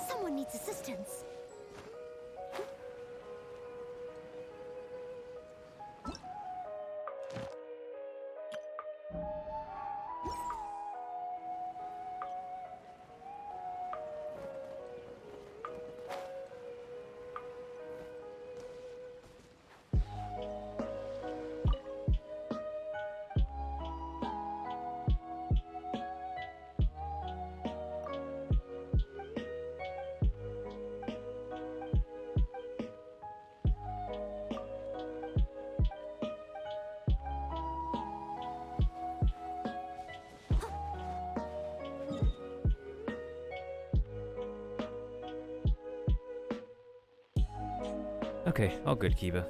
Someone needs assistance. Okay, all good, Kiba.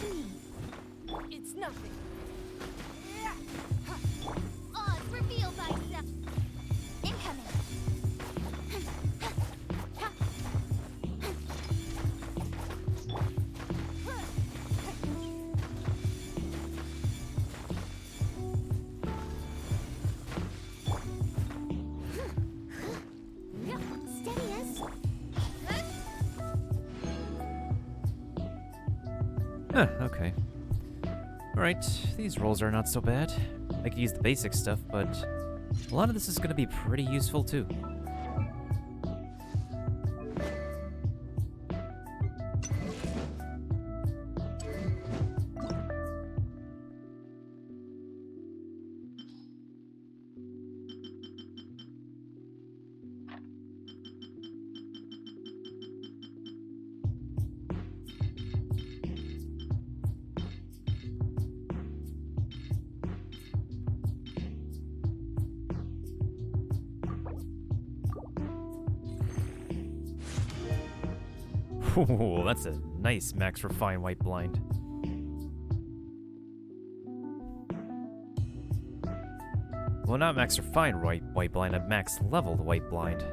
to me. It's nothing. Oz, reveal thyself. Incoming. Steady as. Huh, okay. Alright, these rolls are not so bad. I could use the basic stuff, but a lot of this is going to be pretty useful too. Ooh, that's a nice max refine white blind. Well, not max refine white blind, a max leveled white blind.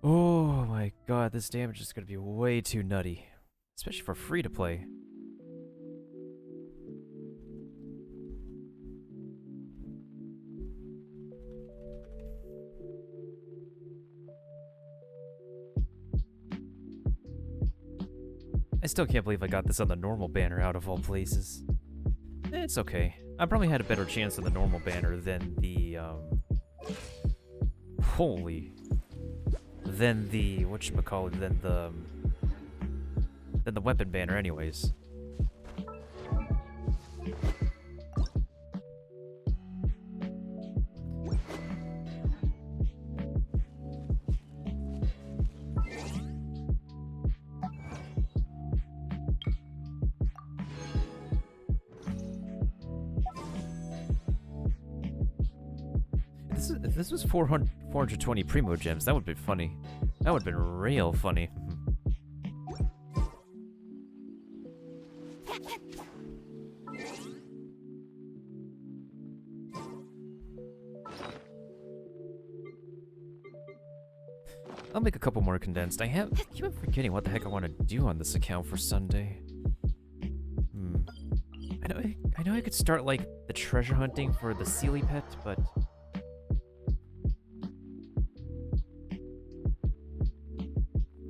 Oh my god, this damage is gonna be way too nutty. Especially for free to play. I still can't believe I got this on the normal banner out of all places. It's okay. I probably had a better chance on the normal banner than the, holy... Than the, whatchamacallit, than the weapon banner anyways. If this was 420 Primo Gems, that would have been funny. That would have been real funny. I'll make a couple more condensed. I keep on forgetting what the heck I want to do on this account for Sunday. I know I could start like the treasure hunting for the Sealy pet, but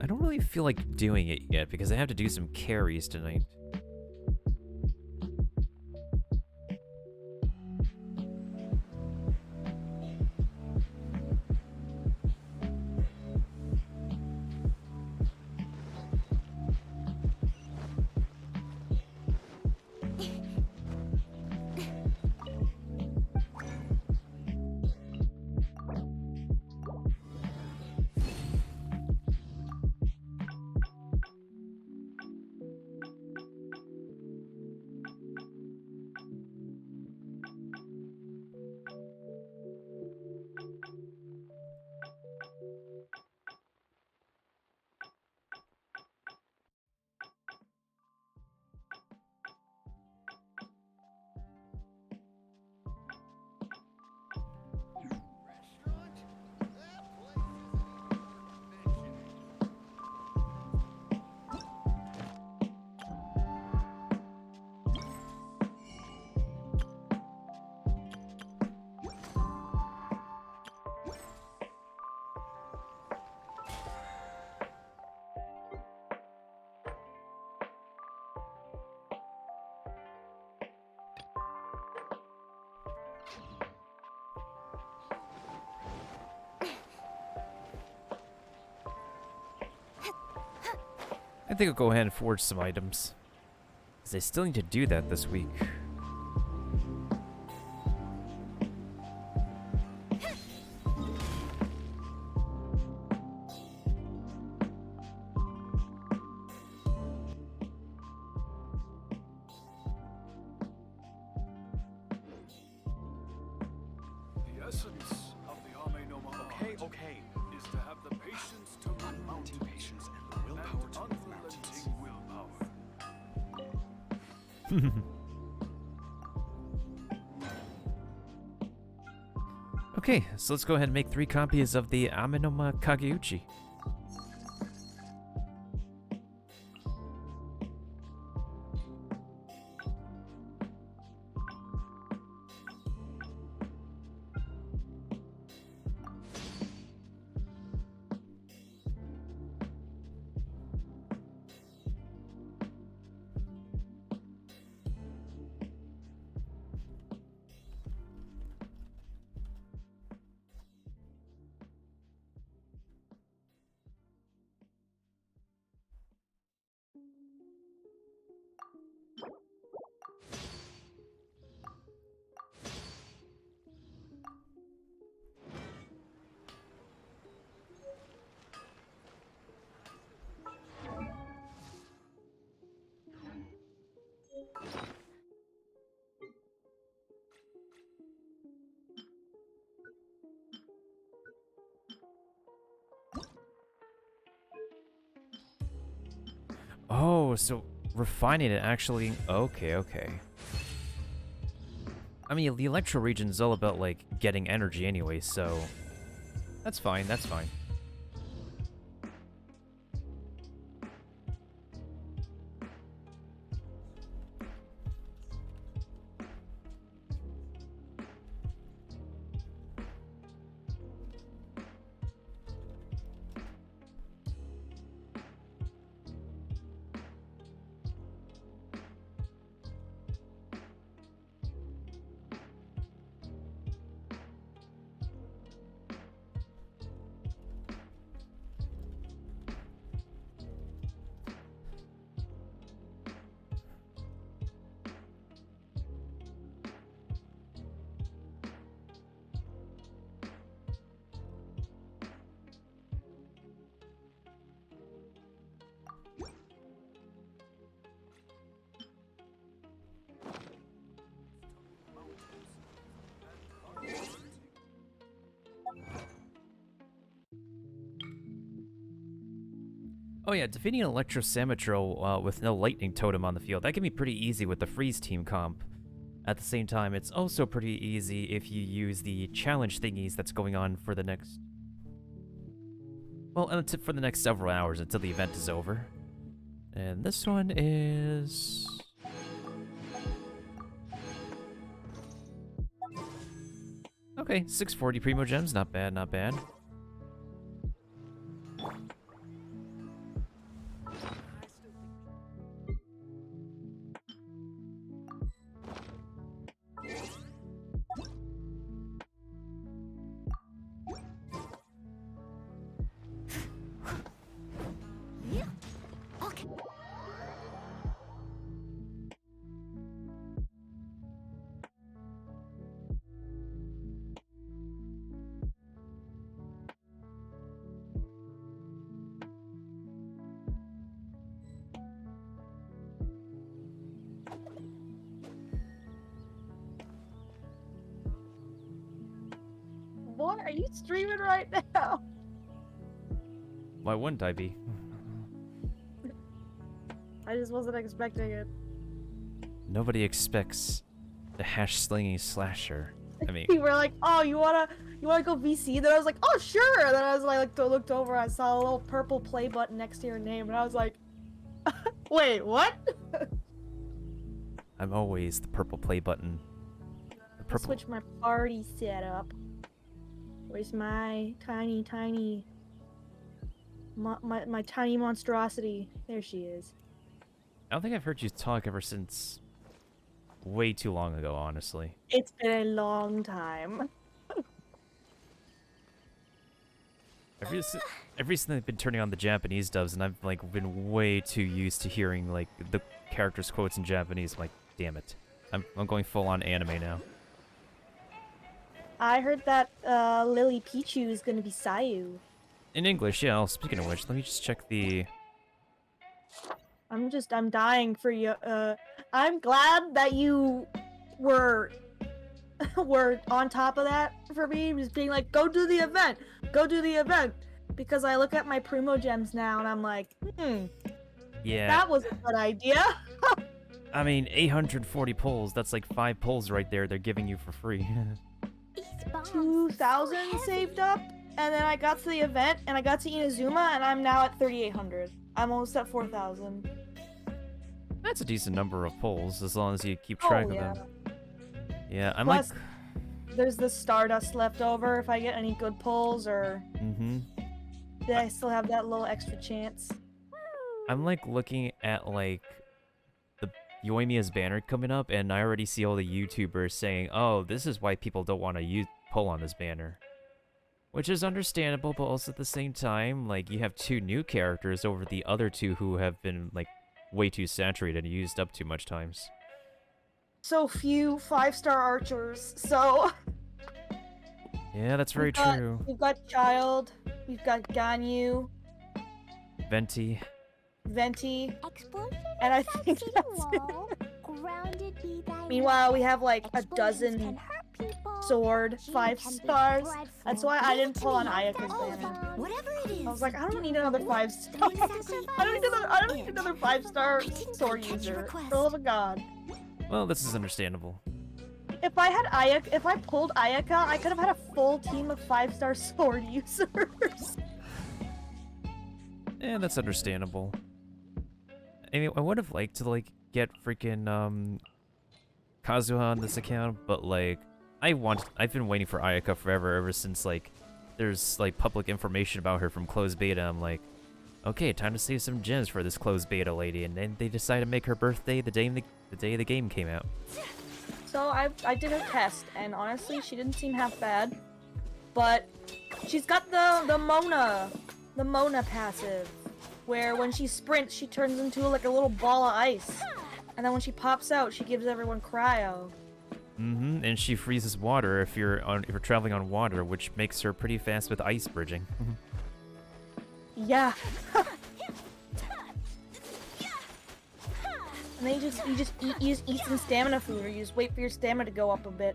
I don't really feel like doing it yet because I have to do some carries tonight. I think I'll go ahead and forge some items. Because I still need to do that this week. The essence of the Ame no Mama Okay. is to have the patience to move mountains Patience and the willpower to move mountains. unrelenting willpower. Okay, so let's go ahead and make 3 copies of the Amenoma Kageuchi. Oh, so refining it actually... Okay, okay. I mean, the Electro region is all about, like, getting energy anyway, so... That's fine, that's fine. Oh yeah, defeating an Electro Samatro with no Lightning Totem on the field, that can be pretty easy with the Freeze Team comp. At the same time, it's also pretty easy if you use the challenge thingies that's going on for the next... Well, for the next several hours until the event is over. And this one is... Okay, 640 Primo Gems, not bad, not bad. Yeah. Okay. What are you streaming right now? Why wouldn't I be? I just wasn't expecting it. Nobody expects the hash slinging slasher. I mean, You were like, "Oh, you wanna go VC?" Then I was like, "Oh, sure." And then I was like, looked over, I saw a little purple play button next to your name, and I was like, "Wait, what?" I'm always the purple play button. The I purple. switched my party setup. Where's my tiny, my tiny monstrosity? There she is. I don't think I've heard you talk ever since way too long ago, honestly. It's been a long time. I've recently been turning on the Japanese dubs, and I've like been way too used to hearing like the characters' quotes in Japanese. I'm like, damn it, I'm going full on anime now. I heard that Lily Pichu is gonna be Sayu. In English, yeah. Speaking of which, let me just check the. I'm dying for you. I'm glad that you were on top of that for me, just being like, go do the event, because I look at my Primo Gems now and I'm like, Yeah. that was a good idea. I mean, 840 pulls. That's like 5 pulls right there. They're giving you for free. 2,000 saved up, and then I got to the event and I got to Inazuma, and I'm now at 3,800. I'm almost at 4,000. That's a decent number of pulls, as long as you keep track of them. Yeah, I'm Plus, like... there's the Stardust left over if I get any good pulls, or... I still have that little extra chance. I'm like looking at like the Yoimiya's banner coming up, and I already see all the YouTubers saying, oh, this is why people don't want to pull on this banner. Which is understandable, but also at the same time, like, you have 2 new characters over the other 2 who have been, like, way too saturated and used up too much times. So few 5-star archers, so... Yeah, that's very true. We've got Child, we've got Ganyu, Venti. and I think that's it. Meanwhile, we have like a dozen sword 5-stars. That's why I didn't pull on Ayaka's banner. Whatever it is. I was like, I don't need another 5-star. I don't need another 5-star sword user. For the love of God. Well, this is understandable. If I pulled Ayaka, I could have had a full team of 5-star sword users. Yeah, that's understandable. I mean, I would have liked to, like, get freaking, Kazuha on this account, but, like, I've been waiting for Ayaka forever, ever since, like, there's, like, public information about her from closed beta. I'm like, okay, time to save some gems for this closed beta lady, and then they decided to make her birthday the day the game came out. So I did her test, and honestly, she didn't seem half bad. But she's got the Mona passive, where when she sprints, she turns into like a little ball of ice, and then when she pops out, she gives everyone cryo. And she freezes water if you're traveling on water, which makes her pretty fast with ice bridging. Yeah. And then you just eat some stamina food, or you just wait for your stamina to go up a bit.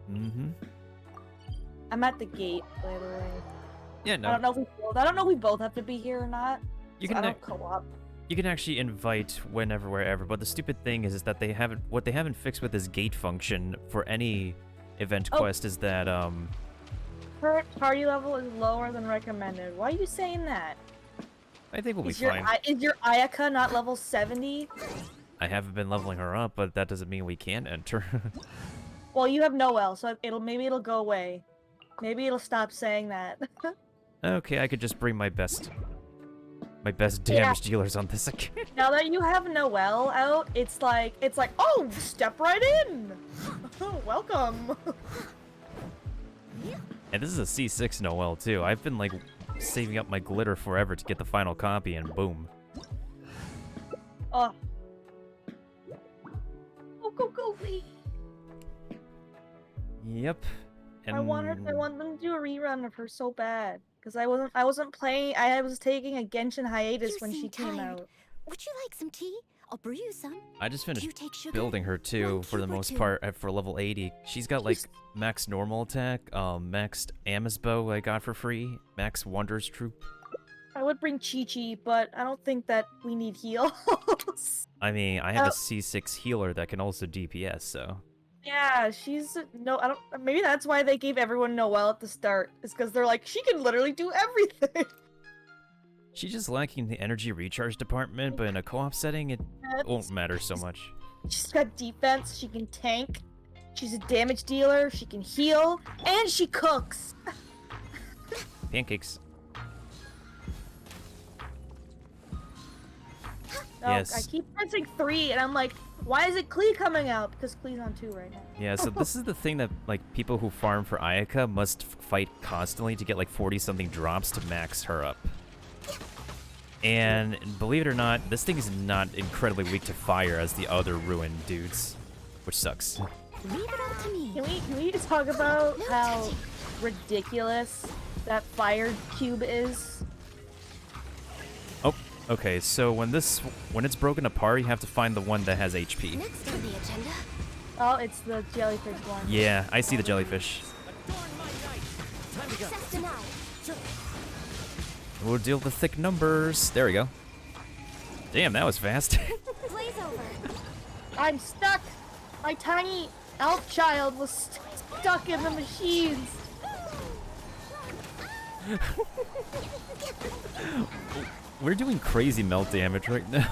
I'm at the gate, by the way. Yeah, no. I don't know if we both have to be here or not. You so can I don't co-op. You can actually invite whenever, wherever, but the stupid thing is that what they haven't fixed with this gate function for any event quest is that Current party level is lower than recommended. Why are you saying that? I think we'll be fine. Is your Ayaka not level 70? I haven't been leveling her up, but that doesn't mean we can't enter. Well, you have Noelle, so maybe it'll go away. Maybe it'll stop saying that. Okay, I could just bring my best damage dealers on this account. Now that you have Noelle out, it's like, oh, step right in. Welcome. And this is a C6 Noelle too. I've been like saving up my glitter forever to get the final copy, and boom. Oh. Go, Lee. Yep. And I want them to do a rerun of her so bad. Because I wasn't playing, I was taking a Genshin hiatus when she came out. Would you like some tea? I'll brew you some. I just Do you finished take sugar? building her too, for the most part, for level 80. She's got like max normal attack, maxed Amos bow I got for free, max Wonders Troop. I would bring Chi-Chi, but I don't think that we need heals. I mean, I have a C6 healer that can also DPS, so. Yeah, maybe that's why they gave everyone Noelle at the start. Is because they're like, she can literally do everything. She's just lacking the energy recharge department, but in a co-op setting, it won't matter so much. She's got defense, she can tank, she's a damage dealer, she can heal, and she cooks. Pancakes. Oh, Yes. I keep pressing 3, and I'm like, Why is it Klee coming out? Because Klee's on 2 right now. Yeah, so this is the thing that, like, people who farm for Ayaka must fight constantly to get, like, 40-something drops to max her up. And believe it or not, this thing is not incredibly weak to fire as the other Ruin dudes, which sucks. Leave it up to me. Can we just talk about how ridiculous that fire cube is? Oh, okay, so when it's broken apart, you have to find the one that has HP. Next on the agenda. Oh, it's the jellyfish one. Yeah, I see the jellyfish. Access denied. We'll deal the thick numbers. There we go. Damn, that was fast. Blaze over. I'm stuck! My tiny elf child was stuck in the machines! We're doing crazy melt damage right now.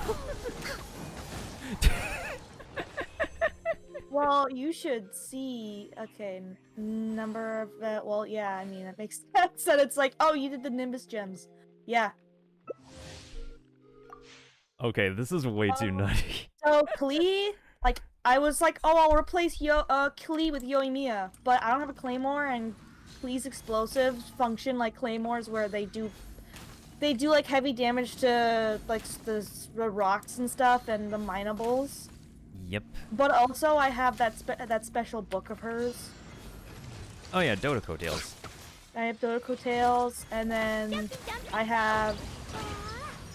Well, you should see. Okay, number of. Well, yeah, I mean, that makes sense. And it's like, oh, you did the Nimbus gems. Yeah. Okay, this is way too nutty. So, Klee, like, I was like, oh, I'll replace Klee with Yoimiya, but I don't have a Claymore, and Klee's explosives function like Claymores, where they do like heavy damage to like the rocks and stuff and the minables. Yep. But also, I have that special book of hers. Oh yeah, Dodoko Tales. I have Dodoko Tales, and then I have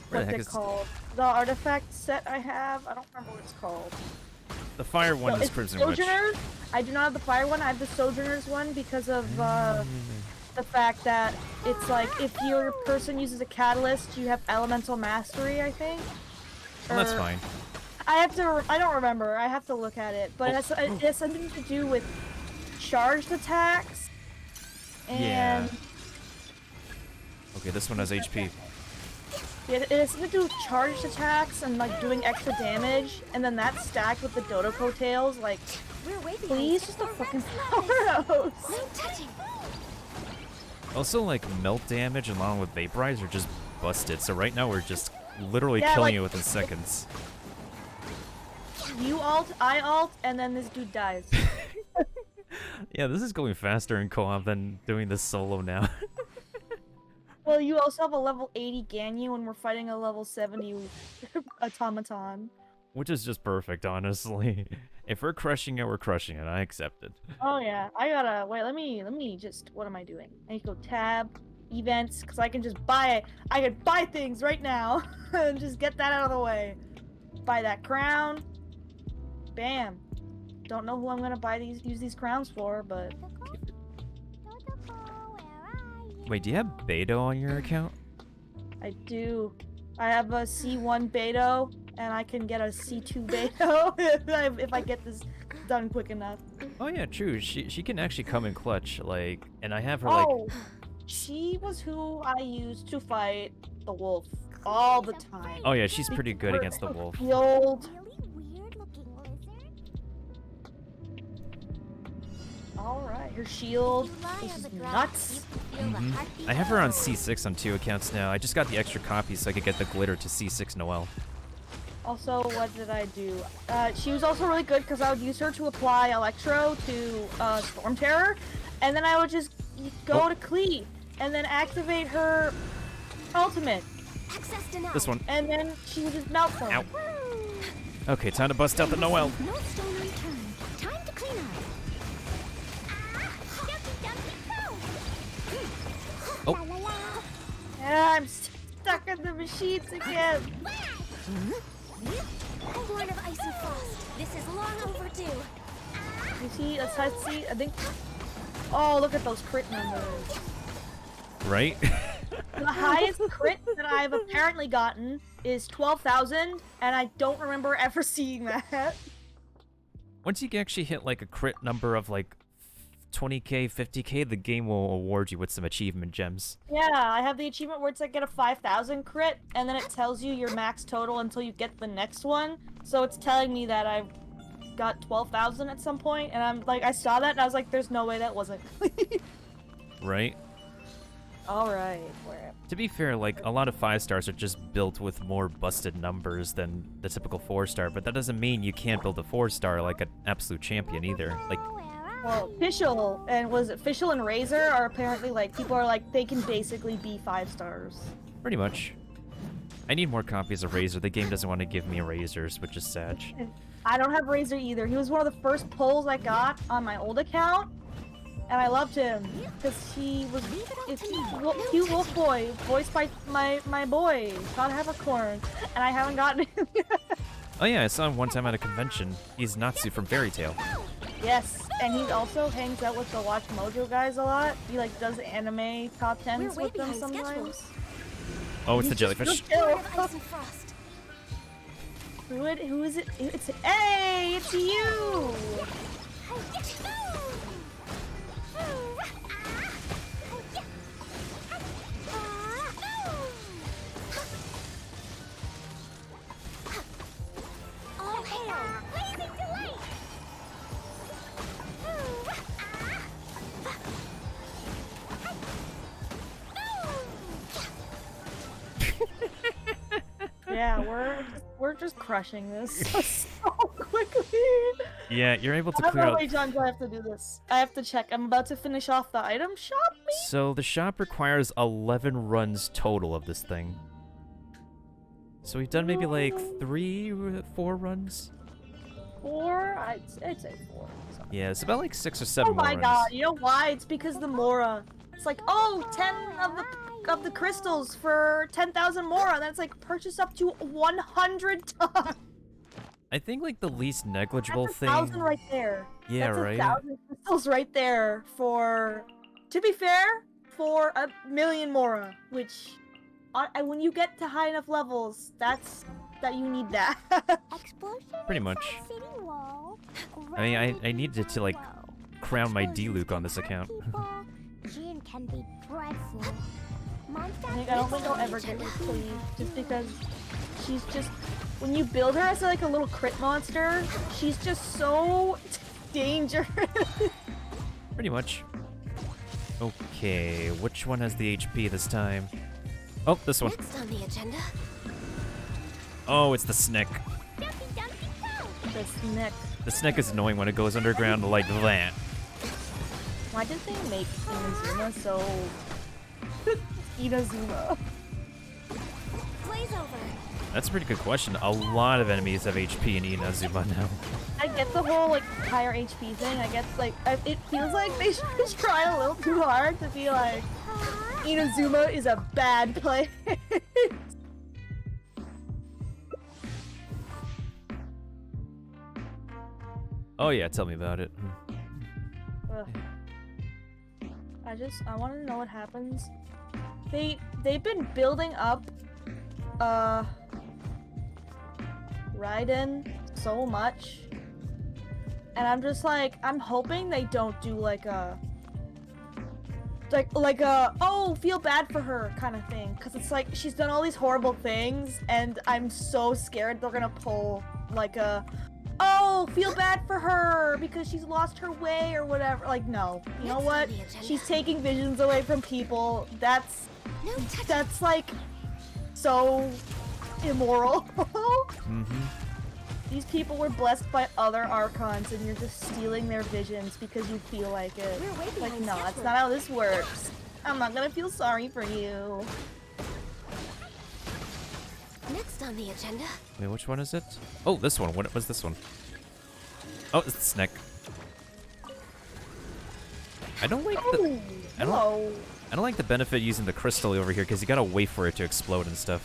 Where the what's heck it is called? The artifact set I have. I don't remember what it's called. the fire one? So Is it's Crimson Witch. Sojourners. I do not have the fire one. I have the Sojourners one because of the fact that it's like if your person uses a catalyst, you have elemental mastery. I think. Well, that's Or- fine. I don't remember. I have to look at it. But it has something to do with charged attacks. And Yeah. Okay, this one has HP. it has something to do with charged attacks and like doing extra damage. And then that stacked with the Dodoko tails, like, We're way behind. please just a fucking powerhouse. No touching. Also, like, melt damage along with vaporize are just busted. So right now we're just literally Yeah, killing like- you within seconds. You ult, I ult, and then this dude dies. Yeah, this is going faster in co-op than doing this solo now. Well, you also have a level 80 Ganyu, and we're fighting a level 70 automaton. Which is just perfect, honestly. If we're crushing it, we're crushing it. I accept it. Oh yeah, I gotta wait. Let me just. What am I doing? I need to go tab events because I can just buy. I can buy things right now and just get that out of the way. Buy that crown. Bam. Don't know who I'm gonna use these crowns for, but Wait, do you have Beto on your account? I do. I have a C1 Beto, and I can get a C2 Beto if I get this done quick enough. Oh yeah, true. She can actually come in clutch, like, and I have her Oh, she was who I used to fight the wolf all the time. Oh yeah, she's pretty good against the wolf. The old. Really weird looking lizard. All right, her shield. This is nuts. I have her on C6 on 2 accounts now. I just got the extra copy so I could get the glitter to C6 Noelle. Also, what did I do? She was also really good because I would use her to apply Electro to Storm Terror, and then I would just go to Klee and then activate her ultimate, Access denied. This one. and then she would just melt them. Ow. Okay, time to bust out the Noelle. No stone unturned. Time to clean up. Oh. La, la, la. Yeah, I'm stuck in the machines again. Born of icy frost. This is long overdue. You see, let's see. I think. Oh, look at those crit numbers. Right? The highest crit that I've apparently gotten is 12,000, and I don't remember ever seeing that. Once you actually hit like a crit number of like 20k, 50k, the game will award you with some achievement gems. Yeah, I have the achievement where it's like get a 5,000 crit, and then it tells you your max total until you get the next one. So it's telling me that I've got 12,000 at some point, and I'm like, I saw that and I was like, there's no way that wasn't. Right? Alright, where? To be fair, like, a lot of 5-stars are just built with more busted numbers than the typical 4-star, but that doesn't mean you can't build a 4-star like an absolute champion either. Like, Well, Fischl and was it Fischl and Razor are apparently like people are like they can basically be 5 stars. pretty much. I need more copies of Razor. The game doesn't want to give me Razors, which is sad. I don't have Razor either. He was one of the first pulls I got on my old account, and I loved him because he was cute wolf boy, voiced by my boy Todd Havercorn, and I haven't gotten him yet. Oh yeah, I saw him one time at a convention. He's Natsu from Fairy Tail. Yes, and he also hangs out with the Watch Mojo guys a lot. He like does anime top 10s We're way with them behind sometimes. schedules. Oh, it's the He's just jellyfish. real Lord chill. of Ice and Frost. Who is it? Hey, it's you! All hail, blazing delight! Yeah, we're just crushing this so quickly. Yeah, you're able to How clear out... many times do I have to do this? I have to check. I'm about to finish off the item shop. Maybe? So the shop requires 11 runs total of this thing. So we've done maybe like 3 or 4 runs? 4? I'd say 4. So. Yeah, it's about like 6 or 7 Oh more my runs. god! You know why? It's because the Mora. It's like, oh, 10 of the crystals for 10,000 Mora. And that's like purchase up to 100 times. I think like the least negligible That's thing... 1,000 right there. Yeah, That's right? 1,000 crystals right there for, to be fair, for 1,000,000 Mora, which, when you get to high enough levels, that you need that. Explosion Pretty much. inside city wall. I mean, I Ready needed to like go. crown my Explosions D-Luke on this inside account. people. Jean can be dreadful. I don't think I'll ever get her sleeve, just because she's just, when you build her as like a little crit monster, she's just so dangerous. Pretty much. Okay, which one has the HP this time? Oh, this one. Next on the agenda. Oh, it's the Snick. The Snick. The Snick is annoying when it goes underground like that. Why did they make Inazuma so... Inazuma. Blaze over. That's a pretty good question. A lot of enemies have HP in Inazuma now. I get the whole like higher HP thing. I get like it feels like they should just try a little too hard to be like Inazuma is a bad place. Oh yeah, tell me about it. Ugh. I want to know what happens. They've been building up Raiden so much, and I'm just like, I'm hoping they don't do like a oh, feel bad for her kind of thing, because it's like she's done all these horrible things and I'm so scared they're gonna pull like a oh, feel bad for her because she's lost her way or whatever. Like, no, you know what, she's taking visions away from people. That's like so immoral. Mm-hmm. These people were blessed by other archons and you're just stealing their visions because you feel like it. We're way Like, behind no, schedule. it's not how this works. I'm not gonna feel sorry for you. Next on the agenda. Wait, which one is it? Oh, this one. What was this one? Oh, it's the Snick. I don't like the... Oh, hello. I don't like the benefit using the crystal over here because you gotta wait for it to explode and stuff.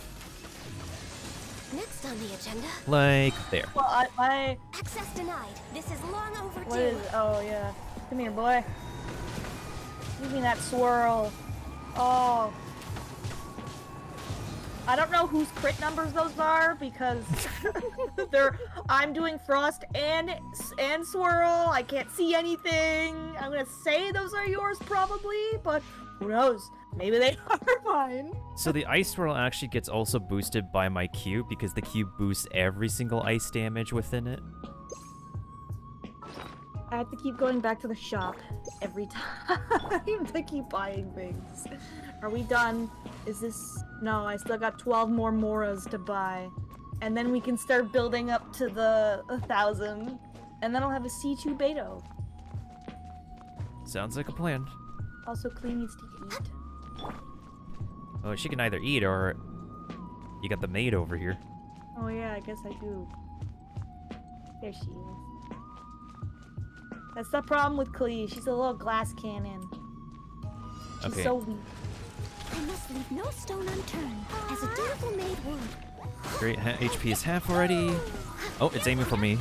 Next on the agenda. Like there. Well, I Access denied. This is long overdue. what is, oh yeah. Come here, boy. Give me that swirl. Oh. I don't know whose crit numbers those are because I'm doing frost and swirl. I can't see anything. I'm gonna say those are yours probably, but who knows? Maybe they are mine. So the ice swirl actually gets also boosted by my cube because the cube boosts every single ice damage within it. I have to keep going back to the shop every time to keep buying things. Are we done? Is this... No, I still got 12 more Moras to buy. And then we can start building up to the 1,000. And then I'll have a C2 Beto. Sounds like a plan. Also, Clee needs to eat. Oh, she can either eat or you got the maid over here. Oh yeah, I guess I do. There she is. That's the problem with Clee. She's a little glass cannon. She's Okay. so weak. I must leave no stone unturned, as a dutiful maid would. Great, HP is half already. Oh, it's aiming for me.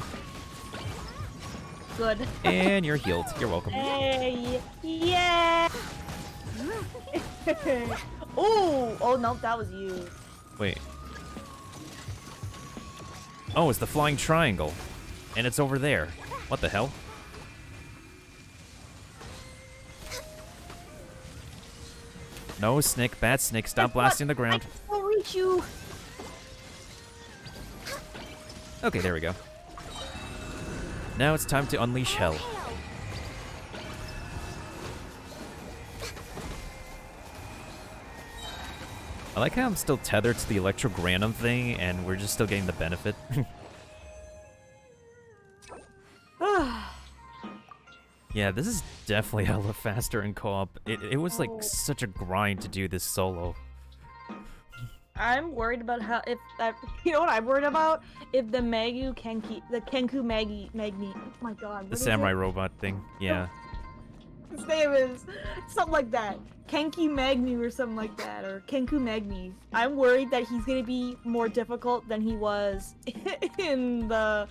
Good. And you're healed. You're welcome. Hey! Yeah! Oh no, that was you. Wait. Oh, it's the flying triangle. And it's over there. What the hell? No, Snick. Bad Snick. Stop blasting the ground. I will reach you. Okay, there we go. Now it's time to unleash hell. I like how I'm still tethered to the Electrogranum thing, and we're just still getting the benefit. Yeah, this is definitely hella faster in co-op. It was like such a grind to do this solo. I'm worried about how you know what I'm worried about? If the Kenku Magni. Oh my god. The samurai robot thing. Yeah. His name is something like that. Kenki Magni or something like that, or Kenku Magni. I'm worried that he's gonna be more difficult than he was in the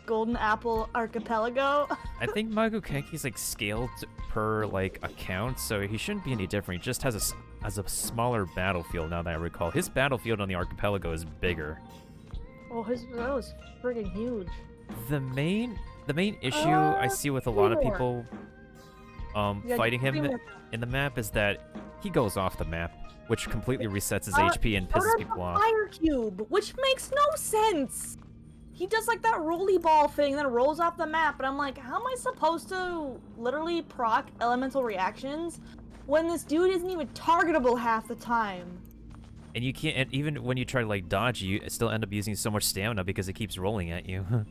Golden Apple Archipelago. I think Magu Kenki's like scaled per like account, so he shouldn't be any different. He just has a smaller battlefield now that I recall. His battlefield on the Archipelago is bigger. Oh, that was friggin' huge. The main issue I see with a lot of people fighting him in the map is that he goes off the map, which completely resets his HP and pisses people off. Fire cube, which makes no sense. He does like that rolly ball thing that rolls off the map, and I'm like, how am I supposed to literally proc elemental reactions when this dude isn't even targetable half the time? And you can't, and even when you try to like dodge, you still end up using so much stamina because it keeps rolling at you. And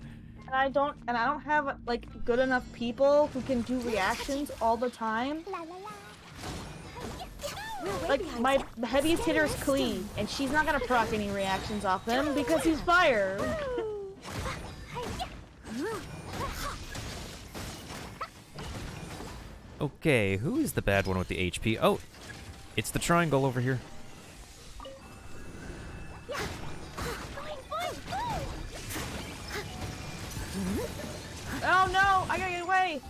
I don't have like good enough people who can do reactions all the time. Like my heaviest hitter is Klee, and she's not gonna proc any reactions off him because he's fire. Okay, who is the bad one with the HP? Oh, it's the triangle over here. Oh no, I gotta get away.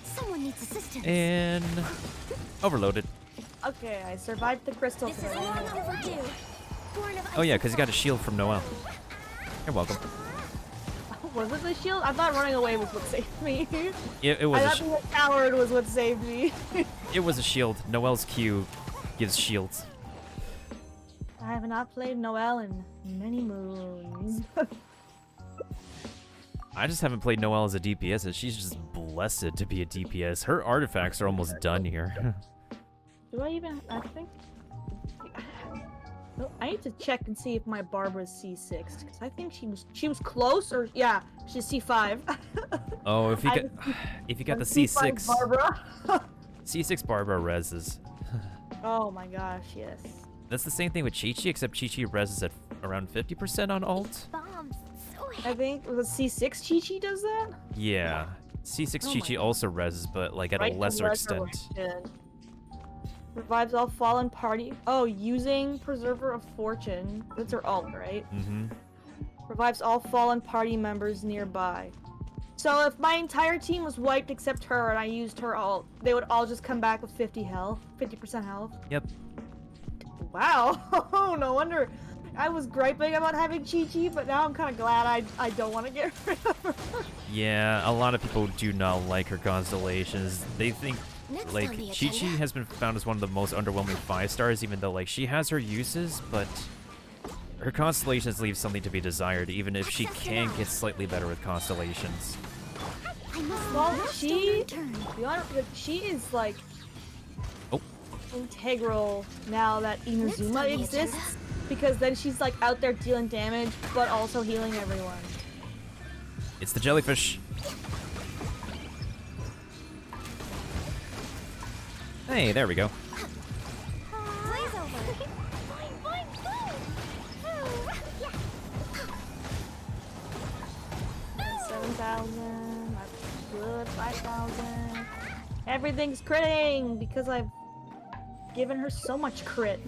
Someone needs assistance. And overloaded. Okay, I survived the crystal. This is long overdue. Born of Oh yeah, because he got a shield from Noelle. You're welcome. Was it the shield? I thought running away was what saved me. It was. I thought being a coward was what saved me. It was a shield. Noelle's Q gives shields. I have not played Noelle in many moons. I just haven't played Noelle as a DPS, and she's just blessed to be a DPS. Her artifacts are almost done here. Do I even? I think. No, I need to check and see if my Barbara's C6, because I think she was close, or yeah, she's C5. Oh, if you got the C6 Barbara. C6 Barbara reses. Oh my gosh, yes. That's the same thing with Chi-Chi, except Chi-Chi reses at around 50% on ult. bombs. So I think was C6 Chi-Chi does that? Yeah. C6 Oh Chi-Chi my also reses, but like at a lesser extent. Revives all fallen party. Oh, using Preserver of Fortune. That's her ult, right? Mm-hmm. Revives all fallen party members nearby. So if my entire team was wiped except her and I used her ult, they would all just come back with 50 health, 50% health. Yep. Wow. Oh, no wonder. I was griping about having Chi-Chi, but now I'm kind of glad I don't want to get rid of her. Yeah, a lot of people do not like her constellations. They think Next like on the Chi-Chi agenda. has been found as one of the most underwhelming 5-stars, even though like she has her uses, but her constellations leave something to be desired, even if she can get slightly better with constellations. I must Well, leave no she- stone unturned. She is like Oh. integral now that Next on Inazuma the exists, because then she's like out there dealing damage but also healing everyone. It's the jellyfish. Hey, there we go. Blaze over. Boing, boing, boing. Yeah. 7,000, that's good, 5,000. Everything's critting because I've given her so much crit.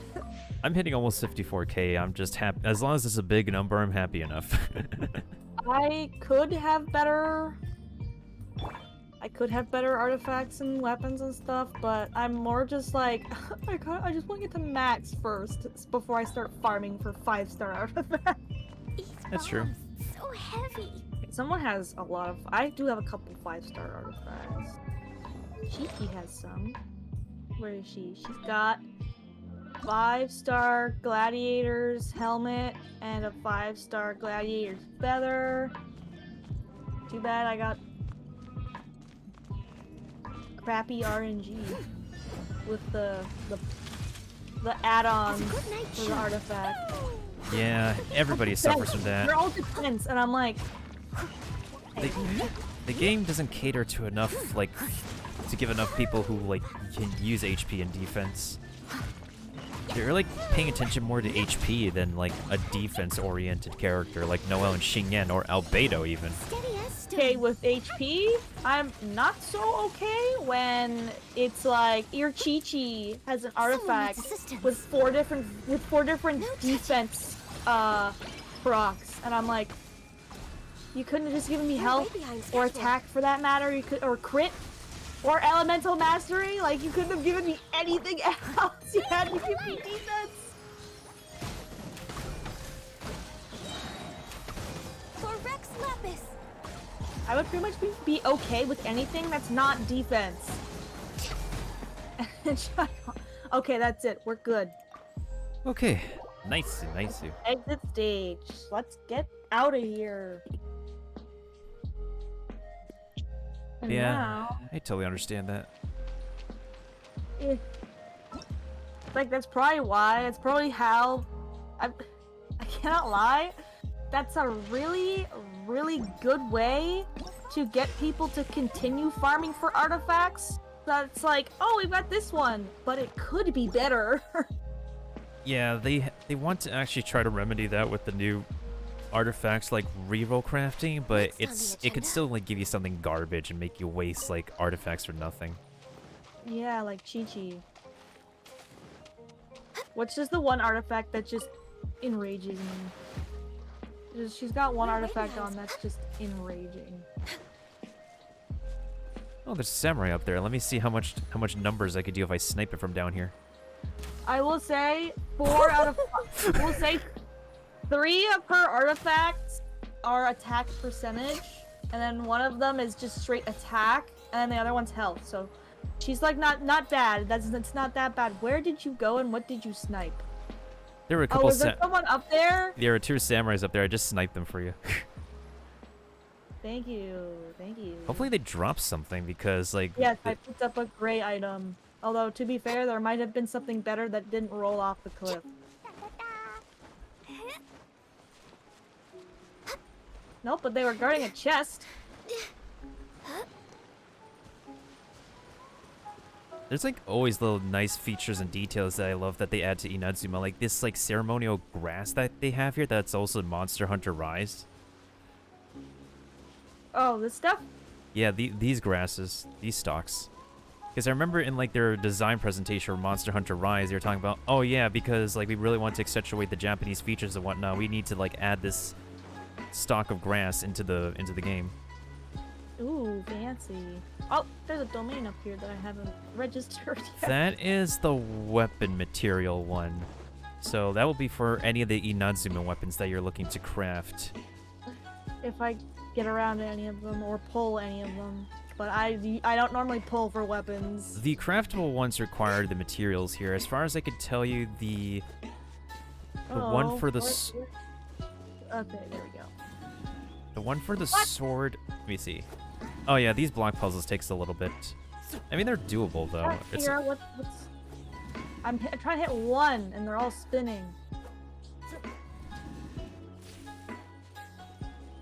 I'm hitting almost 54k. I'm just happy. As long as it's a big number, I'm happy enough. I could have better artifacts and weapons and stuff, but I'm more just like I just want to get to max first before I start farming for 5-star artifacts. These That's true. bombs, so heavy. Someone has a lot of. I do have a couple 5-star artifacts. Shiki has some. Where is she? She's got 5-star gladiator's helmet and a 5-star gladiator's feather. Too bad I got crappy RNG with the add-ons Have a good night, for the Shun. artifact. Yeah, everybody suffers from that. They're all defense, and I'm like, The game doesn't cater to enough, like, to give enough people who, like, can use HP and defense. They're, like, paying attention more to HP than, like, a defense-oriented character like Noelle and Xingyan or Albedo, even. Steady as stone. okay with HP. I'm not so okay when it's like your Chi-Chi has an artifact needs assistance. with four different No defense procs, and I'm like, you couldn't have just given me You're health way behind or schedule. attack for that matter. You could, or crit or elemental mastery. Like, you couldn't have given me anything else. You had to give me defense. For Rex Lapis. I would pretty much be okay with anything that's not defense. Okay, that's it. We're good. Okay, nice. Exit stage. Let's get out of here. And Yeah, now, I totally understand that. like, that's probably why. It's probably how. I cannot lie. That's a really, really good way to get people to continue farming for artifacts. That's like, oh, we've got this one, but it could be better. Yeah, they want to actually try to remedy that with the new artifacts like reroll crafting, but Next on the it could agenda. still like give you something garbage and make you waste like artifacts for nothing. Yeah, like Chi-Chi. Which is the one artifact that just enrages me. She's got one We're artifact waiting. on that's just enraging. Oh, there's a samurai up there. Let me see how much numbers I could do if I snipe it from down here. I will say 4 out of 5. We'll say 3 of her artifacts are attack percentage, and then one of them is just straight attack, and then the other one's health. So she's like not bad. It's not that bad. Where did you go and what did you snipe? There were a Oh, couple. was there someone up there? There are 2 samurais up there. I just sniped them for you. Thank you. Thank you. Hopefully they drop something because like. Yes, I picked up a gray item. Although, to be fair, there might have been something better that didn't roll off the cliff. Nope, but they were guarding a chest. There's like always little nice features and details that I love that they add to Inazuma, like this like ceremonial grass that they have here that's also in Monster Hunter Rise. Oh, this stuff? Yeah, these grasses, these stalks. Because I remember in like their design presentation for Monster Hunter Rise, they were talking about, oh yeah, because like we really want to accentuate the Japanese features and whatnot, we need to like add this stalk of grass into the game. Ooh, fancy. Oh, there's a domain up here that I haven't registered yet. That is the weapon material one. So that will be for any of the Inazuma weapons that you're looking to craft. If I get around to any of them or pull any of them. But I don't normally pull for weapons. The craftable ones require the materials here. As far as I could tell you, the one for the Okay, there we go. the one for the sword. Let me see. Oh yeah, these block puzzles takes a little bit. I mean, they're doable though. I figure out what's... I'm trying to hit one, and they're all spinning.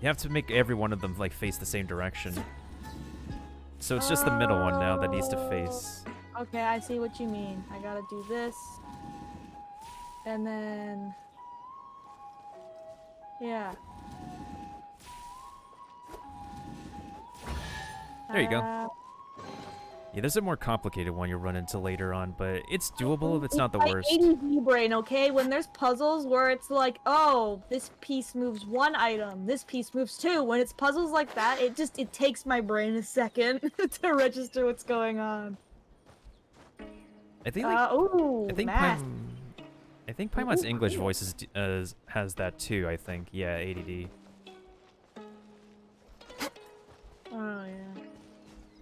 You have to make every one of them like face the same direction. So it's just the middle one now that needs to face. Okay, I see what you mean. I gotta do this. And then... Yeah. There you go. Yeah, there's a more complicated one you'll run into later on, but it's doable if it's not the worst. ADD brain, okay? When there's puzzles where it's like, oh, this piece moves one item, this piece moves two. When it's puzzles like that, it takes my brain a second to register what's going on. I think like, ooh, I think math. I think Paimon's English voice has that too, I think. Yeah, ADD. Oh, yeah.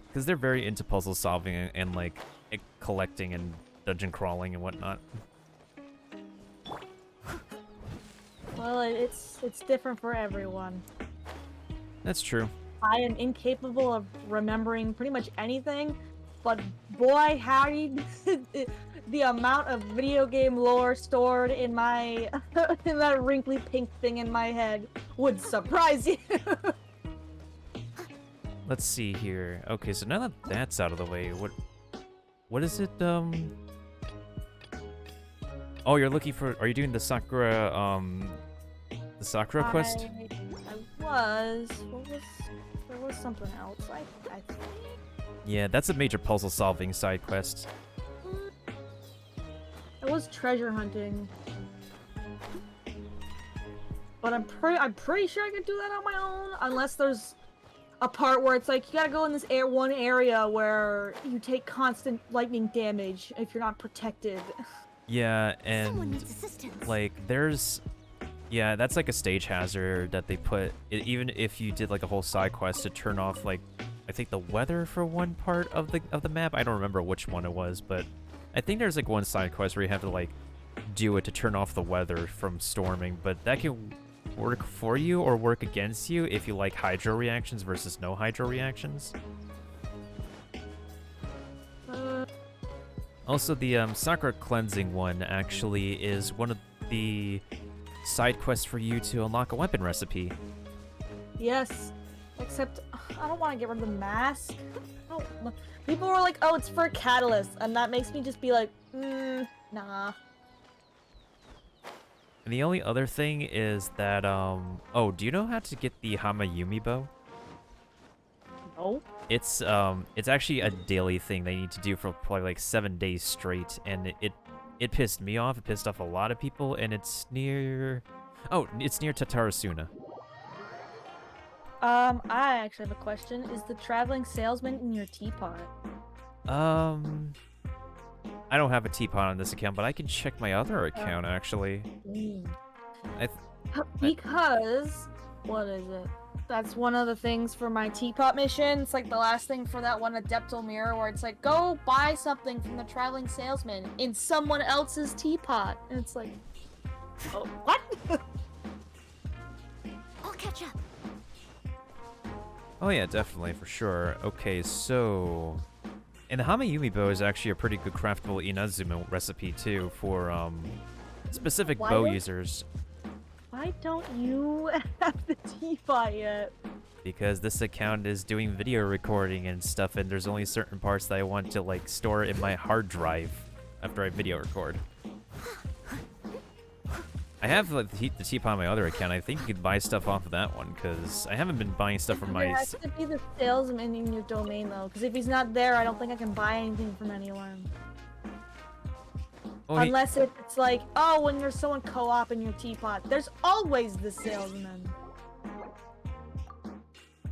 Because they're very into puzzle solving and like collecting and dungeon crawling and whatnot. Well, it's different for everyone. That's true. I am incapable of remembering pretty much anything, but boy, howdy, the amount of video game lore stored in my in that wrinkly pink thing in my head would surprise you. Let's see here. Okay, so now that that's out of the way, what is it? Oh, you're looking for. Are you doing the Sakura quest? I was. There was something else. I think. Yeah, that's a major puzzle solving side quest. It was treasure hunting. But I'm pretty sure I could do that on my own, unless there's a part where it's like you gotta go in this one area where you take constant lightning damage if you're not protected. Yeah, Someone and needs assistance. like there's, yeah, that's like a stage hazard that they put. Even if you did like a whole side quest to turn off like, I think the weather for one part of the map. I don't remember which one it was, but I think there's like one side quest where you have to like do it to turn off the weather from storming, but that can work for you or work against you if you like hydro reactions versus no hydro reactions. Also, the Sakura cleansing one actually is one of the side quests for you to unlock a weapon recipe. Yes, except I don't want to get rid of the mask. People were like, "Oh, it's for a catalyst," and that makes me just be like, nah. And the only other thing is that, oh, do you know how to get the Hamayumi bow? No. It's actually a daily thing they need to do for probably like 7 days straight, and it pissed me off. It pissed off a lot of people, and it's near, oh, it's near Tatarasuna. I actually have a question. Is the traveling salesman in your teapot? I don't have a teapot on this account, but I can check my other account actually. Because what is it? That's one of the things for my teapot mission. It's like the last thing for that one Adeptal Mirror where it's like, go buy something from the traveling salesman in someone else's teapot. And it's like, oh, what? I'll catch up. Oh yeah, definitely, for sure. Okay, so... And the Hamayumi bow is actually a pretty good craftable Inazuma recipe, too, for specific bow users. Why don't you have the teapot yet? Because this account is doing video recording and stuff, and there's only certain parts that I want to, like, store in my hard drive after I video record. I have like, the teapot on my other account. I think you could buy stuff off of that one, because I haven't been buying stuff from my... There has to be the salesman in your domain, though, because if he's not there, I don't think I can buy anything from anyone. Oh, Unless it's like, oh, when there's someone co-op in your teapot, there's always the salesman.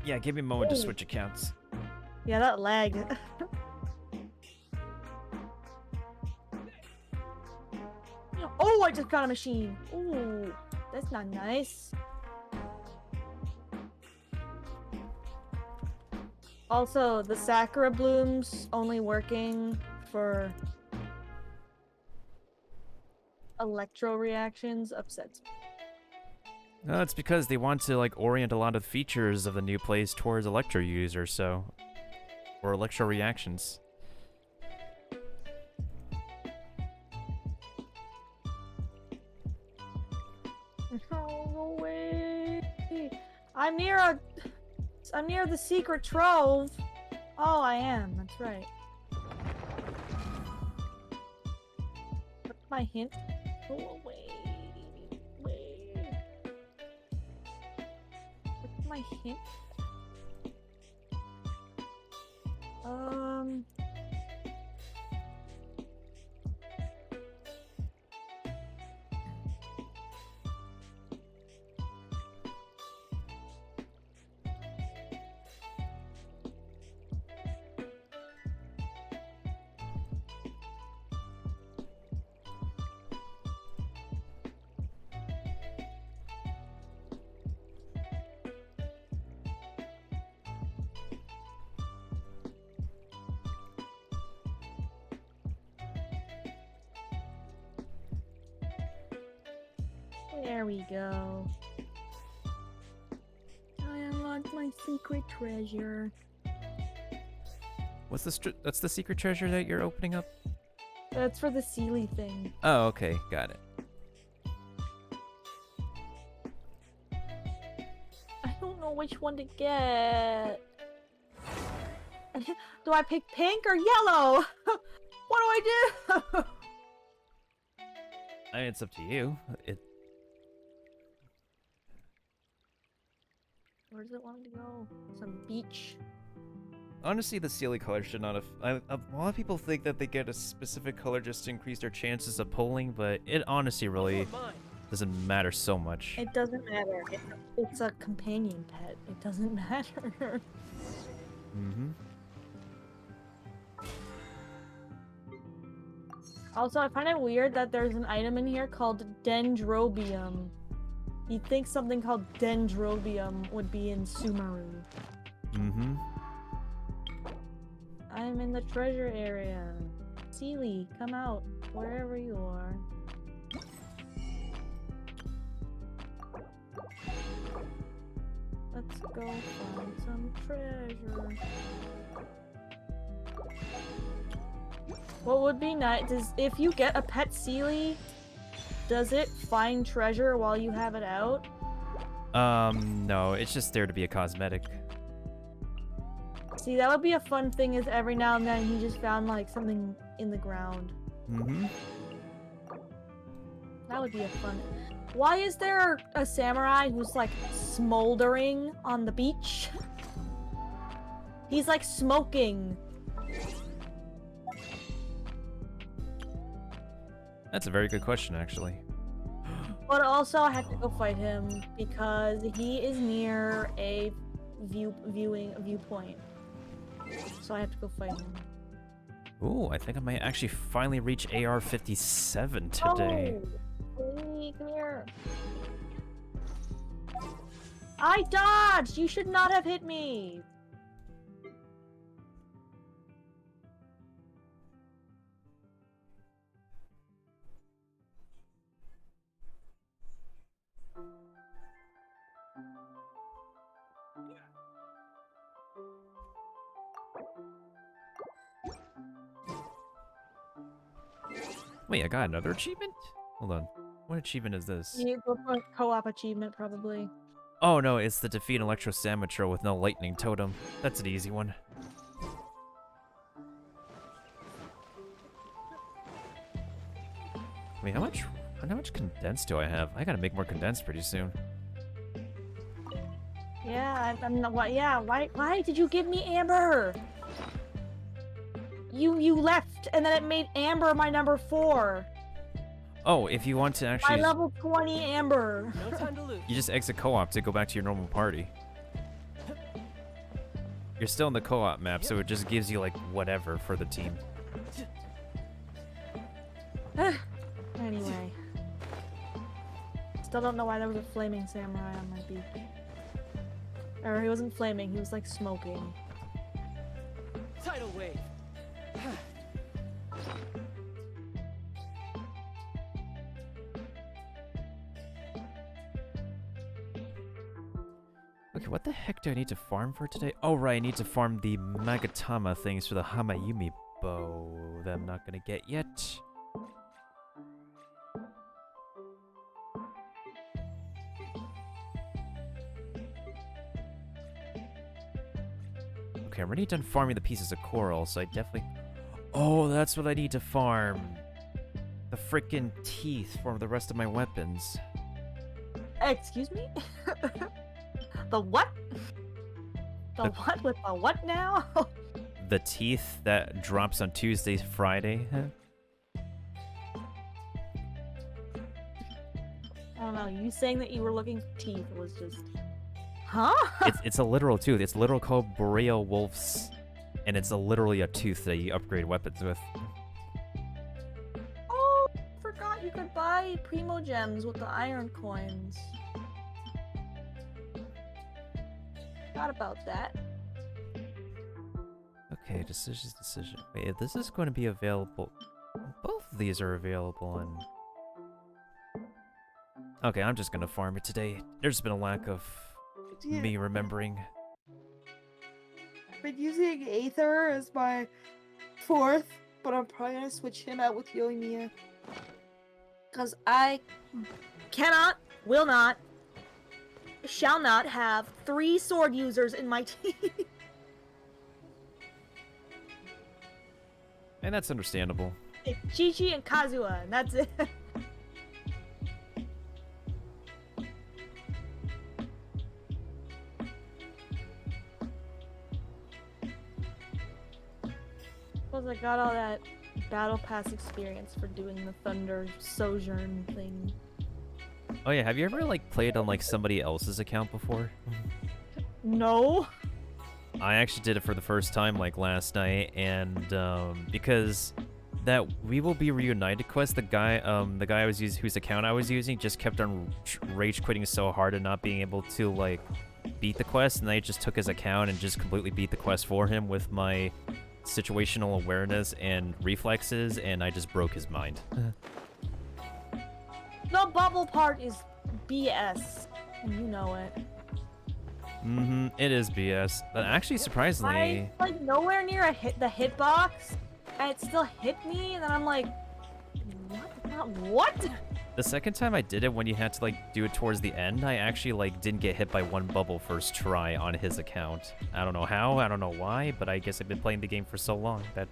Yeah, give me a moment to switch accounts. Yeah, that lagged. Oh, I just got a machine. Ooh, that's not nice. Also, the Sakura blooms only working for electro reactions upsets me. No, it's because they want to like orient a lot of features of the new place towards Electro users, so or Electro reactions. No way! I'm near the secret trove. Oh, I am. That's right. What's my hint? Go away. Wait. What's my hint? There we go. I unlocked my secret treasure. What's that's the secret treasure that you're opening up? That's for the Sealy thing. Oh, okay, got it. I don't know which one to get. Do I pick pink or yellow? What do I do? I mean, it's up to you. Where does it want to go? Some beach. Honestly, the Sealy color should not have. A lot of people think that they get a specific color just to increase their chances of pulling, but it honestly really doesn't matter so much. It doesn't matter. It's a companion pet. It doesn't matter. Mm-hmm. Also, I find it weird that there's an item in here called Dendrobium. You'd think something called Dendrobium would be in Sumeru. Mm-hmm. I'm in the treasure area. Sealy, come out, wherever you are. Let's go find some treasure. What would be nice is if you get a pet Sealy, does it find treasure while you have it out? No, it's just there to be a cosmetic. See, that would be a fun thing is every now and then he just found like something in the ground. Mm-hmm. That would be a fun. Why is there a samurai who's like smoldering on the beach? He's like smoking. That's a very good question, actually. But also I have to go fight him because he is near a viewpoint. So I have to go fight him. Ooh, I think I might actually finally reach AR-57 today. Oh, hey, come here. I dodged! You should not have hit me! Wait, I got another achievement? Hold on. What achievement is this? You go for a co-op achievement, probably. Oh no, it's the defeat Electro Samatro with no lightning totem. That's an easy one. Wait, how much condensed do I have? I gotta make more condensed pretty soon. Yeah, I'm not. Why? Yeah, why did you give me Amber? You left, and then it made Amber my number 4. Oh, if you want to My actually, level 20 Amber. No time to lose. you just exit co-op to go back to your normal party. You're still in the co-op map, so it just gives you like whatever for the team. Anyway. Still don't know why there was a flaming samurai on my beach. Or he wasn't flaming, he was like smoking. Tidal wave. Okay, what the heck do I need to farm for today? Oh, right, I need to farm the Magatama things for the Hamayumi bow that I'm not gonna get yet. Okay, I'm already done farming the pieces of coral, so I definitely... Oh, that's what I need to farm. The frickin' teeth for the rest of my weapons. Excuse me? The what? The what with the what now? The teeth that drops on Tuesday, Friday. I don't know. You saying that you were looking for teeth was just... Huh? It's a literal tooth. It's literal called Boreal Wolf's, and it's literally a tooth that you upgrade weapons with. Oh, I forgot you could buy Primo Gems with the iron coins. Forgot about that. Okay, decision. Wait, if this is going to be available... Both of these are available on... Okay, I'm just going to farm it today. There's been a lack of me remembering. I've been using Aether as my 4th, but I'm probably gonna switch him out with Yoimiya. Because I cannot, will not, shall not have 3 sword users in my team. And that's understandable. It's Chi-Chi and Kazuha, and that's it. Plus I got all that battle pass experience for doing the Thunder Sojourn thing. Oh yeah, have you ever like played on like somebody else's account before? No. I actually did it for the first time like last night, and because that We Will Be Reunited quest, the guy I was using, whose account I was using, just kept on rage quitting so hard and not being able to like beat the quest, and I just took his account and just completely beat the quest for him with my situational awareness and reflexes, and I just broke his mind. The bubble part is BS, and you know it. It is BS. But actually, surprisingly... I like nowhere near the hitbox, and it still hit me, and then I'm like, what? The second time I did it, when you had to like do it towards the end, I actually like didn't get hit by one bubble first try on his account. I don't know how, I don't know why, but I guess I've been playing the game for so long that...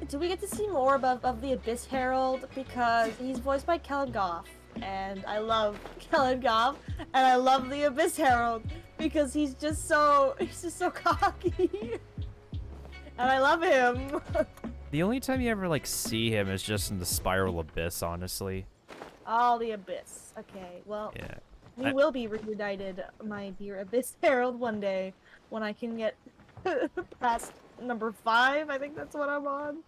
Do we get to see more of the Abyss Herald? Because he's voiced by Kellen Goff, and I love Kellen Goff, and I love the Abyss Herald because he's just so cocky, and I love him. The only time you ever like see him is just in the Spiral Abyss, honestly. Oh, the Abyss. Okay, well, Yeah. we will be reunited, my dear Abyss Herald, one day when I can get past number 5. I think that's what I'm on.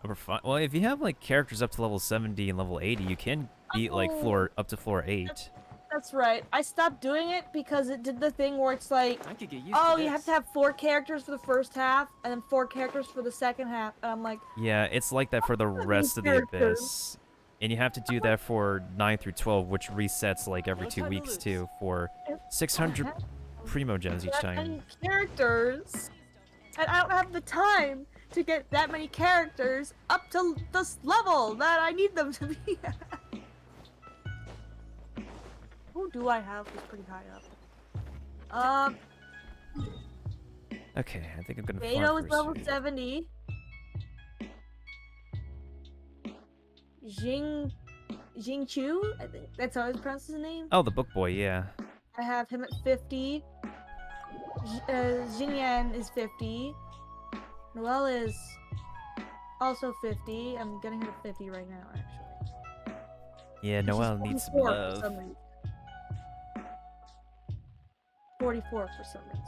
Number 5. Well, if you have like characters up to level 70 and level 80, you can beat like up to floor 8. That's right. I stopped doing it because it did the thing where it's like, I could get used oh, to you this. have to have 4 characters for the first half, and then 4 characters for the second half. And I'm like, Yeah, it's like that for the rest of the characters. Abyss. And you have to do that for 9 through 12, which resets like every No 2 time to weeks lose. too, for 600 Primo Gems each that time. many characters, and I don't have the time to get that many characters up to this level that I need them to be at. Who do I have who's pretty high up? Okay, I think I'm gonna Beto farm is first. level 70. Jingchu, I think that's how I pronounce his name. Oh, the book boy, yeah. I have him at 50. Jinyan is 50. Noelle is also 50. I'm getting her to 50 right now, actually. Yeah, She's Noelle needs some 44 love. For some reason. 44 for some reason.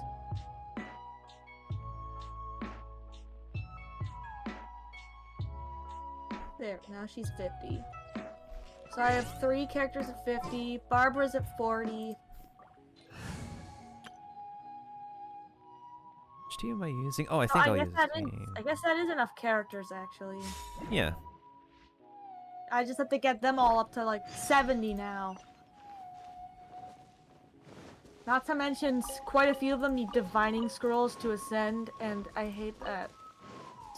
There, now she's 50. So I have 3 characters at 50. Barbara's at 40. Which team am I using? Oh, I So think I I'll guess use that this is. team. I guess that is enough characters, actually. Yeah. I just have to get them all up to like 70 now. Not to mention, quite a few of them need divining scrolls to ascend, and I hate that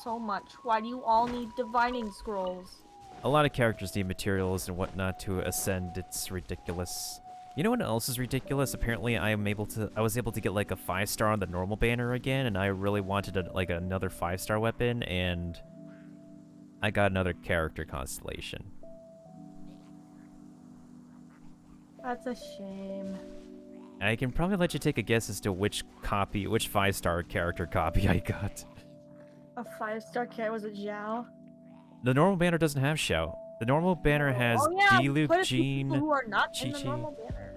so much. Why do you all need divining scrolls? A lot of characters need materials and whatnot to ascend. It's ridiculous. You know what else is ridiculous? Apparently, I was able to get like a 5-star on the normal banner again, and I really wanted like another 5-star weapon, and I got another character constellation. That's a shame. I can probably let you take a guess as to which 5-star character copy I got. A 5-star character was a Zhao. The normal banner doesn't have Xiao. The normal banner has Diluc, put it to Jean, people who are not in the Chi-Chi. normal banner.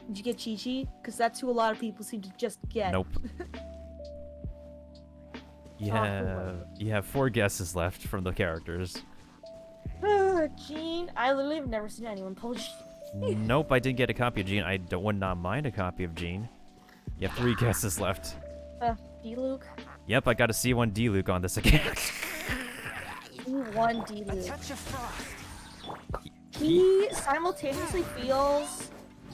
Did you get Chi-Chi? Because that's who a lot of people seem to just get. Nope. You have 4 guesses left from the characters. Jean, I literally have never seen anyone pull Jean. Nope, I didn't get a copy of Jean. I would not mind a copy of Jean. You have 3 guesses left. Diluc. Yep, I got a C1 Diluc on this account. C1 Diluc. Touch of frost. He simultaneously feels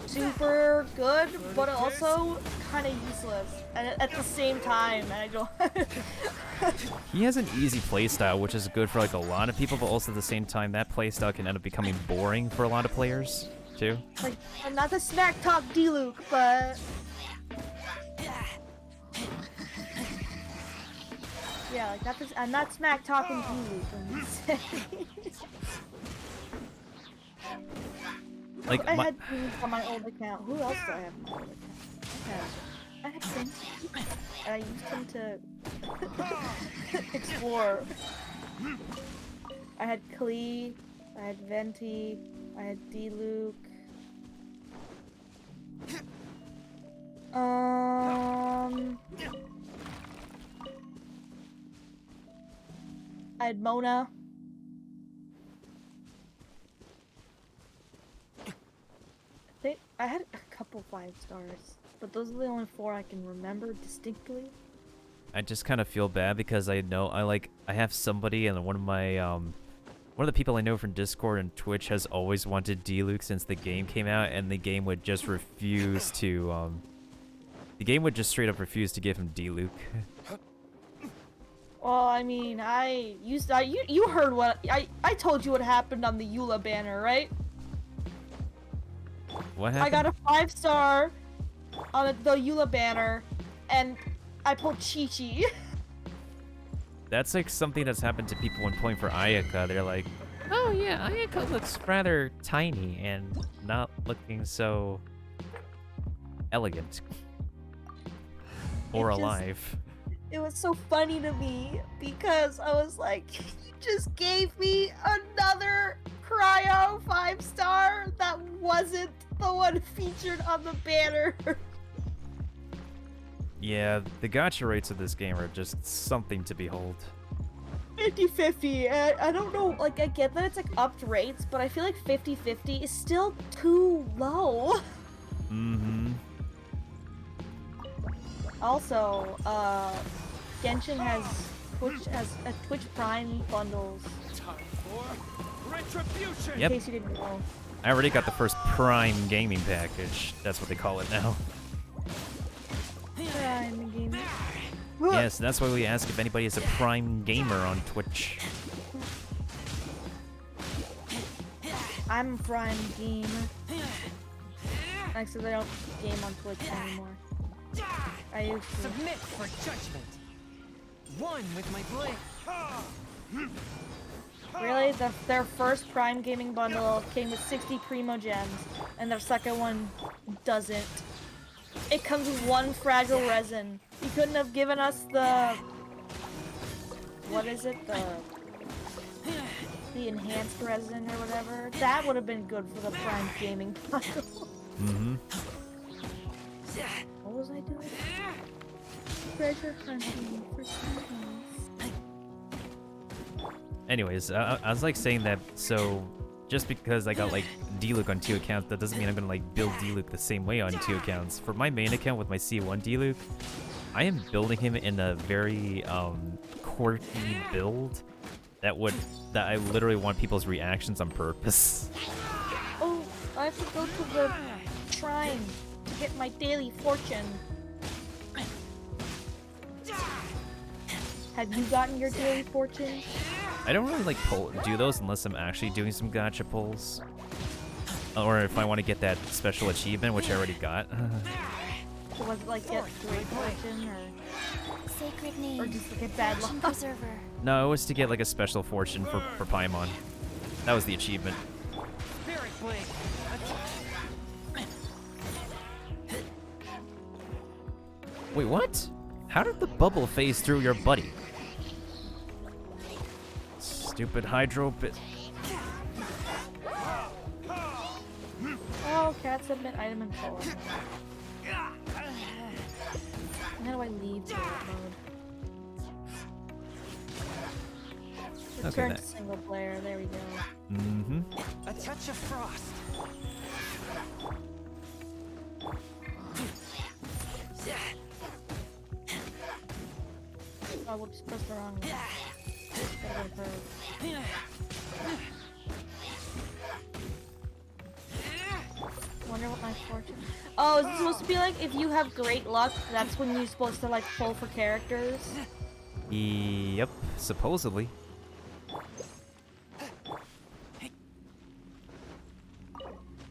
super good, but also kind of useless at the same time. And I don't. He has an easy playstyle, which is good for like a lot of people, but also at the same time, that playstyle can end up becoming boring for a lot of players, too. Like, I'm not the smack talk Diluc, but yeah, like I'm not smack talking Diluc. Like, I had Diluc on my old account. Who else do I have on my old account? I had Venti. And I used him to explore. I had Klee, I had Venti, I had Diluc. I had Mona. I had a couple 5-stars, but those are the only 4 I can remember distinctly. I just kind of feel bad because I know I have somebody, and one of the people I know from Discord and Twitch has always wanted Diluc since the game came out, and the game would just refuse to the game would just straight up refuse to give him Diluc. Well, I mean, you heard what I told you what happened on the Eula banner, right? What happened? I got a 5-star on the Eula banner, and I pulled Chi-Chi. That's like something that's happened to people when playing for Ayaka. They're like, oh yeah, Ayaka looks rather tiny and not looking so elegant or alive. It was so funny to me because I was like, you just gave me another cryo 5-star that wasn't the one featured on the banner. Yeah, the gacha rates of this game are just something to behold. 50-50. I don't know, like, I get that it's like upped rates, but I feel like 50-50 is still too low. Mm-hmm. Also, Genshin has Twitch Prime bundles. Time for retribution. Yep. In case you didn't know. I already got the first Prime gaming package. That's what they call it now. Prime game. Yes, that's why we ask if anybody is a Prime gamer on Twitch. I'm Prime Game. Actually, I don't game on Twitch anymore. I used to. Submit for judgment. One with my blade. Really? Their first Prime Gaming bundle came with 60 Primo Gems, and their second one doesn't. It comes with 1 Fragile Resin. You couldn't have given us the... What is it? The Enhanced Resin or whatever? That would have been good for the Prime Gaming bundle. Mm-hmm. What was I doing? Treasure hunting for something. Anyways, I was like saying that, so just because I got like Diluc on 2 accounts, that doesn't mean I'm gonna like build Diluc the same way on 2 accounts. For my main account with my C1 Diluc, I am building him in a very quirky build that I literally want people's reactions on purpose. Oh, I have to go to the shrine to get my daily fortune. Have you gotten your daily fortune? I don't really like do those unless I'm actually doing some gacha pulls. Or if I want to get that special achievement, which I already got. So was it like get great fortune or Sacred name. or just get bad Fortune luck? preserver. No, it was to get like a special fortune for Paimon. That was the achievement. Spirit blade. Wait, what? How did the bubble phase through your buddy? Stupid hydro bit. Oh, cat submit item and pull. How do I leave turret mode? Return Okay, to single player. There we go. Mm-hmm. A touch of frost. Oh, whoops, pressed the wrong one. Gotta go for... Wonder what my fortune... Oh, is it supposed to be like if you have great luck, that's when you're supposed to like pull for characters? Yep, supposedly.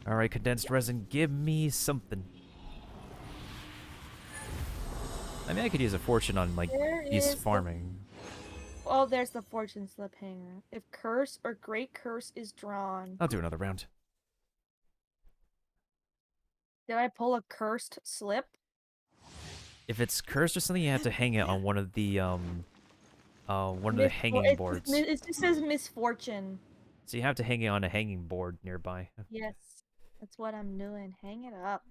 Alright, condensed resin, give me something. I mean, I could use a fortune on, like, There these is the- farming. Oh, there's the fortune slip hanger. If curse or great curse is drawn. I'll do another round. Did I pull a cursed slip? If it's cursed or something, you have to hang it on one of the hanging boards. It just says misfortune. So you have to hang it on a hanging board nearby. Yes, that's what I'm doing. Hang it up.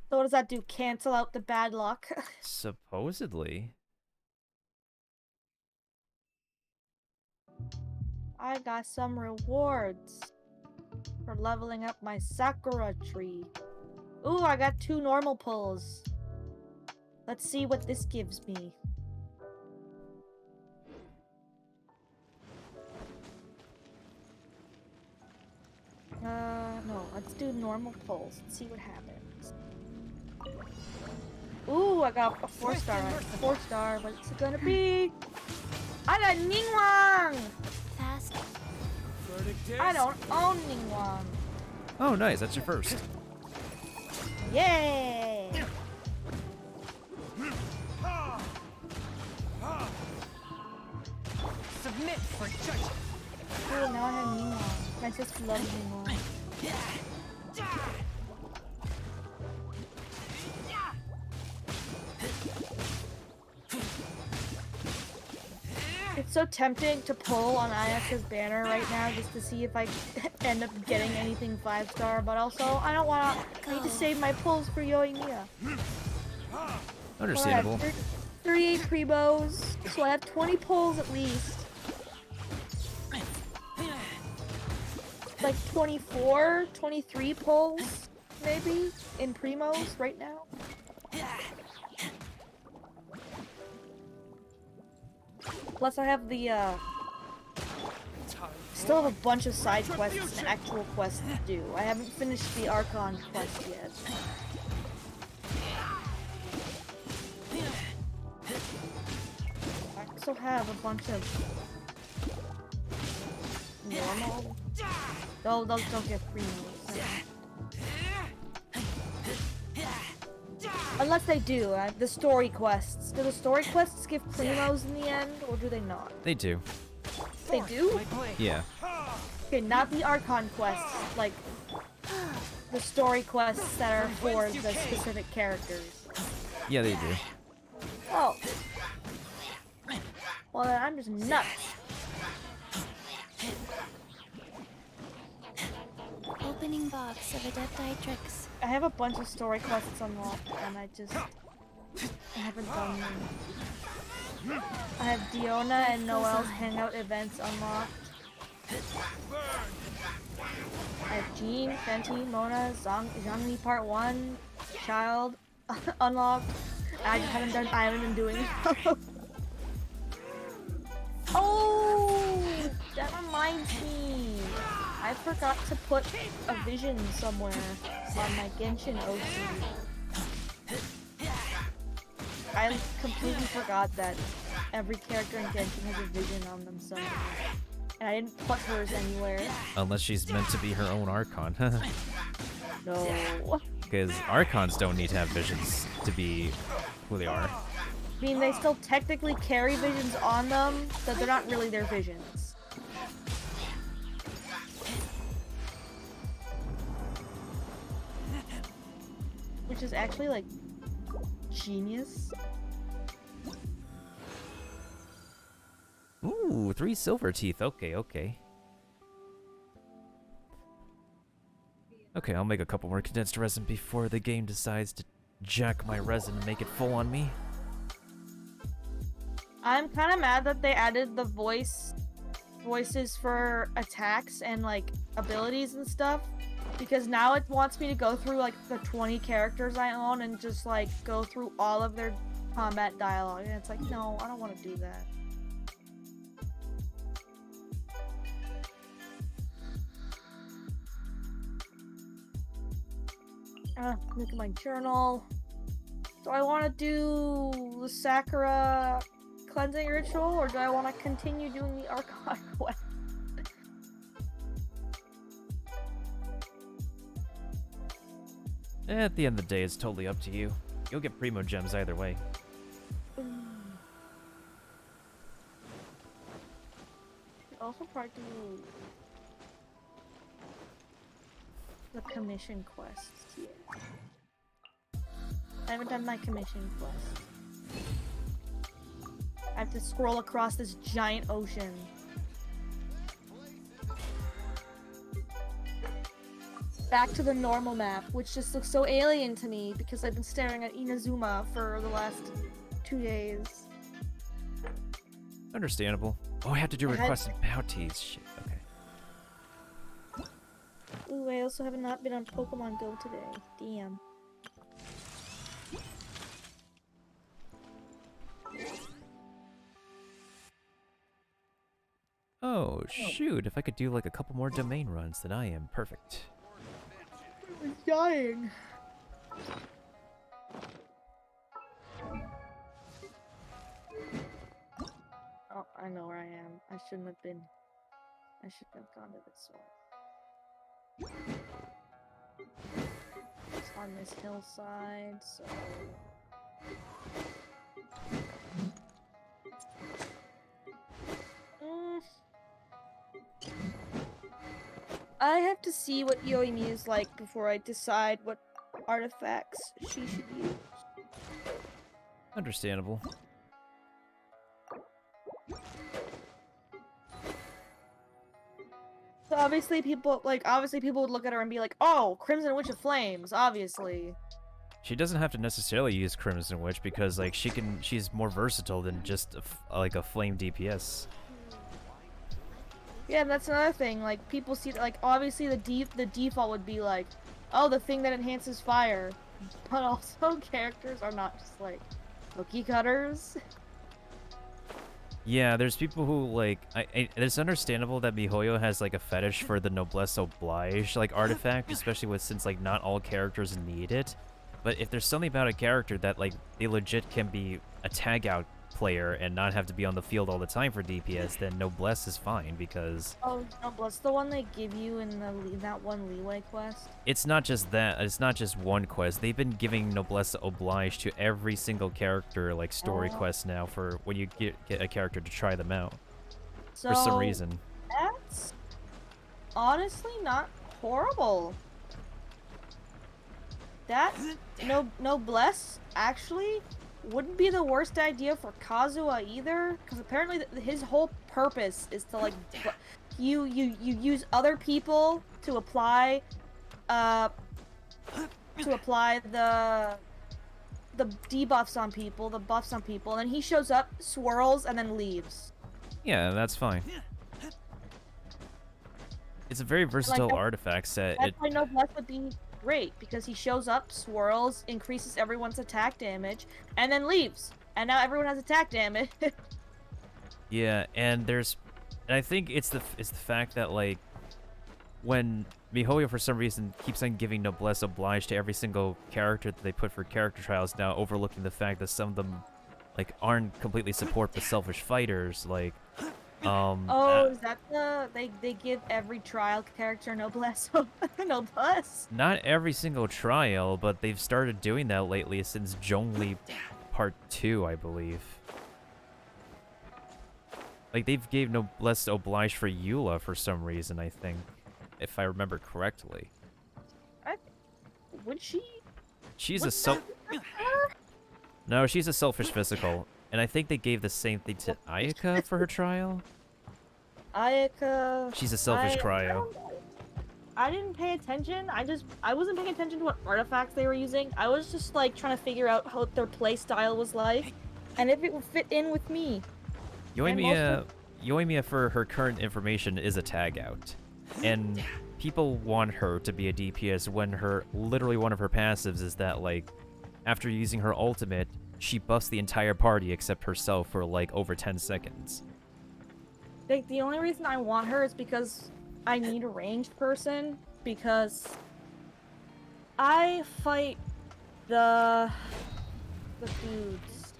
So what does that do? Cancel out the bad luck? Supposedly. I got some rewards for leveling up my Sakura tree. Ooh, I got 2 normal pulls. Let's see what this gives me. No, let's do normal pulls. Let's see what happens. Ooh, I got a 4-star. 4-star, what's it gonna be? I got Ningguang! Fast. Verdict is I don't own Ningguang. Oh, nice. That's your first. Yay! Submit for judgment. Ooh, now I have Ningguang. I just love Ningguang. It's so tempting to pull on Ayaka's banner right now just to see if I end up getting anything 5-star, but also I don't want to. I need to save my pulls for Yoimiya. Understandable. 38 primos, so I have 20 pulls at least. Like 24, 23 pulls, maybe, in primos right now. Plus I have the, still have a bunch of side quests and actual quests to do. I haven't finished the Archon quest yet. I also have a bunch of normal. Oh, those don't get free moves. Unless they do. The story quests. Do the story quests give primos in the end, or do they not? They do. They do? My blade. Yeah. Okay, not the Archon quests. Like, the story quests that are for the specific characters. Yeah, they do. Oh. Well, then I'm just nuts. Opening box of Adeptitrix. I have a bunch of story quests unlocked, and I haven't done them. I have Diona and Noelle's hangout events unlocked. I have Jean, Fenty, Mona, Zhangli Part 1, Child unlocked. I haven't been doing it. Oh, that reminds me. I forgot to put a vision somewhere on my Genshin OC. I completely forgot that every character in Genshin has a vision on them somewhere. And I didn't put hers anywhere. Unless she's meant to be her own Archon. No. Because Archons don't need to have visions to be who they are. I mean, they still technically carry visions on them, but they're not really their visions. Which is actually, like, genius. Ooh, 3 silver teeth. Okay, okay. Okay, I'll make a couple more condensed resin before the game decides to jack my resin and make it full on me. I'm kind of mad that they added the voices for attacks and, like, abilities and stuff. Because now it wants me to go through, like, the 20 characters I own and just, like, go through all of their combat dialogue. And it's like, no, I don't want to do that. Look at my journal. Do I want to do the Sakura cleansing ritual, or do I want to continue doing the Archon quest? At the end of the day, it's totally up to you. You'll get Primo Gems either way. Also probably do the commission quests here. I haven't done my commission quest. I have to scroll across this giant ocean. Back to the normal map, which just looks so alien to me because I've been staring at Inazuma for the last 2 days. Understandable. Oh, I have to do requested bounties. Shit, okay. Ooh, I also have not been on Pokemon Go today. Damn. Oh, shoot. If I could do like a couple more domain runs, then I am perfect. I'm dying. Oh, I know where I am. I shouldn't have been. I should have gone to this one. It's on this hillside, so. I have to see what Yoimi is like before I decide what artifacts she should use. Understandable. So obviously people would look at her and be like, "Oh, Crimson Witch of Flames, obviously." She doesn't have to necessarily use Crimson Witch because like she's more versatile than just like a flame DPS. Yeah, that's another thing. Like people see, like obviously the default would be like, "Oh, the thing that enhances fire," but also characters are not just like cookie cutters. Yeah, there's people who like it's understandable that MiHoYo has like a fetish for the Noblesse Oblige like artifact, especially since like not all characters need it. But if there's something about a character that like they legit can be a tag out player and not have to be on the field all the time for DPS, then Noblesse is fine because Oh, Noblesse, the one they give you in that one leeway quest. it's not just that. It's not just one quest. They've been giving Noblesse Oblige to every single character like story quest now for when you get a character to try them out So for some reason. that's honestly not horrible. That Noblesse actually wouldn't be the worst idea for Kazuha either, because apparently his whole purpose is to like you use other people to apply the debuffs on people, the buffs on people, and then he shows up, swirls, and then leaves. Yeah, that's fine. It's a very versatile artifact set. That's why Noblesse would be great, because he shows up, swirls, increases everyone's attack damage, and then leaves. And now everyone has attack damage. Yeah, and I think it's the fact that like when MiHoYo for some reason keeps on giving noblesse oblige to every single character that they put for character trials, now overlooking the fact that some of them like aren't completely support but selfish fighters, like Oh, is that they give every trial character noblesse noblesse? not every single trial, but they've started doing that lately since Zhongli Part 2, I believe. Like, they've gave noblesse oblige for Eula for some reason, I think. If I remember correctly. Would she? She's Would a self... that- No, she's a selfish physical. And I think they gave the same thing to Ayaka for her trial. Ayaka. She's a selfish cryo. I didn't pay attention. I wasn't paying attention to what artifacts they were using. I was just like trying to figure out how their play style was like, and if it would fit in with me. Yoimiya, for her current information, is a tag out. And people want her to be a DPS when literally one of her passives is that, like, after using her ultimate, she buffs the entire party except herself for, like, over 10 seconds. Like, the only reason I want her is because I need a ranged person, because I fight the dudes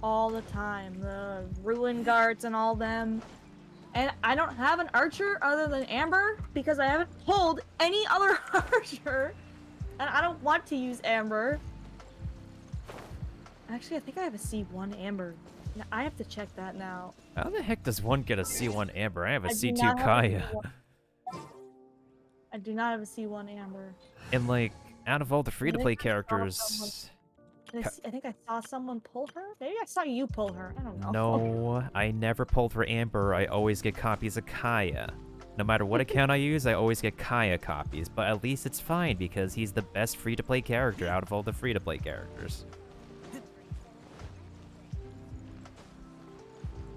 all the time, the ruin guards and all them, and I don't have an archer other than Amber because I haven't pulled any other archer, and I don't want to use Amber. Actually, I think I have a C1 Amber. I have to check that now. How the heck does one get a C1 Amber? I have a I do C2 not have a Kaya. C1. I do not have a C1 Amber. And, like, out of all the free-to-play I think I saw characters... I think I saw someone pull her? Maybe I saw you pull her. I don't know. No, I never pulled for Amber. I always get copies of Kaya. No matter what account I use, I always get Kaya copies. But at least it's fine because he's the best free-to-play character out of all the free-to-play characters.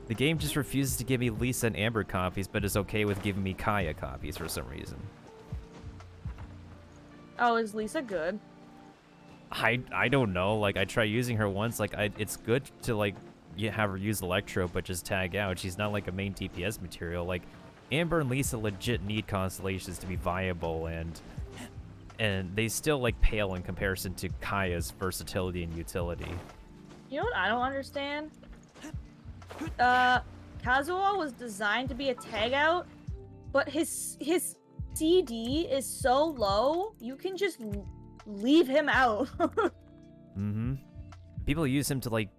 The game just refuses to give me Lisa and Amber copies, but is okay with giving me Kaya copies for some reason. Oh, is Lisa good? I don't know. Like, I tried using her once. Like, it's good to, like, have her use Electro, but just tag out. She's not, like, a main DPS material. Like, Amber and Lisa legit need constellations to be viable, and they still, like, pale in comparison to Kaya's versatility and utility. You know what I don't understand? Kazuo was designed to be a tag out, but his CD is so low, you can just leave him out. Mm-hmm. People use him to, like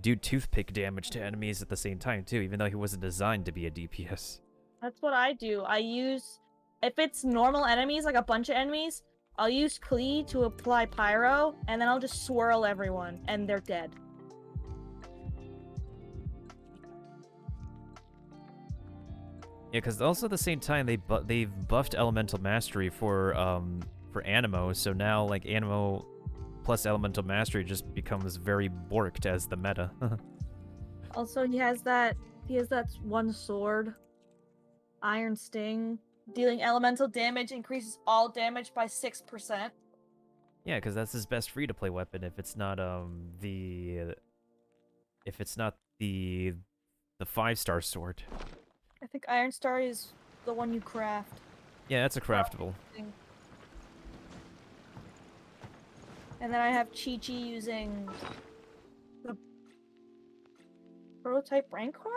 do toothpick damage to enemies at the same time, too, even though he wasn't designed to be a DPS. That's what I do. If it's normal enemies, like a bunch of enemies, I'll use Klee to apply Pyro, and then I'll just swirl everyone, and they're dead. Yeah, because also at the same time, they've buffed Elemental Mastery for Animo, so now, like, Animo plus Elemental Mastery just becomes very borked as the meta. Also, he has that one sword, Iron Sting. Dealing elemental damage increases all damage by 6%. Yeah, because that's his best free-to-play weapon. If it's not the 5-star sword. I think Iron Star is the one you craft. Yeah, that's a craftable. And then I have Chi-Chi using the Prototype Rancor?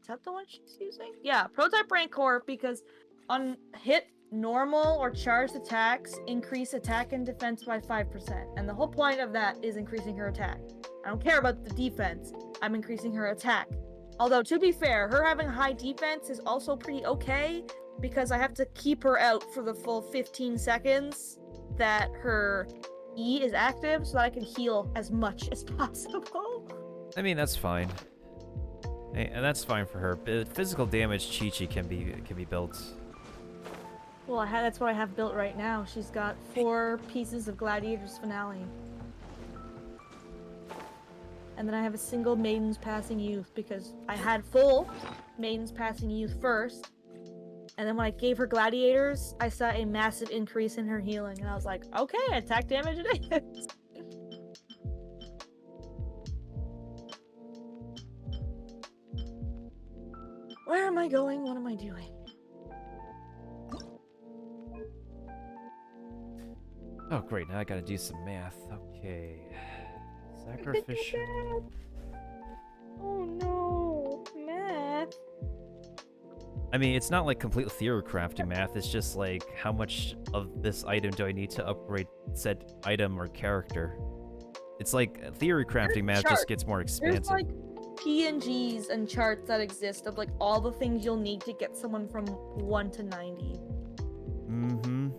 Is that the one she's using? Yeah, Prototype Rancor, because on hit, normal or charged attacks increase attack and defense by 5%. And the whole point of that is increasing her attack. I don't care about the defense. I'm increasing her attack. Although, to be fair, her having high defense is also pretty okay, because I have to keep her out for the full 15 seconds that her E is active, so that I can heal as much as possible. I mean, that's fine. And that's fine for her. Physical damage Chi-Chi can be built. Well, that's what I have built right now. She's got 4 pieces of Gladiator's Finale. And then I have a single Maiden's Passing Youth, because I had full Maiden's Passing Youth first. And then when I gave her Gladiators, I saw a massive increase in her healing. And I was like, okay, attack damage it is. I going? What am I doing? Oh, great. Now I gotta do some math. Okay. Sacrificial. Oh no, math. I mean, it's not like complete theory crafting math. It's just like, how much of this item do I need to upgrade said item or character? It's like theory crafting math just gets more expansive. There's like PNGs and charts that exist of like all the things you'll need to get someone from 1 to 90. Mm-hmm.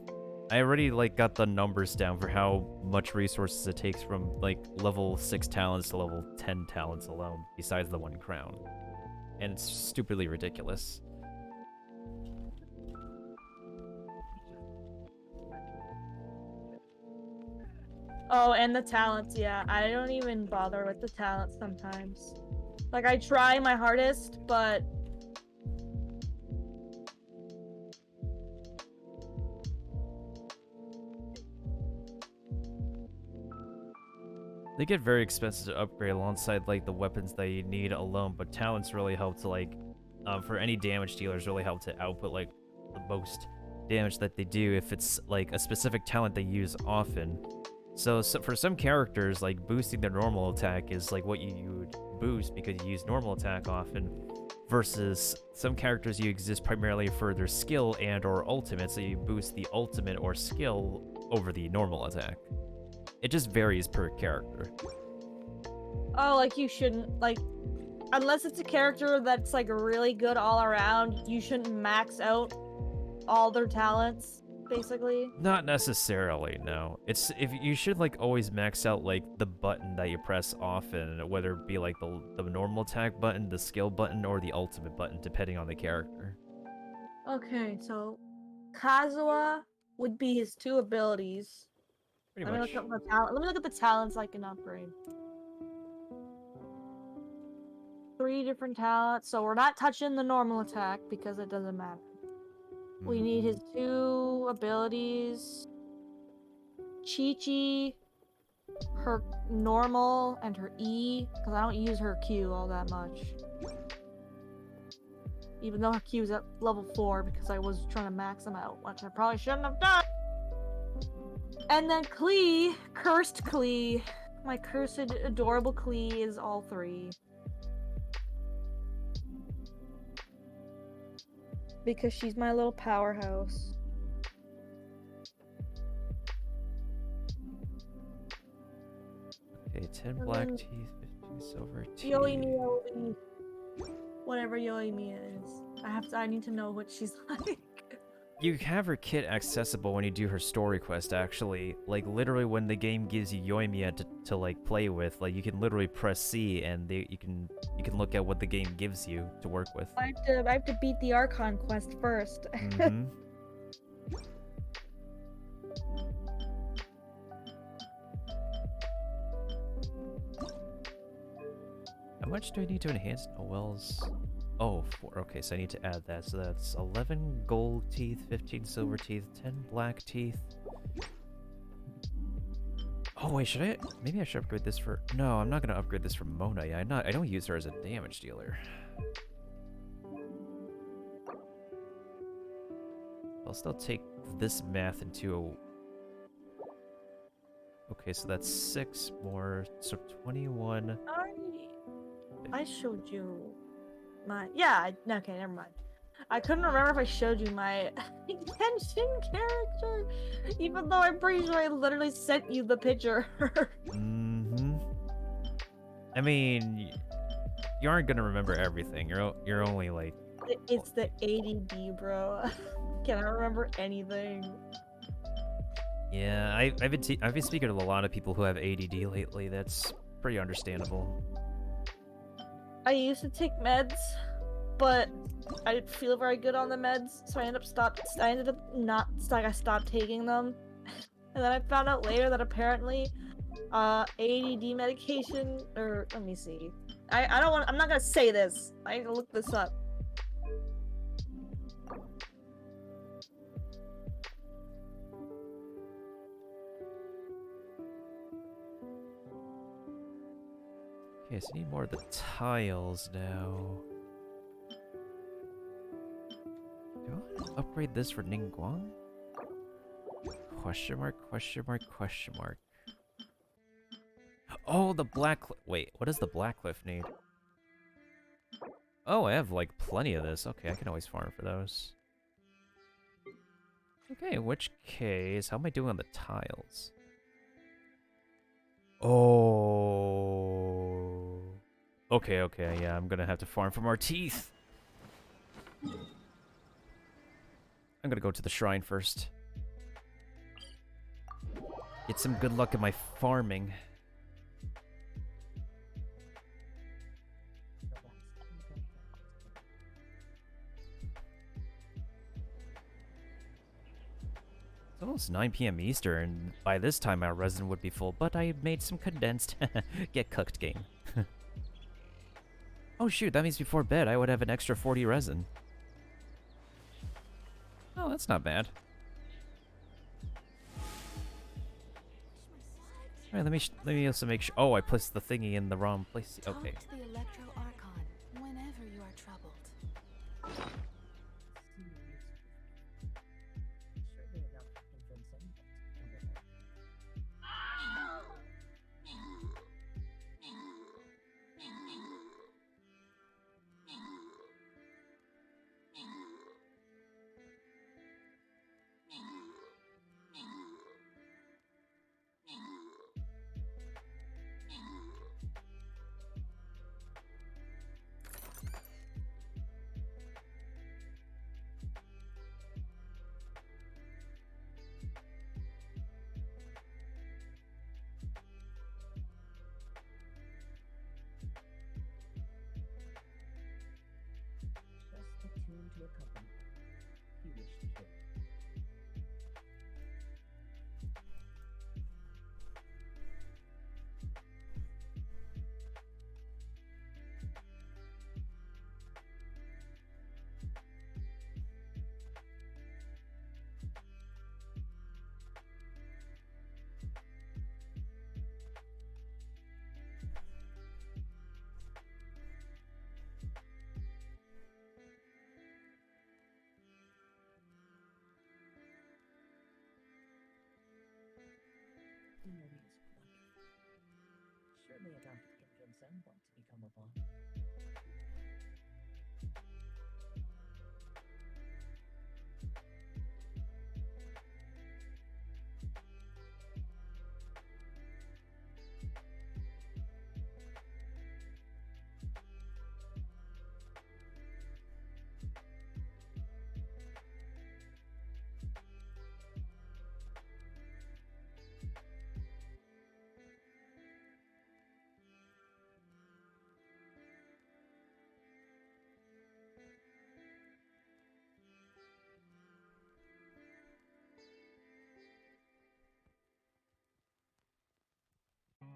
I already like got the numbers down for how much resources it takes from like level 6 talents to level 10 talents alone, besides the 1 crown. And it's stupidly ridiculous. Oh, and the talents, yeah. I don't even bother with the talents sometimes. Like, I try my hardest, but... They get very expensive to upgrade alongside like the weapons that you need alone, but talents really help to like, for any damage dealers, really help to output like the most damage that they do if it's like a specific talent they use often. So for some characters, like boosting their normal attack is like what you would boost because you use normal attack often, versus some characters you exist primarily for their skill and or ultimate, so you boost the ultimate or skill over the normal attack. It just varies per character. Oh, like, you shouldn't, like... Unless it's a character that's, like, really good all around, you shouldn't max out all their talents, basically. Not necessarily, no. It's if you should like always max out like the button that you press often, whether it be like the normal attack button, the skill button, or the ultimate button, depending on the character. Okay, so... Kazuha would be his 2 abilities. Pretty Let me much. look up the talent. Let me look at the talents I can upgrade. 3 different talents, so we're not touching the normal attack because it doesn't matter. We need his 2 abilities. Chi-Chi, her normal, and her E, because I don't use her Q all that much. Even though her Q is at level 4 because I was trying to max them out, which I probably shouldn't have done. And then Klee, cursed Klee. My cursed, adorable Klee is all 3. Because she's my little powerhouse. Okay, 10 black teeth, 15 silver teeth. Yoimiya, whatever Yoimiya is. I need to know what she's like. You have her kit accessible when you do her story quest, actually. Like, literally when the game gives you Yoimiya to like, play with, like, you can literally press C and you can look at what the game gives you to work with. I have to beat the Archon quest first. Mm-hmm. How much do I need to enhance Noel's? Oh, 4. Okay, so I need to add that. So that's 11 gold teeth, 15 silver teeth, 10 black teeth. Oh wait, should I? Maybe I should upgrade this for. No, I'm not gonna upgrade this for Mona. Yeah, I don't use her as a damage dealer. I'll still take this math into. Okay, so that's 6 more, so 21. I showed you my okay, never mind. I couldn't remember if I showed you my Genshin character, even though I'm pretty sure I literally sent you the picture. Mm-hmm. I mean, you aren't gonna remember everything. You're only like. It's the ADD, bro. Can I remember anything? Yeah, I've been speaking to a lot of people who have ADD lately. That's pretty understandable. I used to take meds, but I didn't feel very good on the meds, so I stopped taking them. And then I found out later that apparently ADD medication, or let me see. I'm not gonna say this. I need to look this up. Okay, so I need more of the tiles now. upgrade this for Ningguang? Question mark, question mark, question mark. Oh, the black... Wait, what does the black cliff need? Oh, I have, like, plenty of this. Okay, I can always farm for those. Okay, in which case... How am I doing on the tiles? Oh... Okay, okay, yeah, I'm gonna have to farm for more teeth. I'm gonna go to the shrine first. Get some good luck in my farming. It's almost 9 p.m. Eastern, and by this time our resin would be full, but I made some condensed. Get cooked, game. Oh shoot, that means before bed I would have an extra 40 resin. Oh, that's not bad. Alright, let me also make sure. Oh, I placed the thingy in the wrong place. Okay. Talk to the Electro Archon whenever you are troubled. Scenery is wonderful. Surely a Dr. Kim Jong-sen wants to become a bond.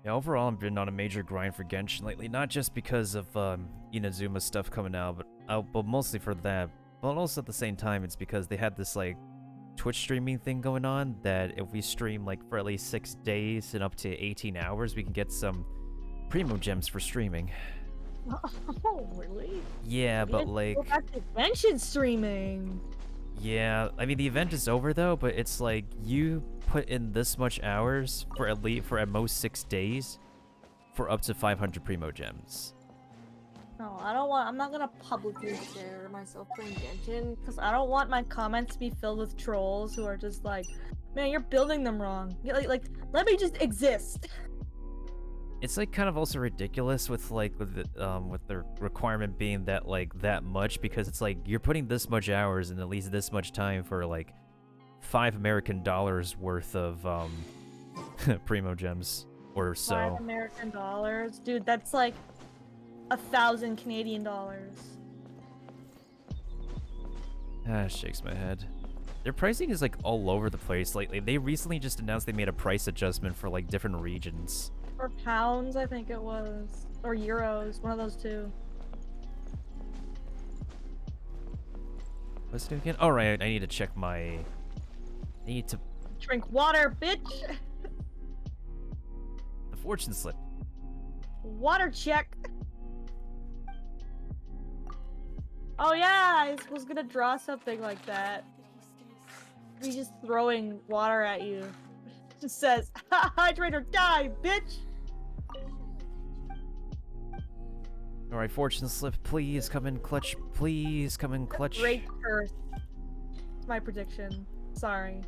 Yeah, overall, I've been on a major grind for Genshin lately, not just because of Inazuma's stuff coming out, but mostly for that. But also at the same time, it's because they had this like Twitch streaming thing going on that if we stream like for at least 6 days and up to 18 hours, we can get some Primo Gems for streaming. Oh, really? Yeah, but like... Go back to Genshin streaming! Yeah, I mean the event is over though, but it's like you put in this much hours for at most 6 days for up to 500 Primo Gems. No, I don't want. I'm not gonna publicly share myself playing Genshin because I don't want my comments to be filled with trolls who are just like, "Man, you're building them wrong." Like, let me just exist. It's like kind of also ridiculous with the requirement being that like that much, because it's like you're putting this much hours and at least this much time for like $5 American worth of Primo Gems or so. $5 American, dude. That's like 1,000 Canadian dollars. Ah, shakes my head. Their pricing is like all over the place lately. They recently just announced they made a price adjustment for like different regions. Or pounds, I think it was. Or euros, one of those two. What's it again? All right, I need to check my... I need to... Drink water, bitch! The fortune slip. Water check! Oh yeah, I was gonna draw something like that. He's just throwing water at you. Just says, hydrate or die, bitch! Alright, fortune slip, please come in clutch. Please come in clutch. Great curse. It's my prediction. Sorry.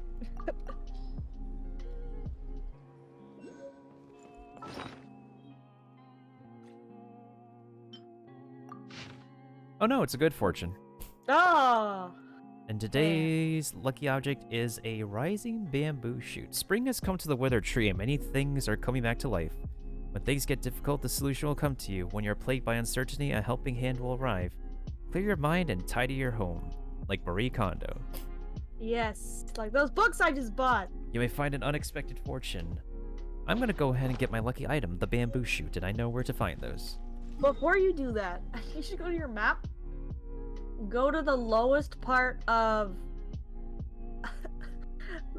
Oh no, it's a good fortune. Oh! And today's lucky object is a rising bamboo shoot. Spring has come to the withered tree and many things are coming back to life. When things get difficult, the solution will come to you. When you're plagued by uncertainty, a helping hand will arrive. Clear your mind and tidy your home, like Marie Kondo. Yes, like those books I just bought. You may find an unexpected fortune. I'm gonna go ahead and get my lucky item, the bamboo shoot, and I know where to find those. Before you do that, you should go to your map. Go to the lowest part of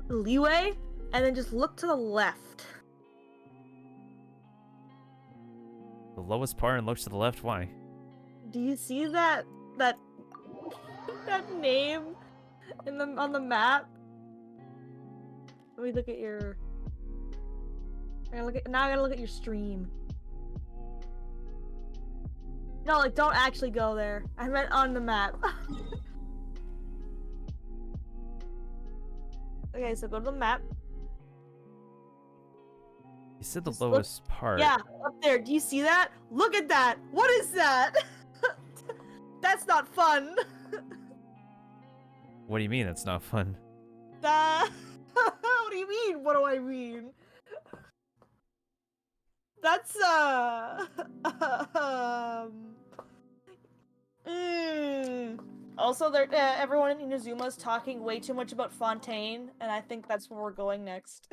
Leeway, and then just look to the left. The lowest part and look to the left, why? Do you see that name on the map? Let me look at your. I gotta look at your stream. No, like don't actually go there. I meant on the map. Okay, so go to the map. You said the Just lowest part. Yeah, up there. Do you see that? Look at that. What is that? That's not fun. What do you mean it's not fun? What do you mean? What do I mean? That's Also, everyone in Inazuma is talking way too much about Fontaine, and I think that's where we're going next.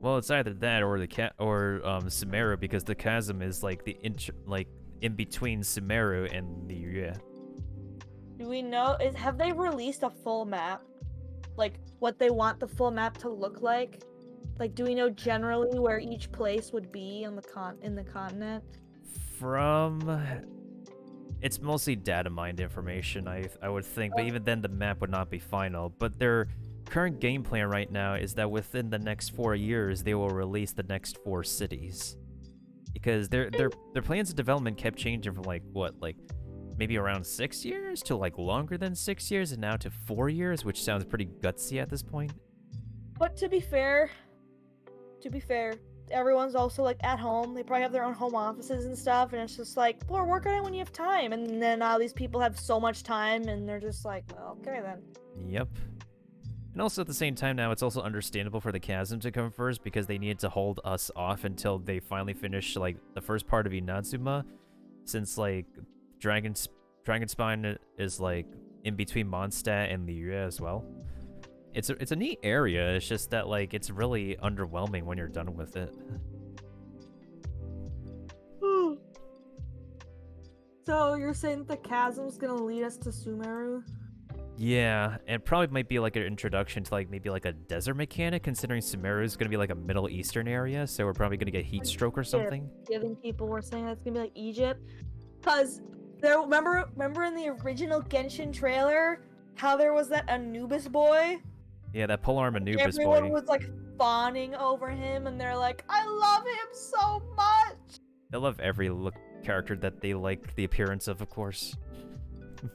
Well, it's either that or Sumeru, because the chasm is like in between Sumeru and the Yue. Do we know? Have they released a full map? Like what they want the full map to look like? Like, do we know generally where each place would be on the continent? It's mostly data mined information, I would think, but even then the map would not be final. But their current game plan right now is that within the next 4 years they will release the next 4 cities. Because their plans of development kept changing from like maybe around 6 years to like longer than 6 years and now to 4 years, which sounds pretty gutsy at this point. But to be fair, everyone's also like at home. They probably have their own home offices and stuff, and it's just like, well, work on it when you have time. And then all these people have so much time, and they're just like, well, okay then. Yep. And also at the same time now, it's also understandable for the chasm to come first because they needed to hold us off until they finally finish like the first part of Inazuma, since like Dragon Spine is like in between Mondstadt and Liyue as well. It's a neat area. It's just that like it's really underwhelming when you're done with it. So you're saying the chasm's gonna lead us to Sumeru? Yeah, and probably might be like an introduction to like maybe like a desert mechanic, considering Sumeru is gonna be like a Middle Eastern area, so we're probably gonna get heat stroke or something. Giving people were saying that's gonna be like Egypt, cause there. Remember in the original Genshin trailer how there was that Anubis boy? Yeah, that polearm Anubis boy. Everyone was like fawning over him, and they're like, "I love him so much." I love every character that they like the appearance of course.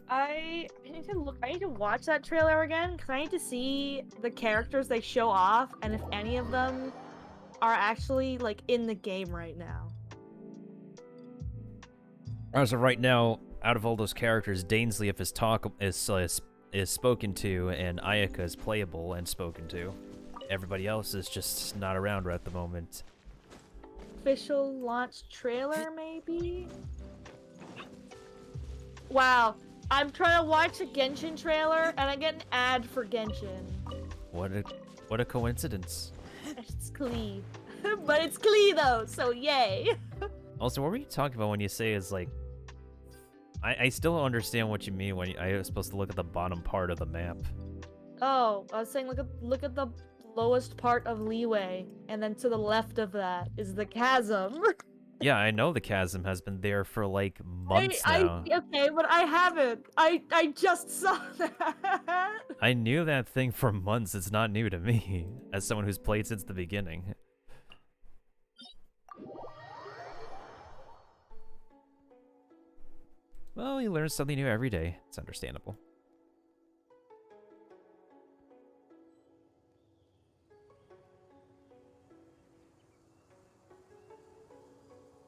I need to look. I need to watch that trailer again because I need to see the characters they show off and if any of them are actually like in the game right now. As of right now, out of all those characters, Dainsley, if his talk is spoken to, and Ayaka is playable and spoken to. Everybody else is just not around right at the moment. Official launch trailer, maybe? Wow, I'm trying to watch a Genshin trailer and I get an ad for Genshin. What a coincidence. It's Klee. But it's Klee though, so yay. Also, what were you talking about when you say it's like... I still don't understand what you mean when I was supposed to look at the bottom part of the map. Oh, I was saying look at the lowest part of Leeway, and then to the left of that is the chasm. Yeah, I know the chasm has been there for like months now. Okay, but I haven't. I just saw that. I knew that thing for months. It's not new to me, as someone who's played since the beginning. Well, you learn something new every day. It's understandable.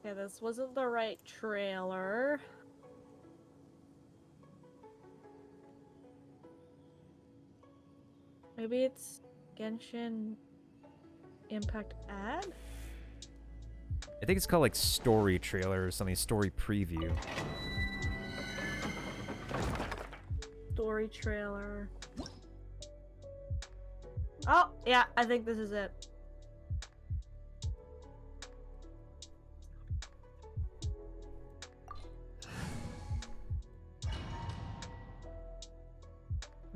Okay, this wasn't the right trailer. Maybe it's Genshin Impact ad? I think it's called like story trailer or something, story preview. Story trailer. Oh, yeah, I think this is it.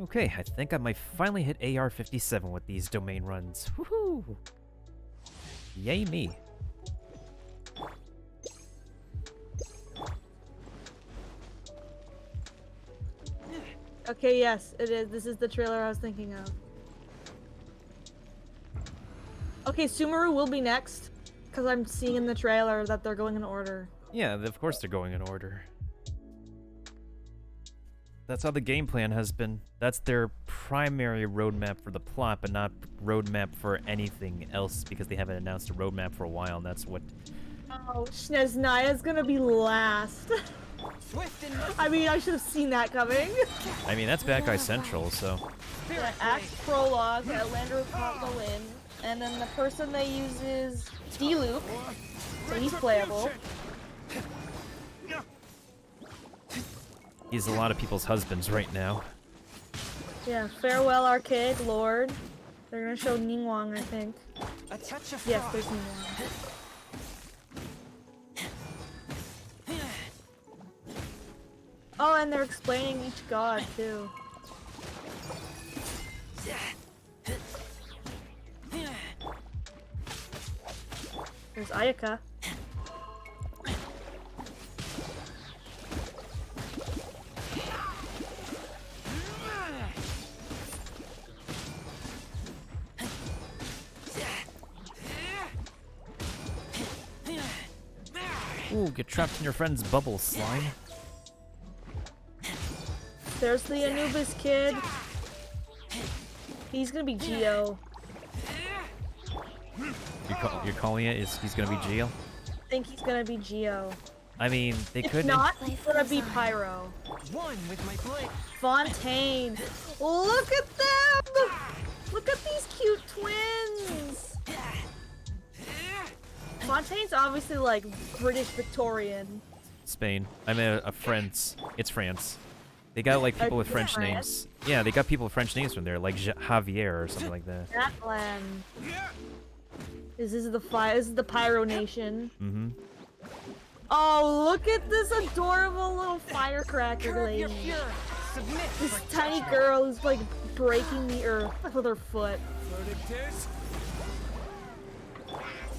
Okay, I think I might finally hit AR-57 with these domain runs. Woohoo! Yay me. Okay, yes, it is. This is the trailer I was thinking of. Okay, Sumeru will be next, because I'm seeing in the trailer that they're going in order. Yeah, of course they're going in order. That's how the game plan has been. That's their primary roadmap for the plot, but not roadmap for anything else, because they haven't announced a roadmap for a while, and that's what... Oh, Shneznaya's gonna be last. Swift and I mean, I should have seen that coming. I mean, that's Bad Guy Central, so... Yeah, Act Prologue, Landru caught the win, and then the person they use is D-Luke, so he's playable. He's a lot of people's husbands right now. Yeah, Farewell Archaic Lord. They're gonna show Ningguang, I think. a touch of Yes, frost. there's Ningguang. Oh, and they're explaining each god, too. There's Ayaka. Ooh, get trapped in your friend's bubble, slime. There's the Anubis kid. He's gonna be Geo. You're calling it? He's gonna be Geo? I think he's gonna be Geo. I mean, they If could... not, he's gonna be Pyro. One with my blade. Fontaine. Look at them! Look at these cute twins! Fontaine's obviously like British Victorian. Spain. I mean, France. It's France. They got like people with French names. Yeah, they got people with French names from there, like Javier or something like that. Scotland. This is the Pyro Nation. Mm-hmm. Oh, look at this adorable little firecracker Curb your lady. fury. Submit. This for tiny touchdown. girl is like breaking the earth with her foot.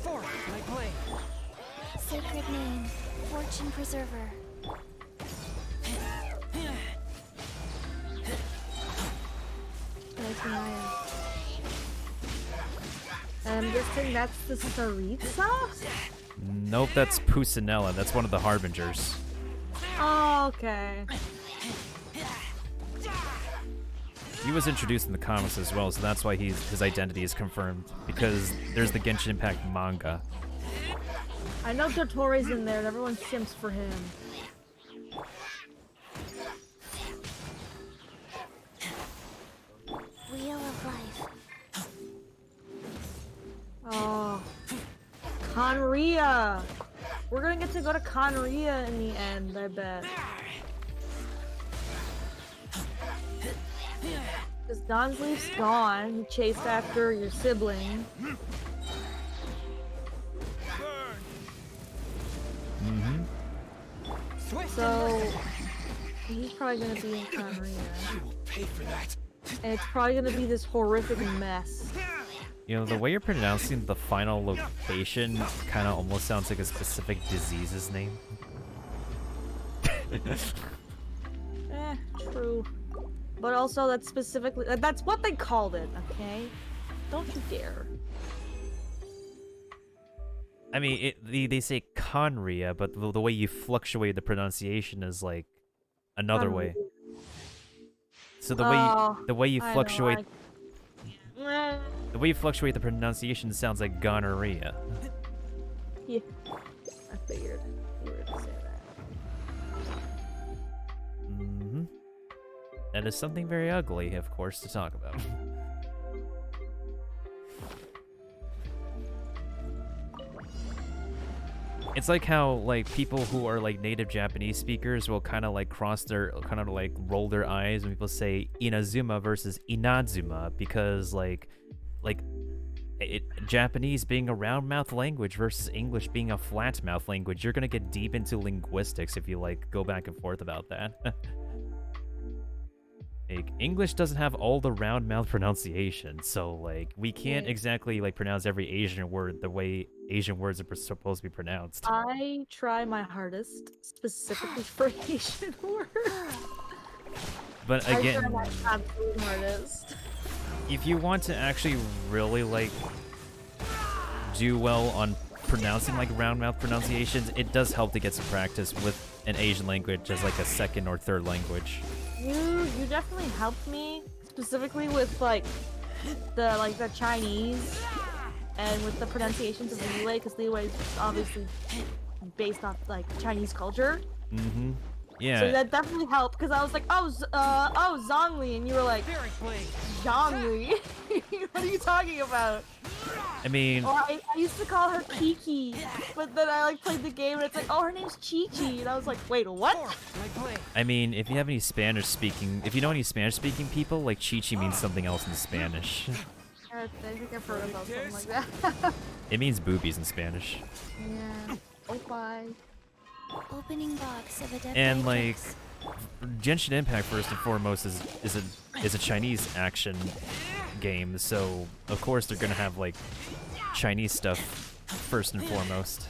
Forth my blade. Sacred name, fortune preserver. Nice Maya. And I'm guessing that's the Saritsa? Nope, that's Pusinella. That's one of the Harbingers. Oh, okay. He was introduced in the comics as well, so that's why his identity is confirmed. Because there's the Genshin Impact manga. I know Dotori's in there and everyone simps for him. Wheel of life. Oh. Conria! We're gonna get to go to Conria in the end, I bet. Because Donsleif's gone. He chased after your sibling. Mm-hmm. Swift So he's probably gonna be in Conria. You will pay for that. And it's probably gonna be this horrific mess. You know, the way you're pronouncing the final location kind of almost sounds like a specific disease's name. True. But also, that's specifically that's what they called it. Okay, don't you dare. I mean, they say Conria, but the way you fluctuate the pronunciation is like another way. So the way you fluctuate the way you fluctuate the pronunciation sounds like gonorrhea. Yeah, I figured you were gonna say that. Mm-hmm. That is something very ugly, of course, to talk about. It's like how, like, people who are, like, native Japanese speakers will kind of, like, roll their eyes when people say Inazuma versus Inazuma, because, like, Japanese being a round mouth language versus English being a flat mouth language, you're gonna get deep into linguistics if you, like, go back and forth about that. Like, English doesn't have all the round mouth pronunciation, so, like, we can't exactly, like, pronounce every Asian word the way Asian words are supposed to be pronounced. I try my hardest, specifically for Asian words. But again, I try my absolute hardest. if you want to actually really, like, do well on pronouncing, like, round mouth pronunciations, it does help to get some practice with an Asian language as, like, a second or third language. You definitely helped me, specifically with, like, the Chinese, and with the pronunciations of Liyue, because Liyue is obviously based off, like, Chinese culture. Mm-hmm. Yeah. So that definitely helped, because I was like, oh, Zhongli, and you were like, Zhongli? What are you talking about? I mean... Or I used to call her Kiki, but then I, like, played the game, and it's like, oh, her name's Chi-Chi, and I was like, wait, what? I mean, if you have any Spanish-speaking... If you know any Spanish-speaking people, like, Chi-Chi means something else in Spanish. I think I've heard about something like that. It means boobies in Spanish. Yeah. Oh, bye. Opening box of a dead And, by like, Jax. Genshin Impact, first and foremost, is a Chinese action game, so of course they're gonna have, like, Chinese stuff first and foremost.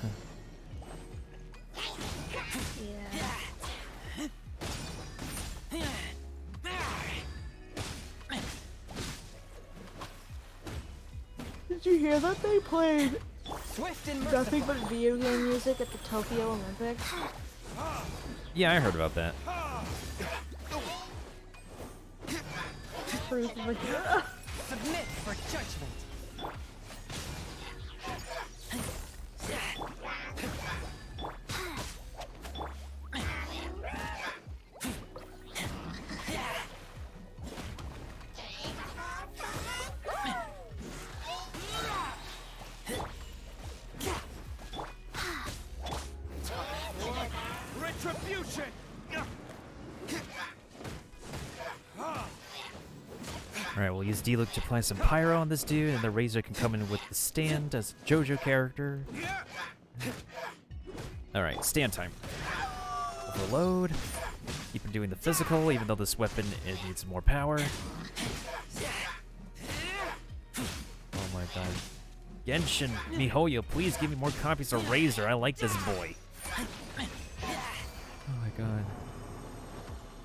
Did you hear that they played Swift and nothing merciful. but video game music at the Tokyo Olympics? Yeah, I heard about that. Proof of a Submit for judgment. Retribution! Alright, we'll use D-Look to apply some pyro on this dude, and the Razor can come in with the stand as a JoJo character. Alright, stand time. Overload. Keep him doing the physical, even though this weapon it needs more power. Oh my god. Genshin, Mihoyo, please give me more copies of Razor. I like this boy. Oh my god.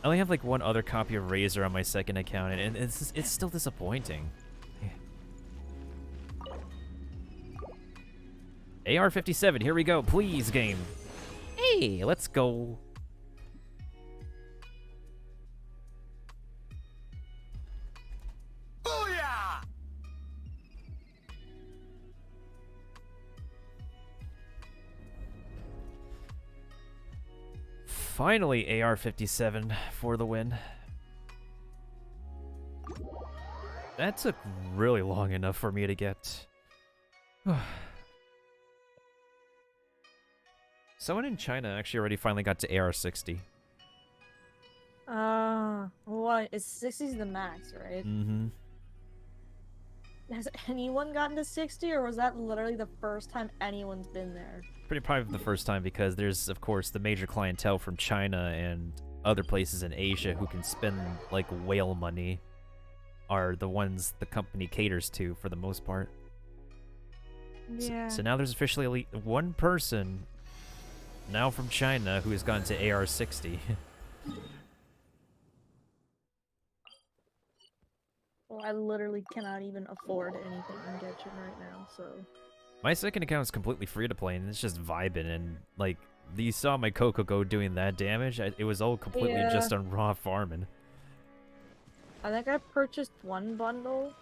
I only have like one other copy of Razor on my second account, and it's still disappointing. AR-57, here we go, please, game. Hey, let's go. Booyah! Finally, AR-57 for the win. That took really long enough for me to get. Someone in China actually already finally got to AR-60. What? It's 60's the max, right? Mm-hmm. Has anyone gotten to 60, or was that literally the first time anyone's been there? Pretty probably the first time, because there's, of course, the major clientele from China and other places in Asia who can spend, like, whale money are the ones the company caters to for the most part. Yeah. So now there's officially at least one person now from China who has gone to AR-60. Well, I literally cannot even afford anything in Genshin right now, so... My second account is completely free to play, and it's just vibing, and, like, you saw my Coco go doing that damage. It was all completely just on raw farming. I think I purchased one bundle.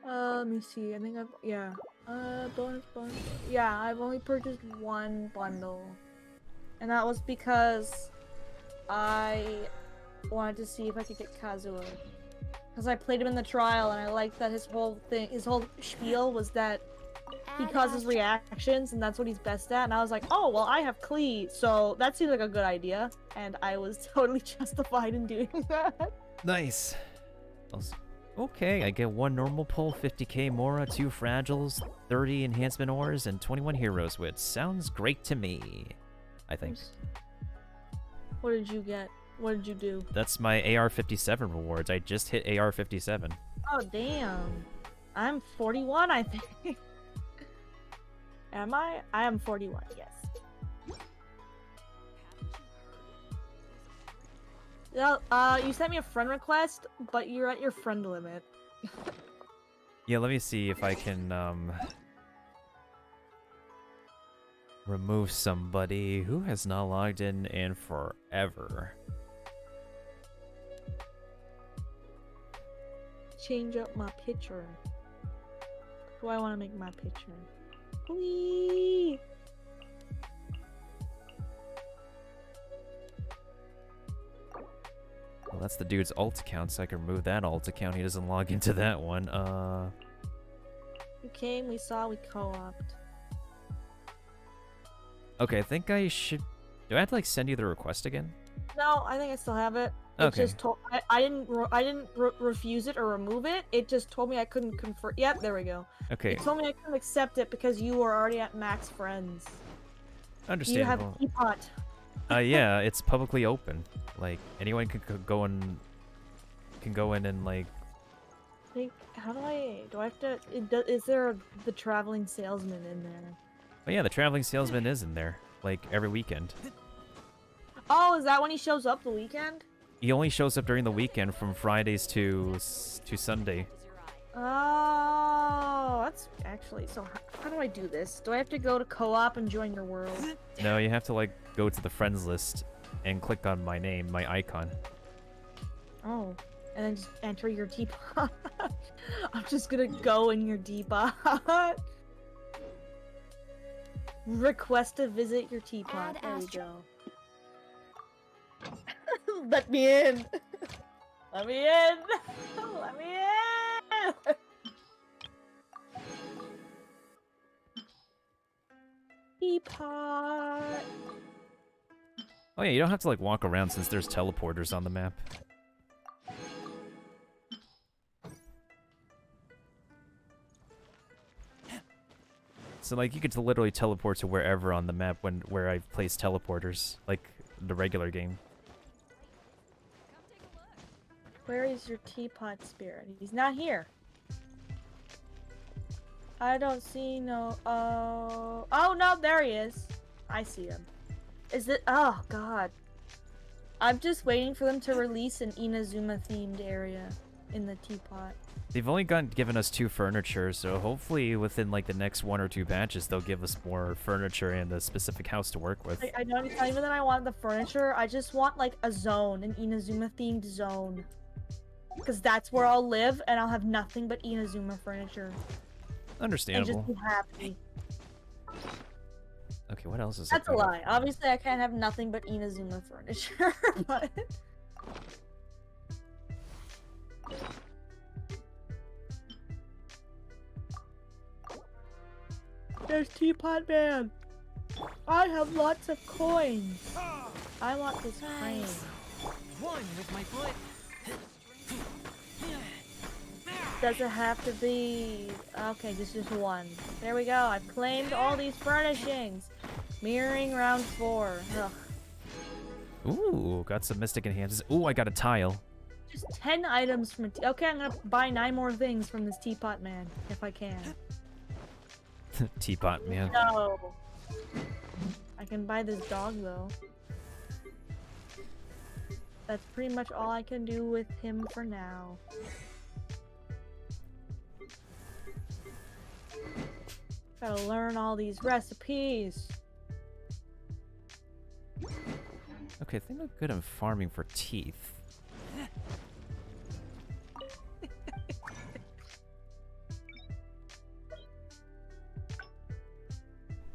Let me see. I think I've... Yeah. Bonus bundle. Yeah, I've only purchased one bundle. And that was because I wanted to see if I could get Kazuha. Because I played him in the trial, and I liked that his whole spiel was that he causes reactions, and that's what he's best at. And I was like, oh, well, I have Klee, so that seems like a good idea. And I was totally justified in doing that. Nice. Okay, I get 1 normal pull, 50k Mora, 2 fragiles, 30 enhancement ores, and 21 heroes wits. Sounds great to me, I think. What did you get? What did you do? That's my AR-57 rewards. I just hit AR-57. Oh, damn. I'm 41, I think. Am I? I am 41, yes. Yeah, you sent me a friend request, but you're at your friend limit. Yeah, let me see if I can, remove somebody who has not logged in forever. Change up my picture. Who I want to make my picture? Whee! Well, that's the dude's alt account, so I can remove that alt account. He doesn't log into that one. You came, we saw, we co-opt. Okay, I think I should... Do I have to, like, send you the request again? No, I think I still have it. It Okay. just told I didn't refuse it or remove it. It just told me I couldn't confirm. Yep, there we go. Okay, It told me I couldn't accept it because you were already at max friends. understandable. You have Teapot. Yeah, it's publicly open. Like, anyone can go in... Can go in and, like... How do I have to? Is there the traveling salesman in there? Oh yeah, the traveling salesman is in there. Like, every weekend. Oh, is that when he shows up the weekend? He only shows up during the weekend from Fridays to Sunday. Oh, that's actually so. How do I do this? Do I have to go to co-op and join your world? No, you have to, like, go to the friends list and click on my name, my icon. Oh, and then just enter your teapot. I'm just gonna go in your teapot. Request to visit your teapot. There we go. Let me in. Let me in. Let me in. Teapot. Oh yeah, you don't have to, like, walk around since there's teleporters on the map. So, like, you could literally teleport to wherever on the map where I've placed teleporters, like the regular game. Where is your teapot spirit? He's not here. I don't see no. Oh no, there he is. I see him. Is it? Oh god. I'm just waiting for them to release an Inazuma themed area in the teapot. They've only given us 2 furniture, so hopefully within, like, the next 1 or 2 patches, they'll give us more furniture and a specific house to work with. I don't it's not even that I want the furniture. I just want like a zone, an Inazuma themed zone, because that's where I'll live and I'll have nothing but Inazuma furniture. Understandable. And just be happy. Okay, what else is That's a there? lie. Obviously, I can't have nothing but Inazuma furniture, but... There's Teapot Man! I have lots of coins! I want this frame. One with my foot. Does it have to be... Okay, just one. There we go. I've claimed all these furnishings. Mirroring round 4. Ugh. Ooh, got some mystic enhances. Ooh, I got a tile. Just 10 items from a okay, I'm gonna buy 9 more things from this teapot man, if I can. Teapot man. No. I can buy this dog, though. That's pretty much all I can do with him for now. Gotta learn all these recipes. Okay, I think I'm good at farming for teeth.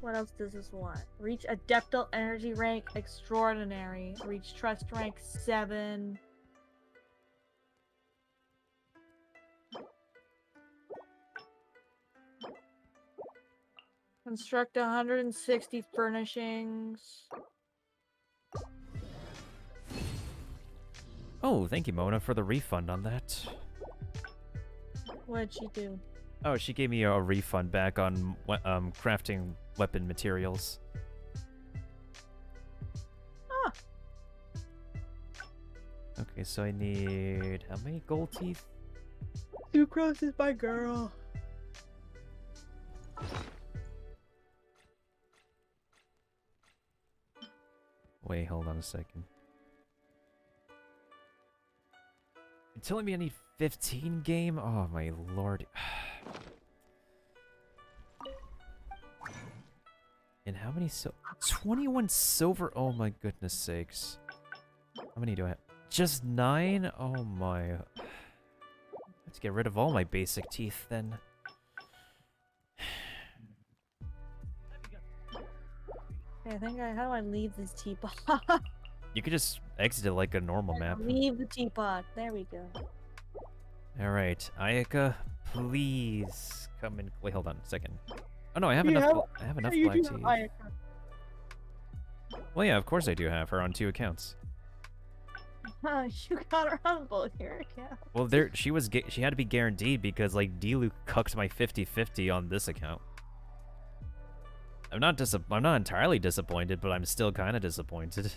What else does this want? Reach Adeptal Energy rank Extraordinary. Reach Trust rank 7. Construct 160 furnishings. Oh, thank you, Mona, for the refund on that. What'd she do? Oh, she gave me a refund back on crafting weapon materials. Ah. Okay, so I need how many gold teeth? Sucrose is my girl. Wait, hold on a second. You're telling me I need 15 game? Oh my lord. And how many 21 silver? Oh my goodness sakes. How many do I have? Just 9? Oh my. Let's get rid of all my basic teeth then. Okay, I think how do I leave this teapot? You could just exit it like a normal map. Leave the teapot. There we go. Alright, Ayaka, please come in. Wait, hold on a second. Oh no, I have enough. I have enough black teeth. Well, yeah, of course I do have her on 2 accounts. You got her on both your accounts. Well, she had to be guaranteed because like D-Luke cucked my 50-50 on this account. I'm not entirely disappointed, but I'm still kind of disappointed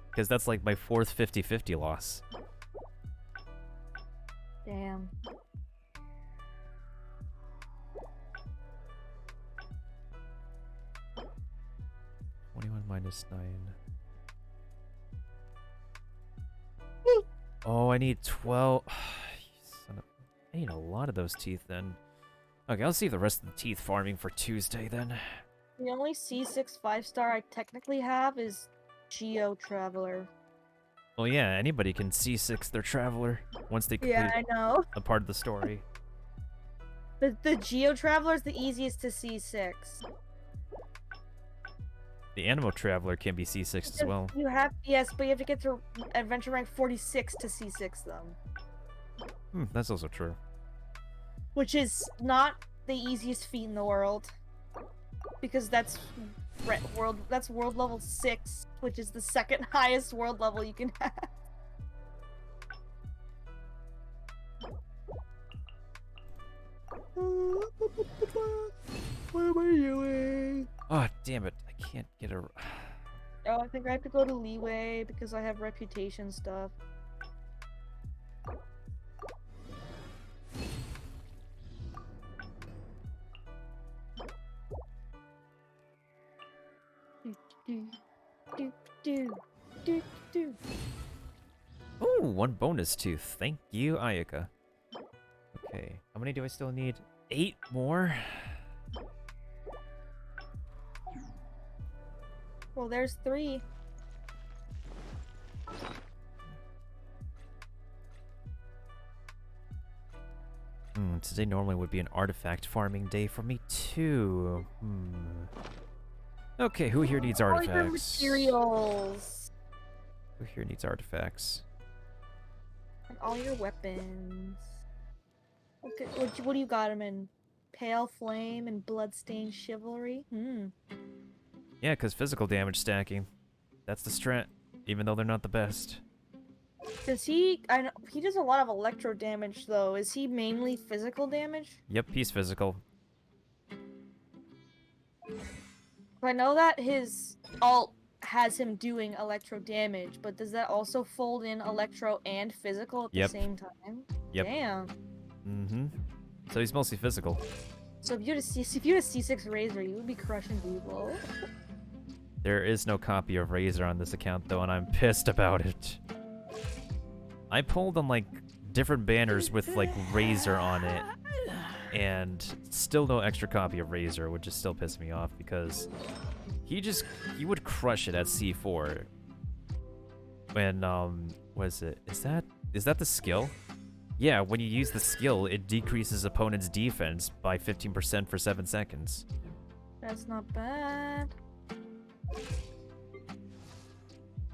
because that's like my 4th 50-50 loss. Damn. -9. Oh, I need 12. I need a lot of those teeth then. Okay, I'll see the rest of the teeth farming for Tuesday then. The only C6 5-star I technically have is Geo Traveler. Well, yeah, anybody can C6 their traveler once they complete Yeah, I know. a part of the story. The Geo Traveler is the easiest to C6. The Animal Traveler can be C6 as well. You have yes, but you have to get to Adventure rank 46 to C6 them, That's also true. which is not the easiest feat in the world, because that's world level 6, which is the second highest world level you can have. What am I doing? Oh, damn it. I can't get a... Oh, I think I have to go to Leeway because I have reputation stuff. Ooh, 1 bonus tooth. Thank you, Ayaka. Okay, how many do I still need? 8 more? Well, there's 3. Today normally would be an artifact farming day for me too. Okay, who here needs All your artifacts? materials. Who here needs artifacts? And all your weapons. Okay, what do you got them in? Pale Flame and Bloodstained Chivalry? Yeah, because physical damage stacking. That's the strat, even though they're not the best. Does he... I know, he does a lot of electro damage, though. Is he mainly physical damage? Yep, he's physical. I know that his alt has him doing electro damage, but does that also fold in electro and physical at the Yep. same time? Yep. Damn. Mm-hmm. So he's mostly physical. So if you had a C6 Razor, you would be crushing people. There is no copy of Razor on this account though, and I'm pissed about it. I pulled on like different banners with like Razor on it, and still no extra copy of Razor, which is still pissing me off because he would crush it at C4. When what is it? Is that the skill? Yeah, when you use the skill, it decreases opponent's defense by 15% for 7 seconds. That's not bad.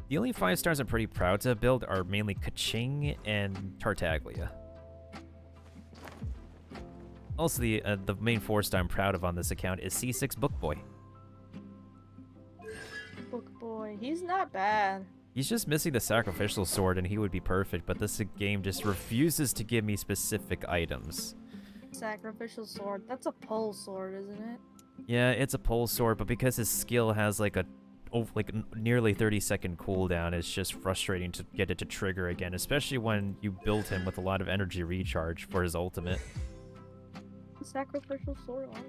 The only 5 stars I'm pretty proud to build are mainly Kaching and Tartaglia. Also, the main 4-star I'm proud of on this account is C6 Book Boy. Book boy, he's not bad. He's just missing the sacrificial sword and he would be perfect, but this game just refuses to give me specific items. Sacrificial sword. That's a pole sword, isn't it? Yeah, it's a pole sword, but because his skill has like a nearly 30-second cooldown, it's just frustrating to get it to trigger again, especially when you build him with a lot of energy recharge for his ultimate. Sacrificial sword on.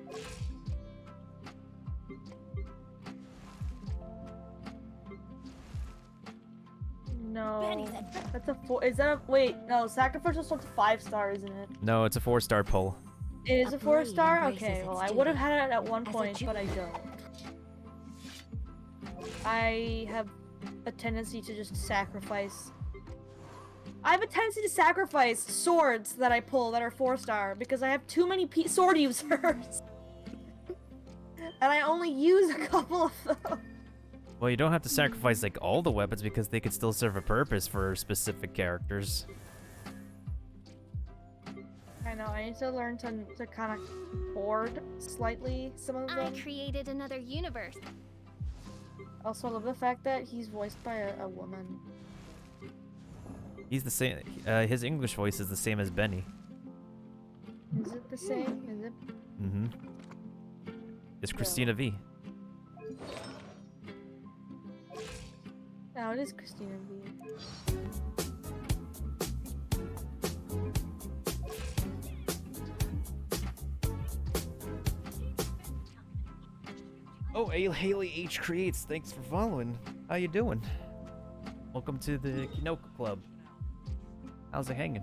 No. That's a 4. Is that a. Wait, no. Sacrificial sword's 5-star, isn't it? No, it's a 4-star pull. It is a 4-star? blade Okay, embraces well, its I would have duty had it at one as a point, but I Jew. don't. I have a tendency to just sacrifice. I have a tendency to sacrifice swords that I pull that are 4-star because I have too many sword users. And I only use a couple of them. Well, you don't have to sacrifice like all the weapons because they could still serve a purpose for specific characters. I know, I need to learn to kind of hoard slightly some of I them. created another universe. Also, I love the fact that he's voiced by a woman. He's the same. His English voice is the same as Benny. Is it the same? Is it? Mm-hmm. It's Christina V. No, it is Christina V. Oh, Haley H Creates. Thanks for following. How you doing? Welcome to the Kinoko Club. How's it hanging?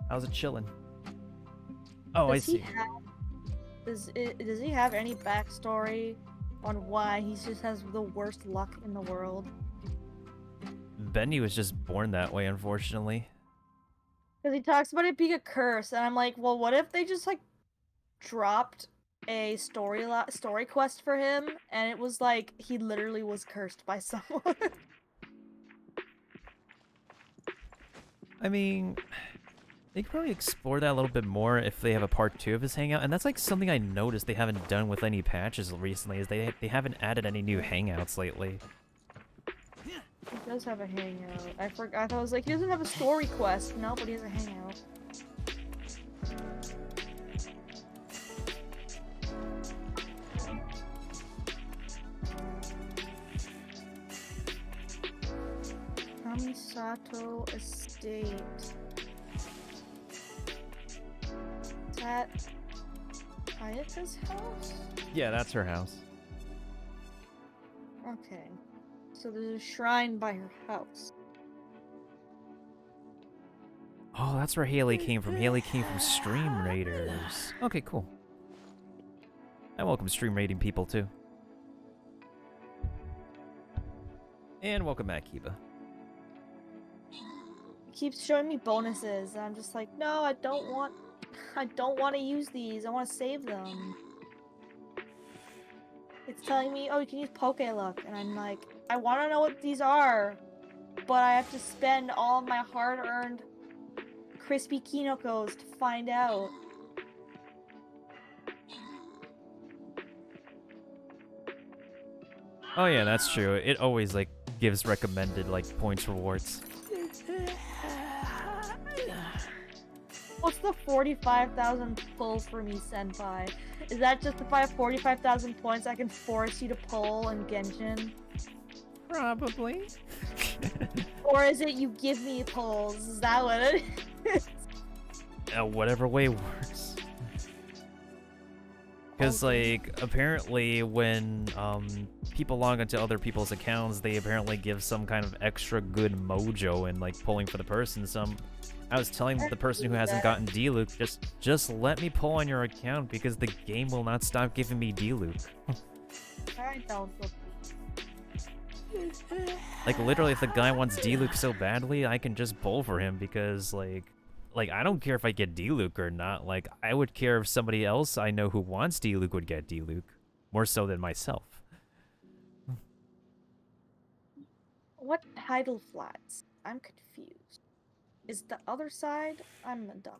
How's it chilling? Oh, I see. Does he have any backstory on why he just has the worst luck in the world? Benny was just born that way, unfortunately. Because he talks about it being a curse, and I'm like, well, what if they just like dropped a story quest for him, and it was like he literally was cursed by someone? I mean, they could probably explore that a little bit more if they have a part 2 of his hangout, and that's like something I noticed they haven't done with any patches recently, is they haven't added any new hangouts lately. He does have a hangout. I forgot. I thought I was like, he doesn't have a story quest. No, but he has a hangout. Kamisato Estate. Is that Ayaka's house? Yeah, that's her house. Okay. So there's a shrine by her house. Oh, that's where Haley came from. Haley came from Stream Raiders. Okay, cool. I welcome stream raiding people too. And welcome back, Kiba. It keeps showing me bonuses, and I'm just like, no, I don't want to use these. I want to save them. It's telling me, oh, you can use Poke Luck, and I'm like, I want to know what these are, but I have to spend all of my hard-earned crispy Kinokos to find out. Oh yeah, that's true. It always like gives recommended like points rewards. What's the 45,000 pull for me, Senpai? Is that just if I have 45,000 points, I can force you to pull in Genshin? Probably. Or is it you give me pulls? Is that what it is? Whatever way works. Because, like, apparently when people log into other people's accounts, they apparently give some kind of extra good mojo in, like, pulling for the person. I was telling the person who hasn't gotten D-Luke, just let me pull on your account because the game will not stop giving me D-Luke. I don't look. Like, literally, if the guy wants D-Luke so badly, I can just pull for him because, like, I don't care if I get D-Luke or not. Like, I would care if somebody else I know who wants D-Luke would get D-Luke. More so than myself. What tidal flats? I'm confused. Is the other side? I'm dumb.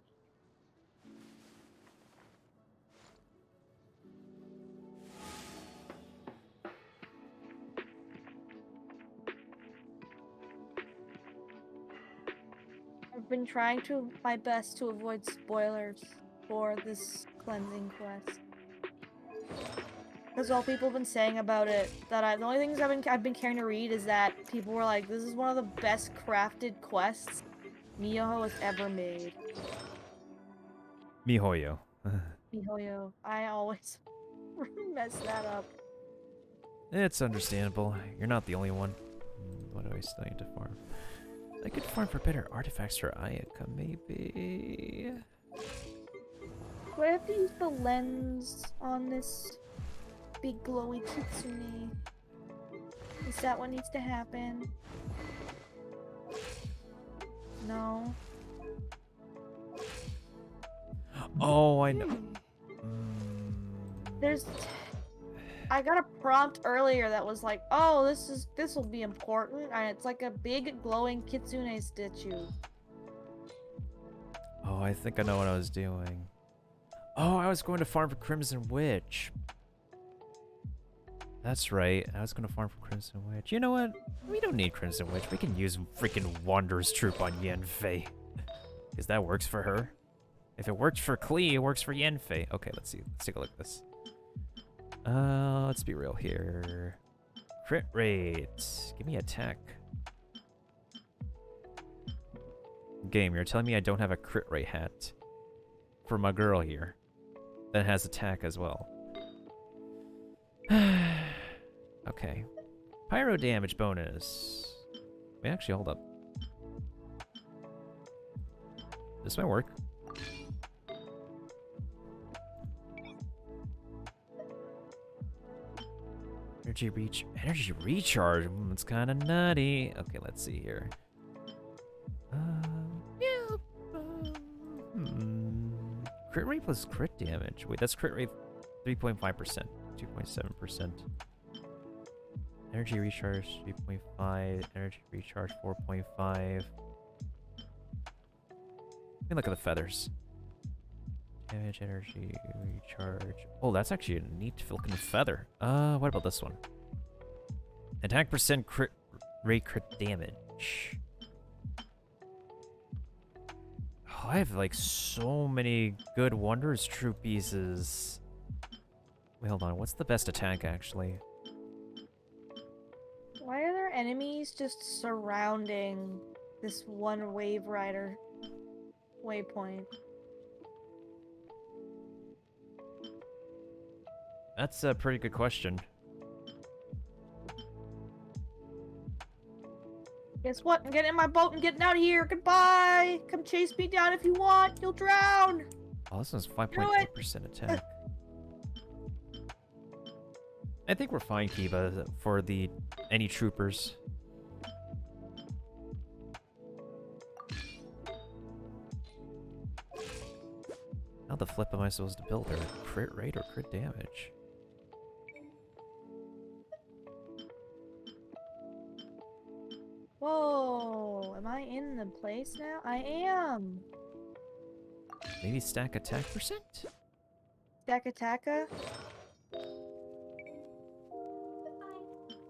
I've been trying my best to avoid spoilers for this cleansing quest. Because all people have been saying about it, the only things I've been caring to read is that people were like, this is one of the best crafted quests Miho has ever made. Mihoyo. Mihoyo. I always mess that up. It's understandable. You're not the only one. What do I still need to farm? I could farm for better artifacts for Ayaka, maybe. Do I have to use the lens on this big glowy kitsune? Is that what needs to happen? No. Oh, I know. I got a prompt earlier that was like, oh, this will be important, and it's like a big glowing kitsune statue. Oh, I think I know what I was doing. Oh, I was going to farm for Crimson Witch. That's right. I was going to farm for Crimson Witch. You know what? We don't need Crimson Witch. We can use freaking Wanderer's Troop on Yanfei. Because that works for her. If it works for Klee, it works for Yanfei. Okay, let's see. Let's take a look at this. Let's be real here. Crit rate. Give me attack. Game, you're telling me I don't have a crit rate hat for my girl here that has attack as well. Okay. Pyro damage bonus. Wait, actually, hold up. This might work. Energy recharge. It's kind of nutty. Okay, let's see here. Crit rate plus crit damage. Wait, that's crit rate 3.5%, 2.7%. Energy recharge 3.5. Energy recharge 4.5. Let me look at the feathers. Damage, energy, recharge. Oh, that's actually a neat looking feather. What about this one? Attack percent crit rate crit damage. Oh, I have like so many good Wanderer's Troop pieces. Wait, hold on. What's the best attack actually? Why are there enemies just surrounding this one wave rider waypoint? That's a pretty good question. Guess what? I'm getting in my boat and getting out of here. Goodbye! Come chase me down if you want. You'll drown! Oh, this one's 5.8% attack. I think we're fine, Kiva, for any troopers. How the flip am I supposed to build her? Crit rate or crit damage? Whoa! Am I in the place now? I am! Maybe stack attack percent? Stack Attacka?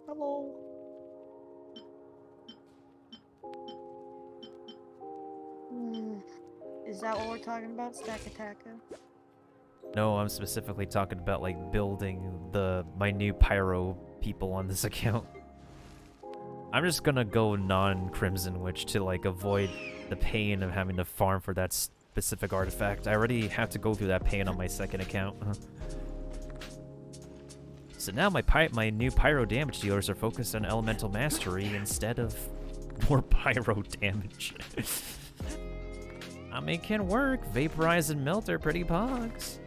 Hello. Is that what we're talking about? Stack Attacker? No, I'm specifically talking about like building my new pyro people on this account. I'm just gonna go non-Crimson Witch to like avoid the pain of having to farm for that specific artifact. I already have to go through that pain on my second account. So now my new pyro damage dealers are focused on elemental mastery instead of more pyro damage. I mean, it can work. Vaporize and melt are pretty pogs.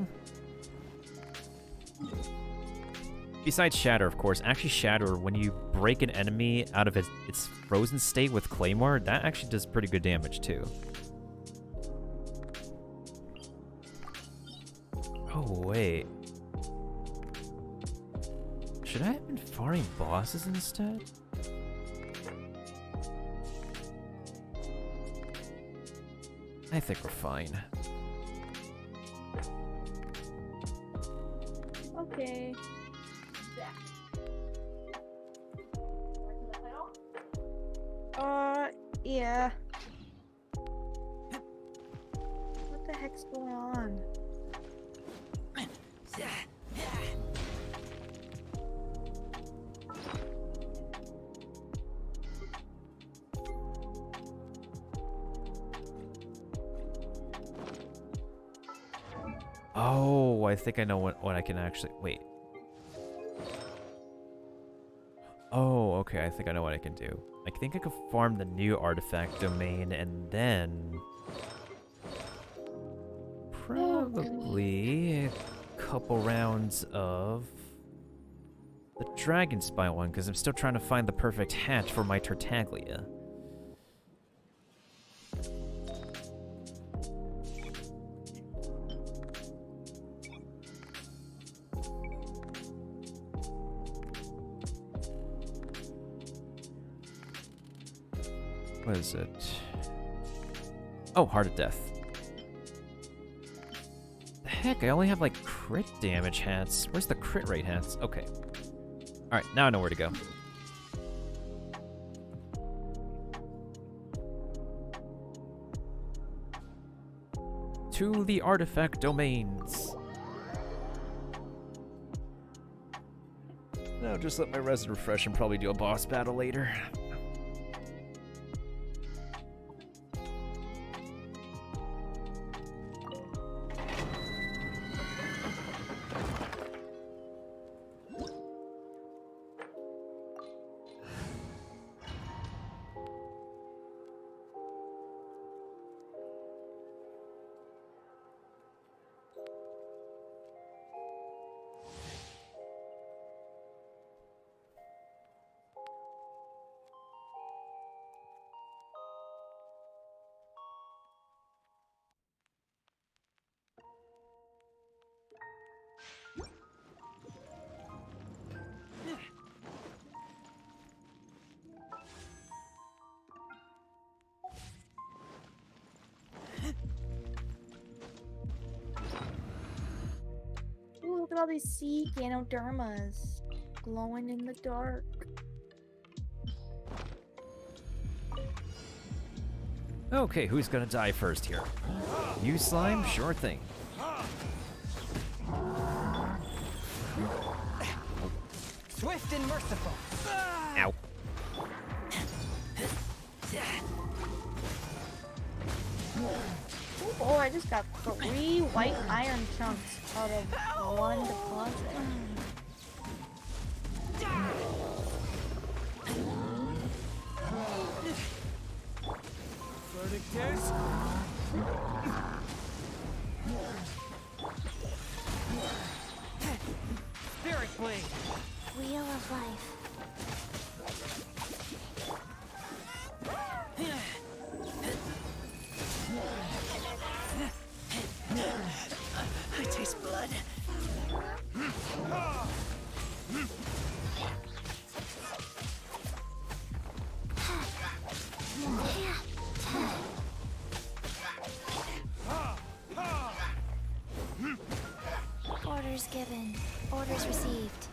Besides Shatter, of course. Actually, Shatter, when you break an enemy out of its frozen state with Claymore, that actually does pretty good damage, too. Oh, wait. Should I have been farming bosses instead? I think we're fine. Okay. Yeah. What the heck's going on? Oh, I think I know what I can actually... Wait. Oh, okay, I think I know what I can do. I think I could farm the new artifact domain and then... Probably a couple rounds of the Dragon Spy one, because I'm still trying to find the perfect hatch for my Tartaglia. What is it? Oh, Heart of Death. The heck, I only have like crit damage hats. Where's the crit rate hats? Okay. Alright, now I know where to go. To the artifact domains. Now just let my res refresh and probably do a boss battle later. Ooh, look at all these sea Ganodermas glowing in the dark. Okay, who's gonna die first here? You, Slime? Sure thing. Swift and merciful. Ow. Oh, I just got 3 white iron chunks out of 1 deposit. Verdict is... Spirit Blade. Wheel of life. I taste blood. Orders given. Orders received.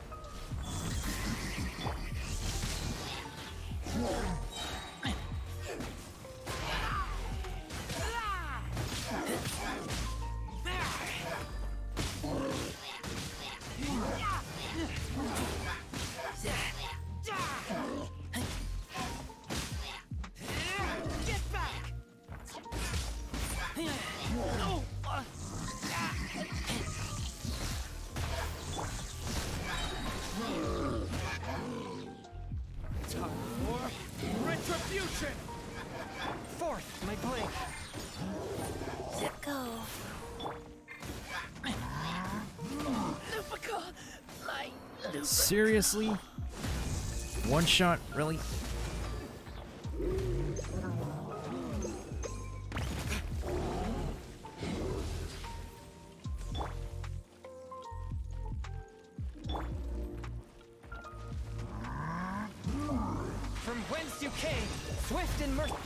Seriously? One shot, really? From whence you came, swift and merciful.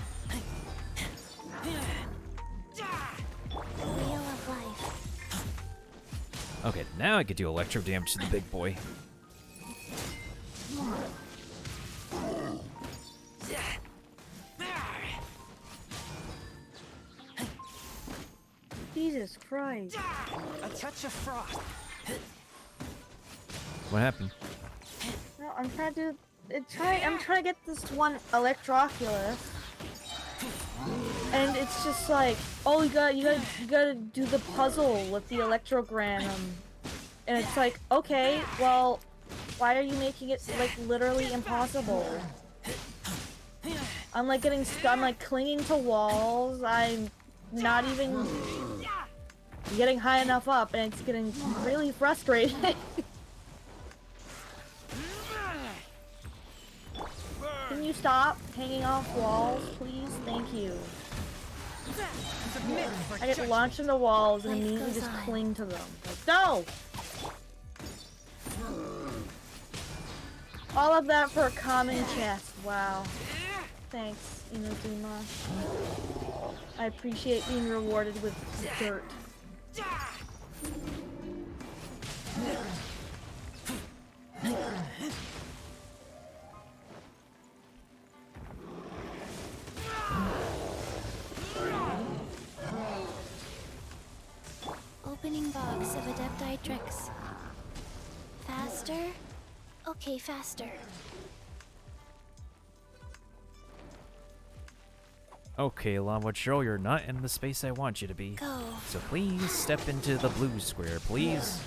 The wheel of life. Okay, now I could do electro damage to the big boy. Jesus Christ. A touch of frost. What happened? No, I'm trying to I'm trying to get this one Electroculus. And it's just like, oh, you gotta do the puzzle with the electrogram. And it's like, okay, well, why are you making it like literally impossible? I'm like getting stuck, I'm like clinging to walls, I'm not even getting high enough up, and it's getting really frustrating. Can you stop hanging off walls, please? Thank you. Submit for I get judgment. launched into walls and Life immediately goes just on. cling to them. Like, no! All of that for a common chest. Wow. Thanks, Inazuma. I appreciate being rewarded with dirt. Opening box of Adepti tricks. Faster? Okay, faster. Okay, Llama Troll, you're not in the space I want you to be. Go. So please step into the blue square, please.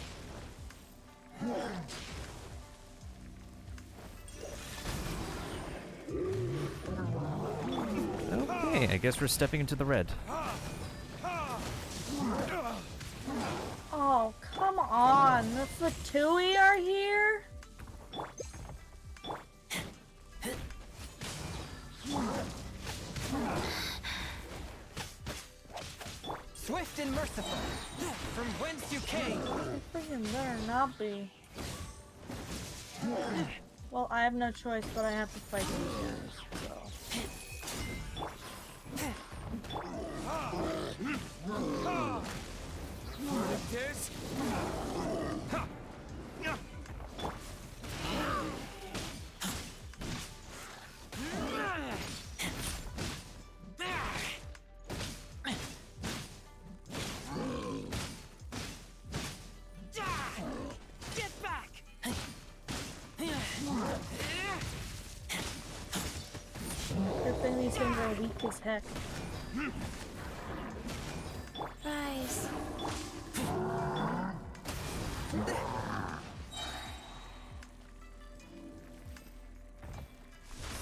Okay, I guess we're stepping into the red. Oh, come on. The Tui are here? Swift and merciful. From whence you came. They freaking better not be. Well, I have no choice, but I have to fight these guys, so. This. Get back. Good thing these things are weak as heck. Rise.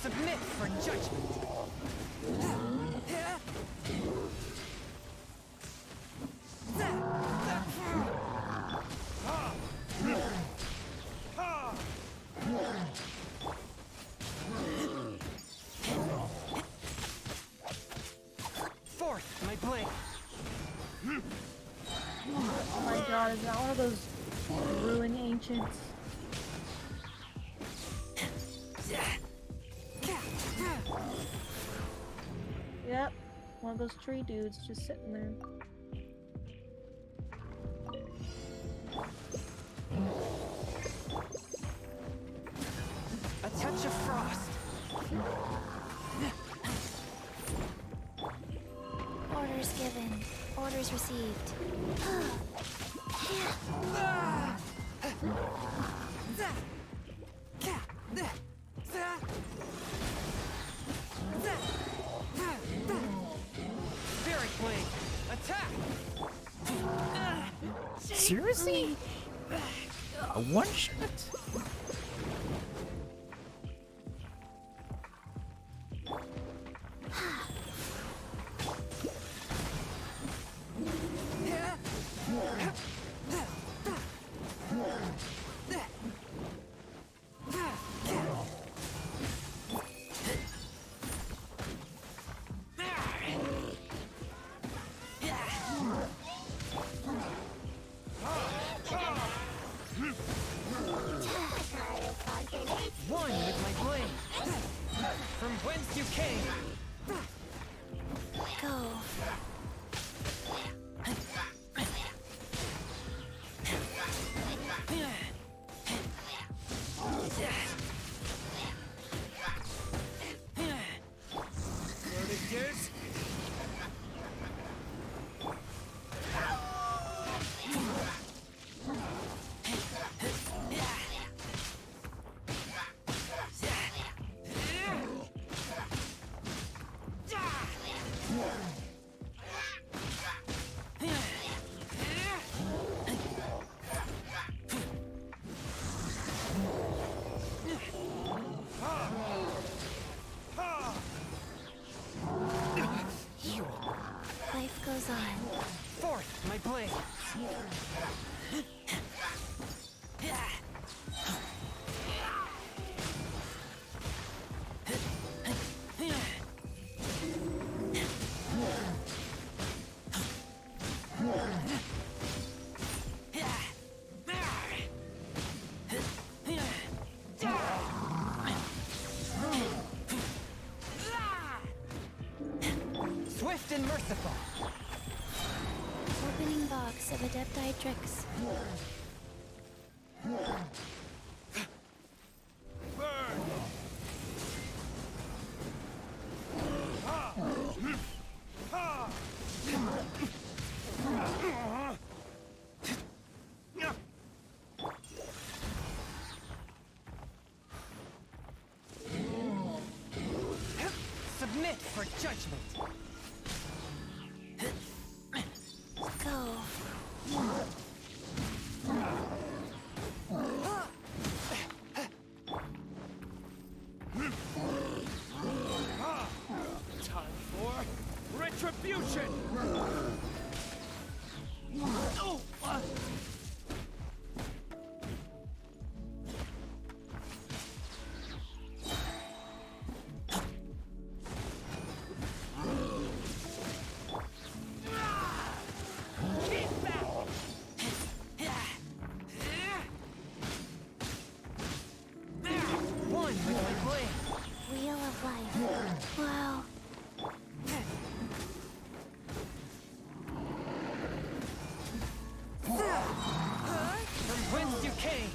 Submit for judgment. Forth, my blade. Oh my god, is that one of those ruined ancients? Yep, one of those tree dudes just sitting there. A touch of frost. Orders given. Orders received. Spirit blade. Attack. Seriously? A one shot? Fourth, my blade. Swift and merciful. Opening box of Adepti tricks. Submit for judgment. Go. Time for retribution! Oh, One with my blade. Wheel of life. Wow. From whence you came.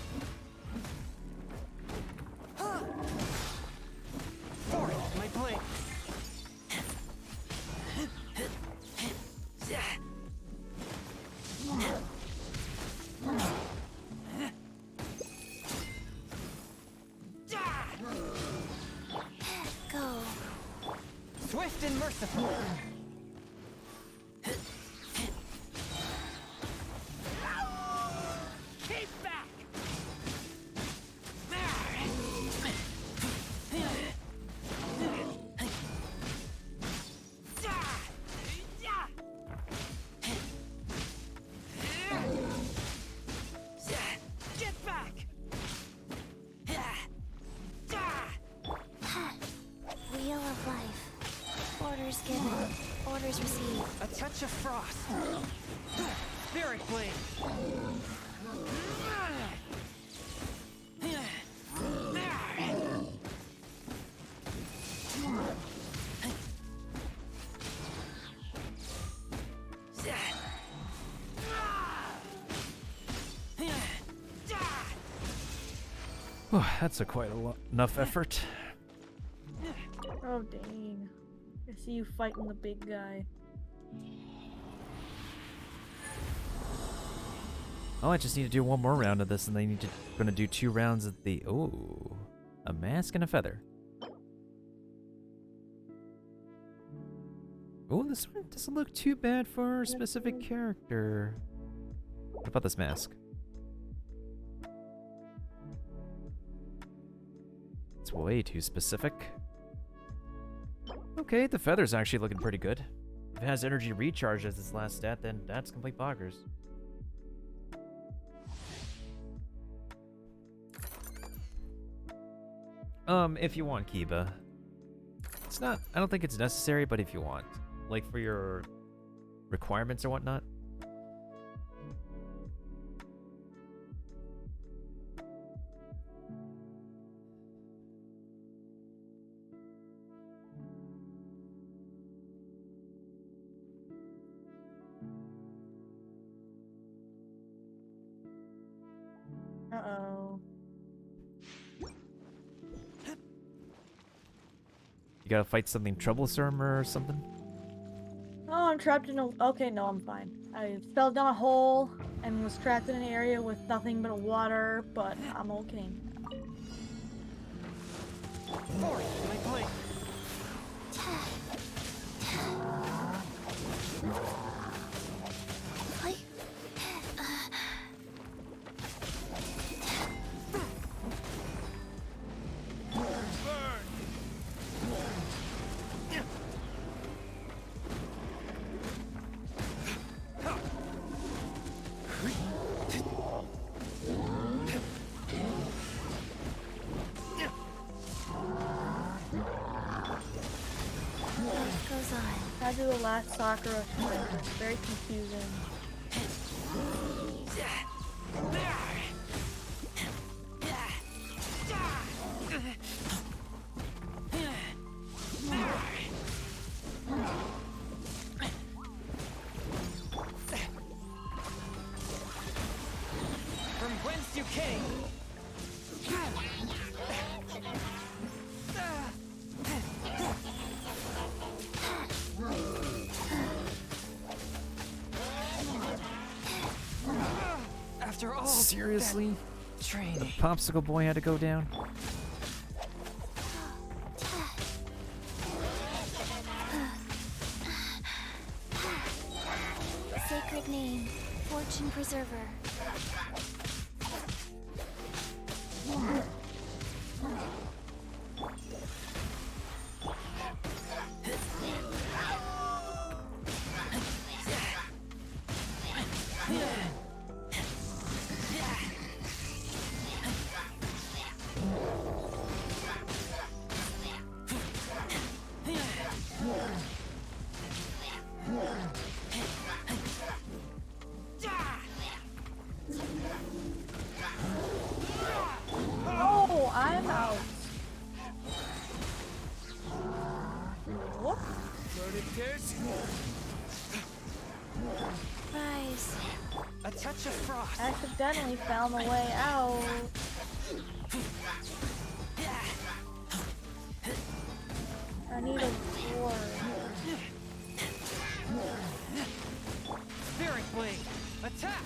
Fourth, my blade. Go. Swift and merciful. keep back! Get back! Wheel of life. Orders given. Orders received. A touch of frost. Spirit blade. Oh, that's a quite enough effort. Oh dang. I see you fighting the big guy. Oh, I just need to do one more round of this, and then gonna do 2 rounds of the a mask and a feather. Oh, this one doesn't look too bad for a specific character. What about this mask? It's way too specific. Okay, the feather's actually looking pretty good. If it has energy recharge as its last stat, then that's complete boggers. If you want Kiba. It's not, I don't think it's necessary, but if you want. Like for your requirements or whatnot. Uh-oh. You gotta fight something troublesome or something? Oh, I'm trapped in a... Okay, no, I'm fine. I fell down a hole and was trapped in an area with nothing but water, but I'm okay. Fourth, my blade. Hi. to do the last Sakura sprint. It's very confusing. From whence you came. After all Seriously? that training. Popsicle boy had to go down? Sacred name, fortune preserver. Oh, I'm out. What? Rise. A touch of frost. Accidentally found the way out. I need a sword. Spirit blade. Attack.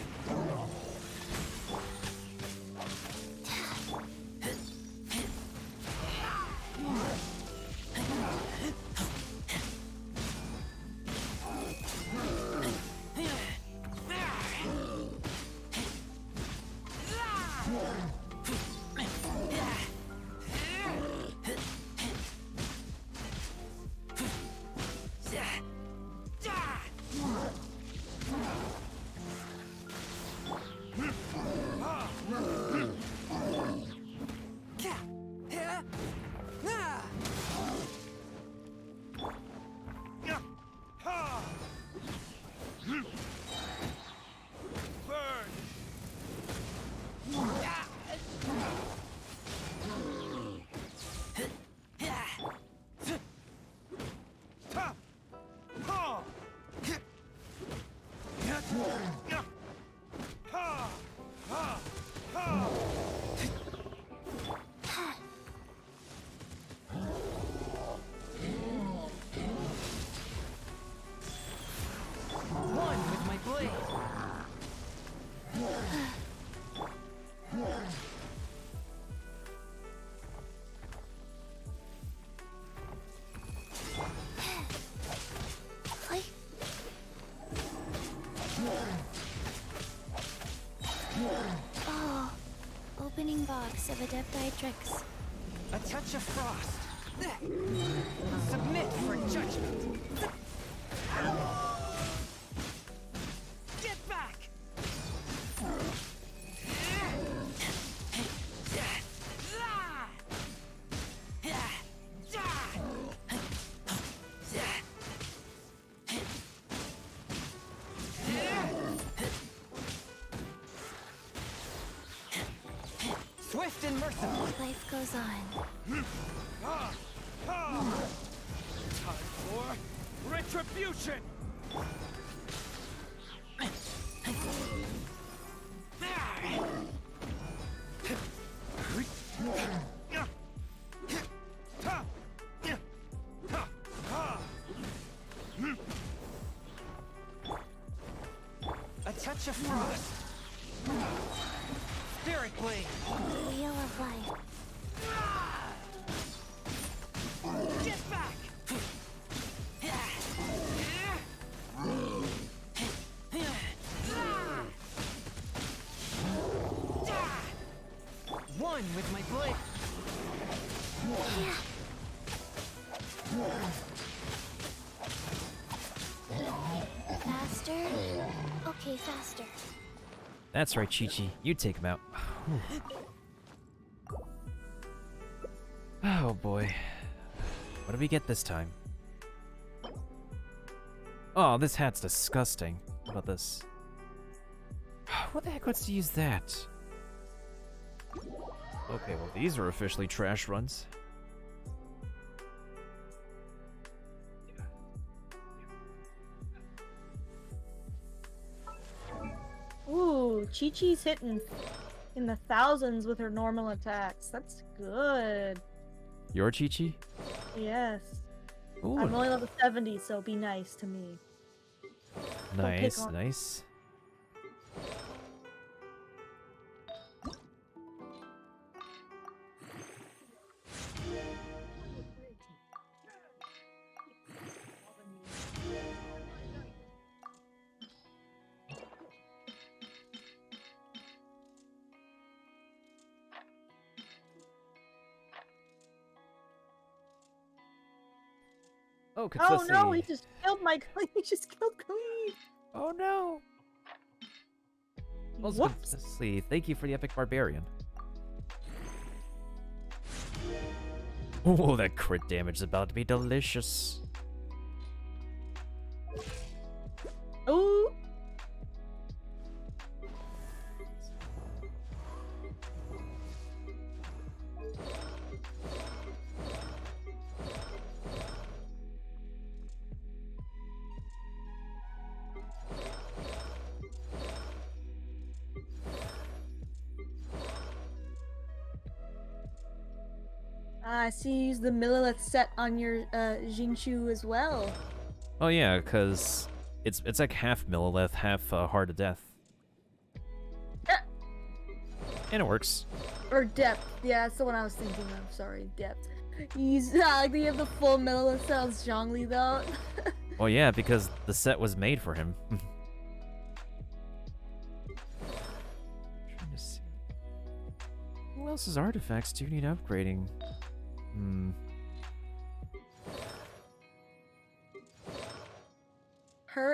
One with my blade. Oi. Oh, opening box of Adepti tricks. A touch of frost. Submit for judgment. Get back! Swift and merciful. Life goes on. Time for retribution! A touch of frost. Spirit blade. Wheel of life. Get back! One with my blade. Faster? Okay, faster. That's right, Chi-Chi. You take him out. Oh boy. What do we get this time? Oh, this hat's disgusting. What about this? What the heck wants to use that? Okay, well, these are officially trash runs. Ooh, Chi-Chi's hitting in the thousands with her normal attacks. That's good. Your Chi-Chi? Yes. Ooh, I'm only level 70, so be nice to me. nice, on- nice. Oh, Oh no, he Katsisi. just killed my he just killed Queen. Oh no. Also, Whoops. Katsisi, thank you for the epic barbarian. Oh, that crit damage is about to be delicious. Ooh. I see you use the Millilith set on your Jinshu as well. Oh yeah, because it's like half millilith, half hard to death. Yeah. And it works. Or depth. Yeah, that's the one I was thinking of. Sorry, depth. You have the full Millilith set on Zhongli though. Well, yeah, because the set was made for him. Trying to see. Who else's artifacts do you need upgrading?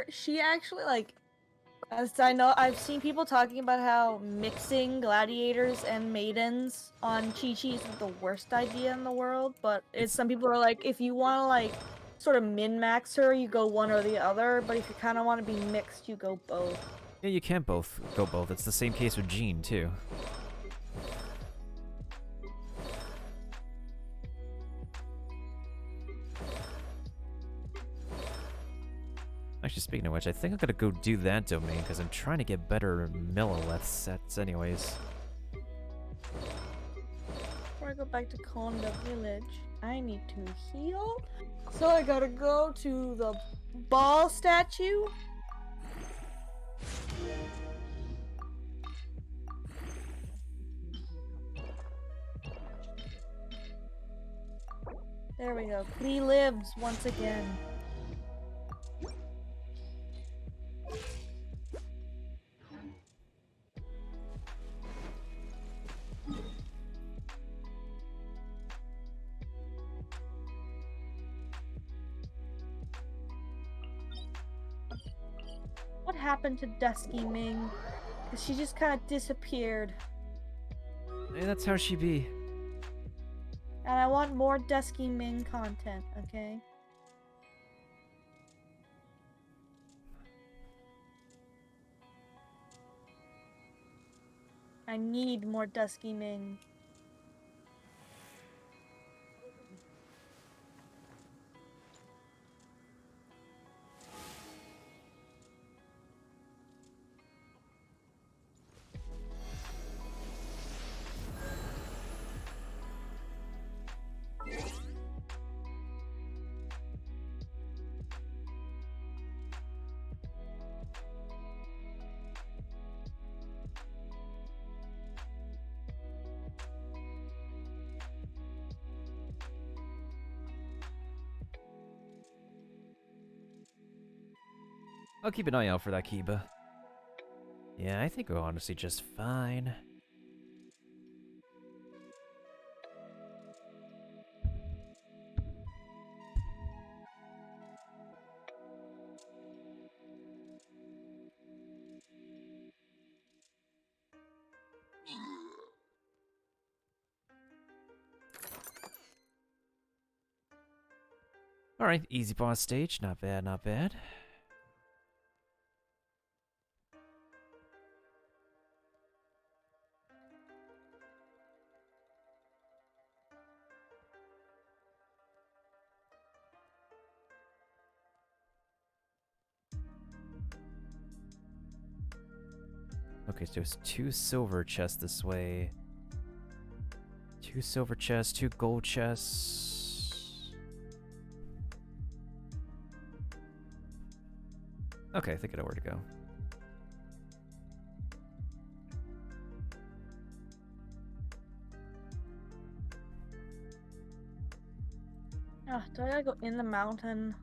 She actually like, as I know, I've seen people talking about how mixing gladiators and maidens on Chi-Chi isn't the worst idea in the world, but some people are like, if you want to like sort of min-max her, you go one or the other, but if you kind of want to be mixed, you go both. Yeah, you can't both go both. It's the same case with Jean, too. Actually, speaking of which, I think I'm gonna go do that domain because I'm trying to get better millilith sets anyways. Before I go back to Konda Village, I need to heal. So I gotta go to the ball statue. There we go. Klee lives once again. What happened to Dusky Ming? 'Cause she just kind of disappeared. Hey, that's how she be. And I want more Dusky Ming content, okay? I need more Dusky Ming. I'll keep an eye out for that Kiba. Yeah, I think we're honestly just fine. Alright, easy boss stage. Not bad, not bad. Okay, so there's 2 silver chests this way. 2 silver chests, 2 gold chests. Okay, I think I know where to go. Do I gotta go in the mountain?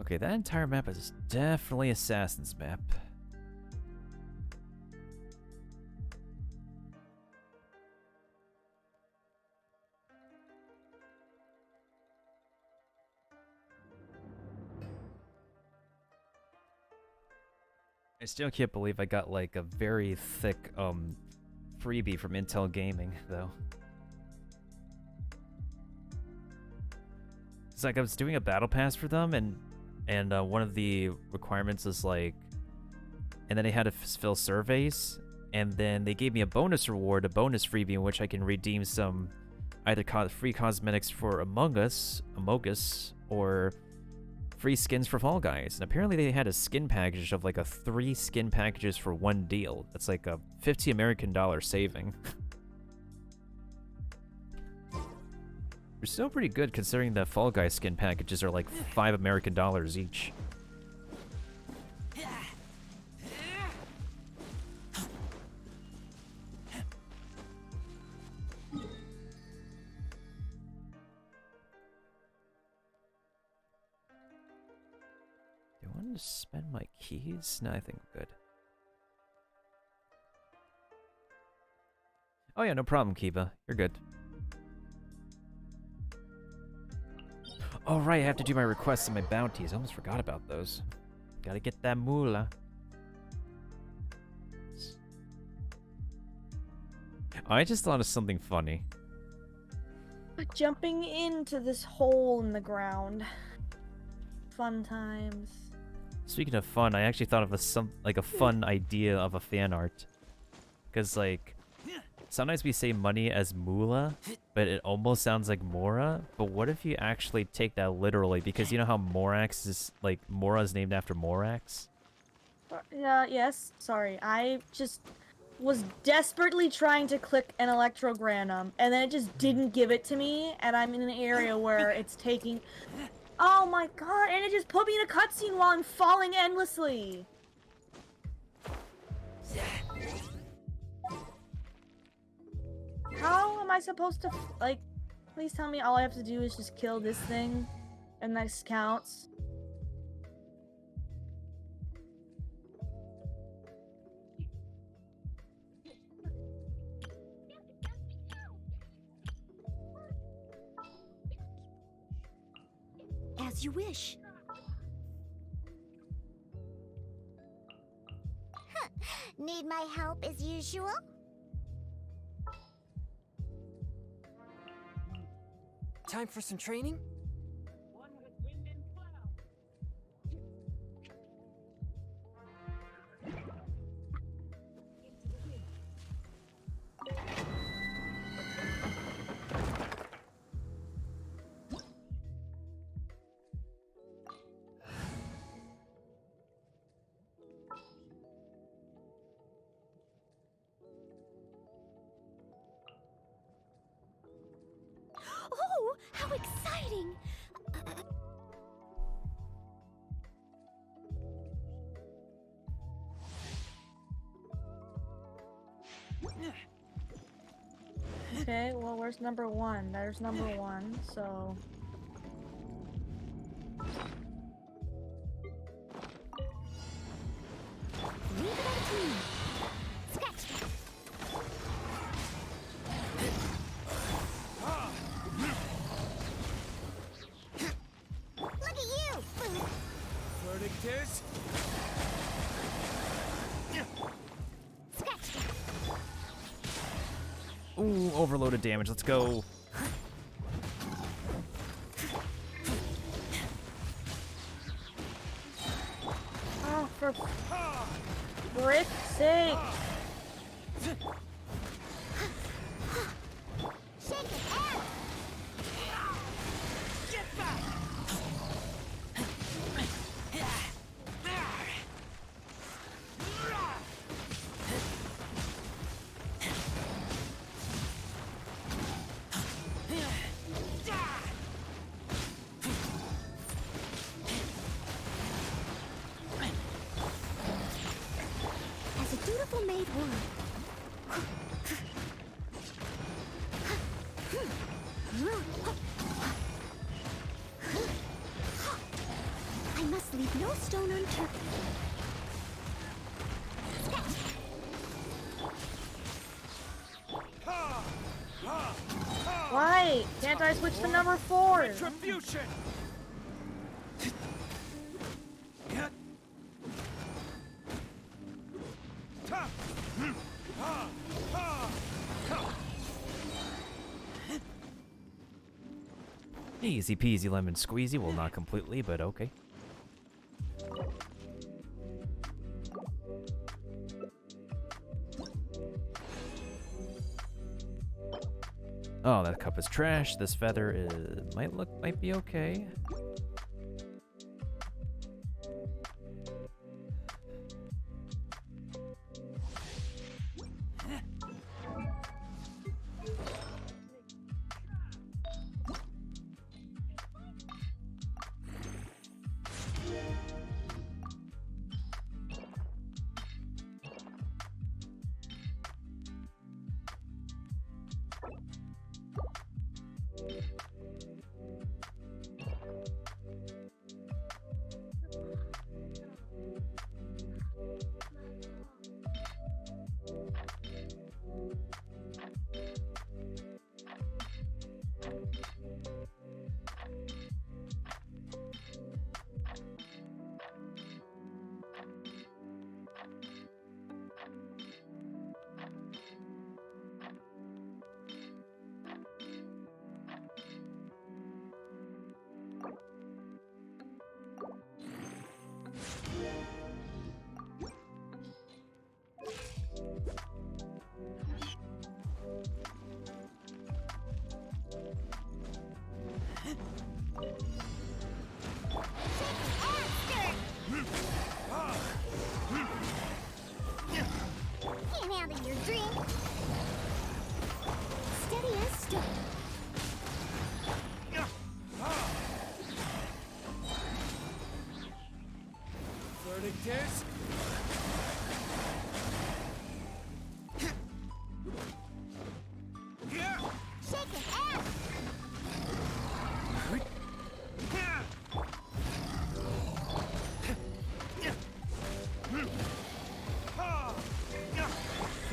Okay, that entire map is definitely Assassin's map. I still can't believe I got like a very thick freebie from Intel Gaming though. It's like I was doing a battle pass for them and one of the requirements is like, and then I had to fill surveys, and then they gave me a bonus reward, a bonus freebie in which I can redeem some either free cosmetics for Among Us, or free skins for Fall Guys. And apparently they had a skin package of like 3 skin packages for 1 deal. That's like a $50 American saving. They're still pretty good considering the Fall Guys skin packages are like $5 American each. Do I want to spend my keys? No, I think I'm good. Oh yeah, no problem, Kiva. You're good. Oh right, I have to do my requests and my bounties. I almost forgot about those. Gotta get that moolah. I just thought of something funny. Jumping into this hole in the ground. Fun times. Speaking of fun, I actually thought of a fun idea of a fan art. Cause like, sometimes we say money as moolah, but it almost sounds like Mora. But what if you actually take that literally? Because you know how Morax is, like, Mora is named after Morax? Yes, sorry. I just was desperately trying to click an electrogranum, and then it just didn't give it to me, and I'm in an area where it's taking... Oh my god, and it just put me in a cutscene while I'm falling endlessly! How am I supposed to, like, please tell me all I have to do is just kill this thing, and this counts? As you wish. Need my help as usual? Time for some training? Oh, how exciting! Okay, well, where's number 1? There's number 1, so... Leave it up to me. Scratch that. Look at you! Verdict is... Scratch that. Ooh, overloaded damage. Let's go. Oh, for... frick's sake! Shake it out! Get back! As a dutiful maid would. I must leave no stone unturned. Why? Can't I switch to number 4? Retribution! Yeah. Ta. Ha. Ha. Ha. Easy peasy lemon squeezy. Well, not completely, but okay. Oh, that cup is trash. This feather might be okay. Can't handle your drink. Steady as stone. Verdict is yeah. Shake it out!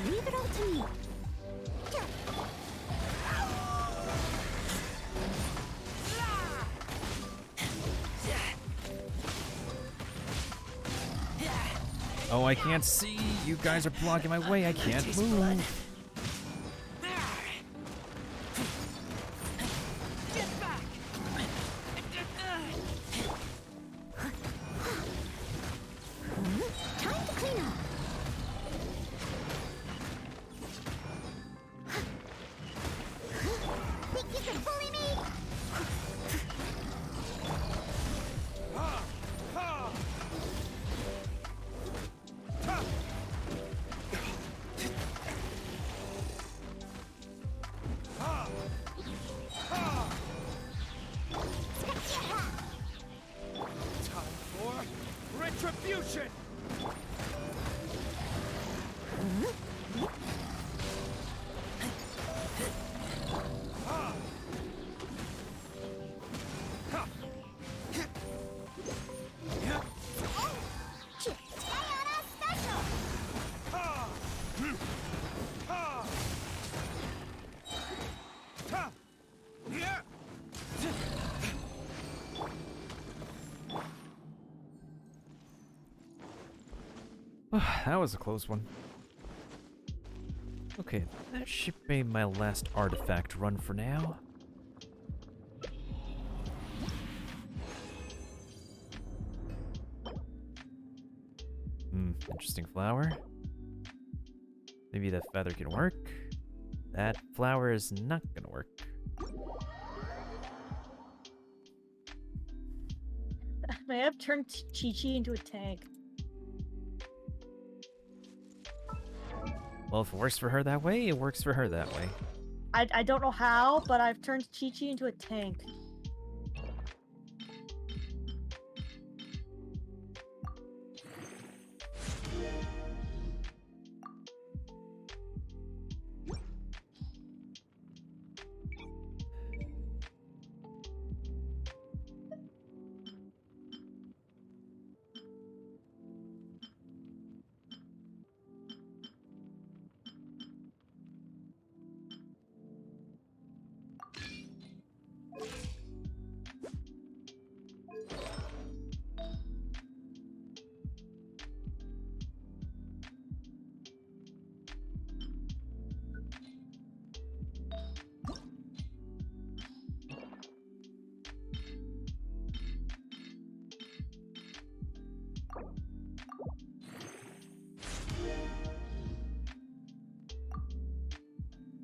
Leave it all to me. Oh, I can't see. You guys are blocking my way. I can't move. Get back! Time to clean up. Think you can bully me? Time for retribution. Diana special! Yeah. That was a close one. Okay, that should be my last artifact run for now. Interesting flower. Maybe the feather can work. That flower is not gonna work. May I have turned Chi-Chi into a tank? Well, if it works for her that way, it works for her that way. I don't know how, but I've turned Chi-Chi into a tank.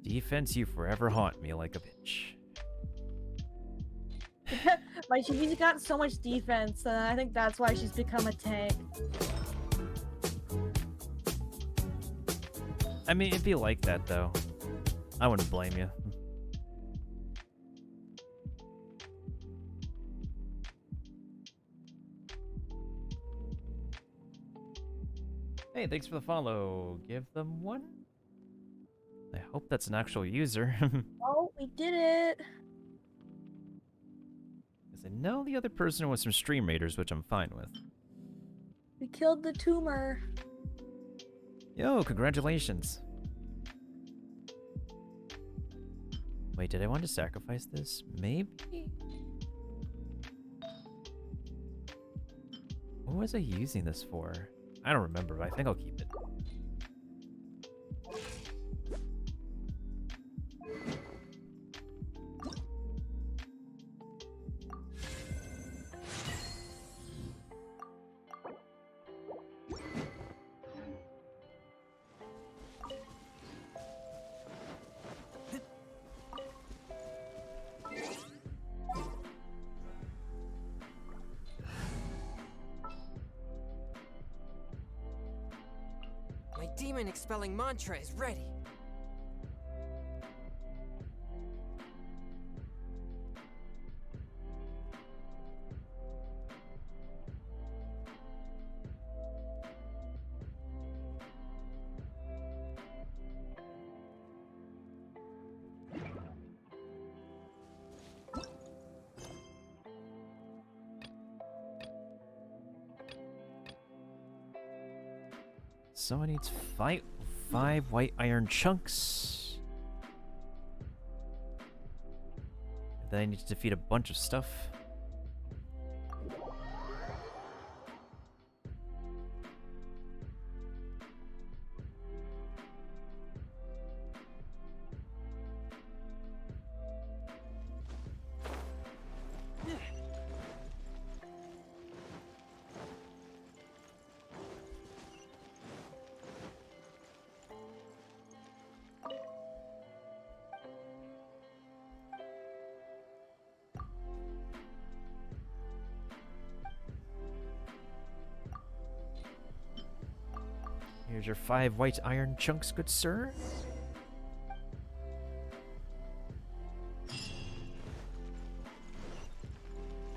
Defense, you forever haunt me like a bitch. Like, she's got so much defense, and I think that's why she's become a tank. I mean, it'd be like that, though. I wouldn't blame you. Hey, thanks for the follow. Give them one? I hope that's an actual user. Oh, we did it! Because I know the other person was some stream raiders, which I'm fine with. We killed the tumor. Yo, congratulations. Wait, did I want to sacrifice this? Maybe? What was I using this for? I don't remember, but I think I'll keep it. My demon expelling mantra is ready. Someone needs five white iron chunks. Then I need to defeat a bunch of stuff. Here's your 5 white iron chunks, good sir.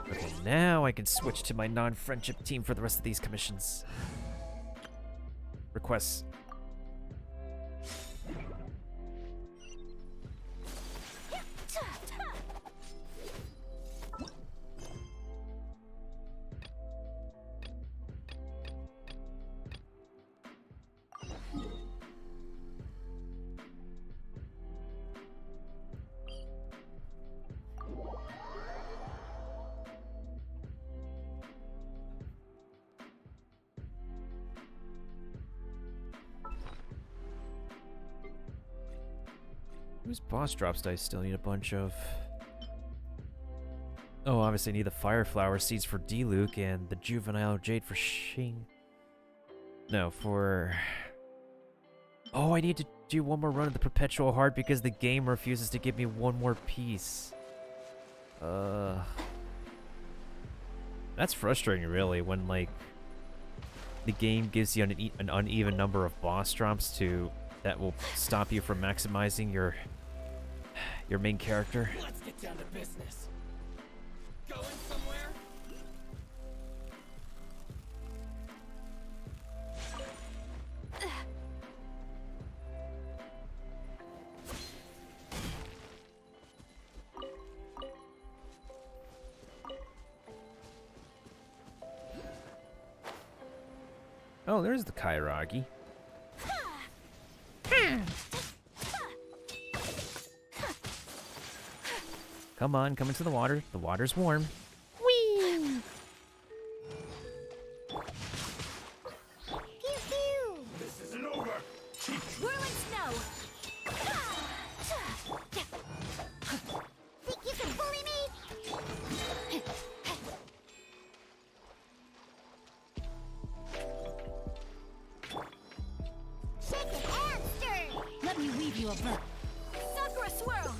Okay, now I can switch to my non-friendship team for the rest of these commissions. Requests. Whose boss drops dice still need a bunch of? Oh, obviously need the fire flower seeds for D-Luke and the juvenile jade for Shing. No, for... Oh, I need to do one more run of the Perpetual Heart because the game refuses to give me one more piece. That's frustrating, really, when, like, the game gives you an uneven number of boss drops that will stop you from maximizing your main character. Let's get down to business. Going somewhere? Oh, there's the Kairagi. Come on, come into the water. The water's warm. Pew pew. This isn't over. Whirling snow. Think you can bully me? Shaken and stirred. Let me weave you a verse. Sakura swirl.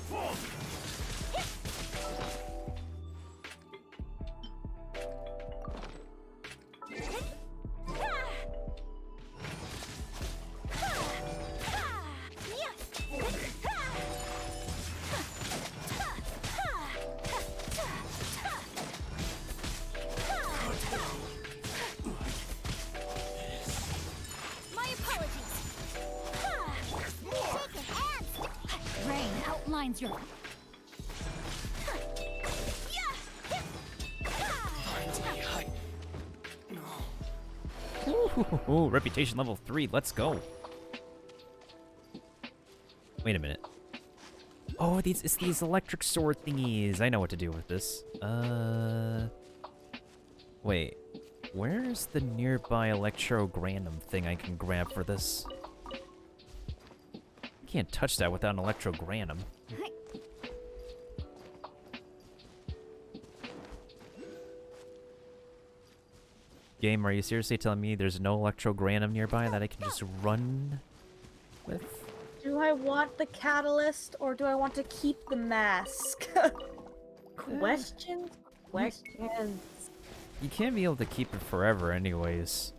My apologies. Shaken and stirred. Rain outlines your... Ooh, reputation level 3. Let's go. Wait a minute. Oh, it's these electric sword thingies. I know what to do with this. Wait. Where's the nearby electrogranum thing I can grab for this? I can't touch that without an electrogranum. Game, are you seriously telling me there's no electrogranum nearby that I can just run with? Do I want the catalyst or do I want to keep the mask? Questions? Questions. You can't be able to keep it forever anyways.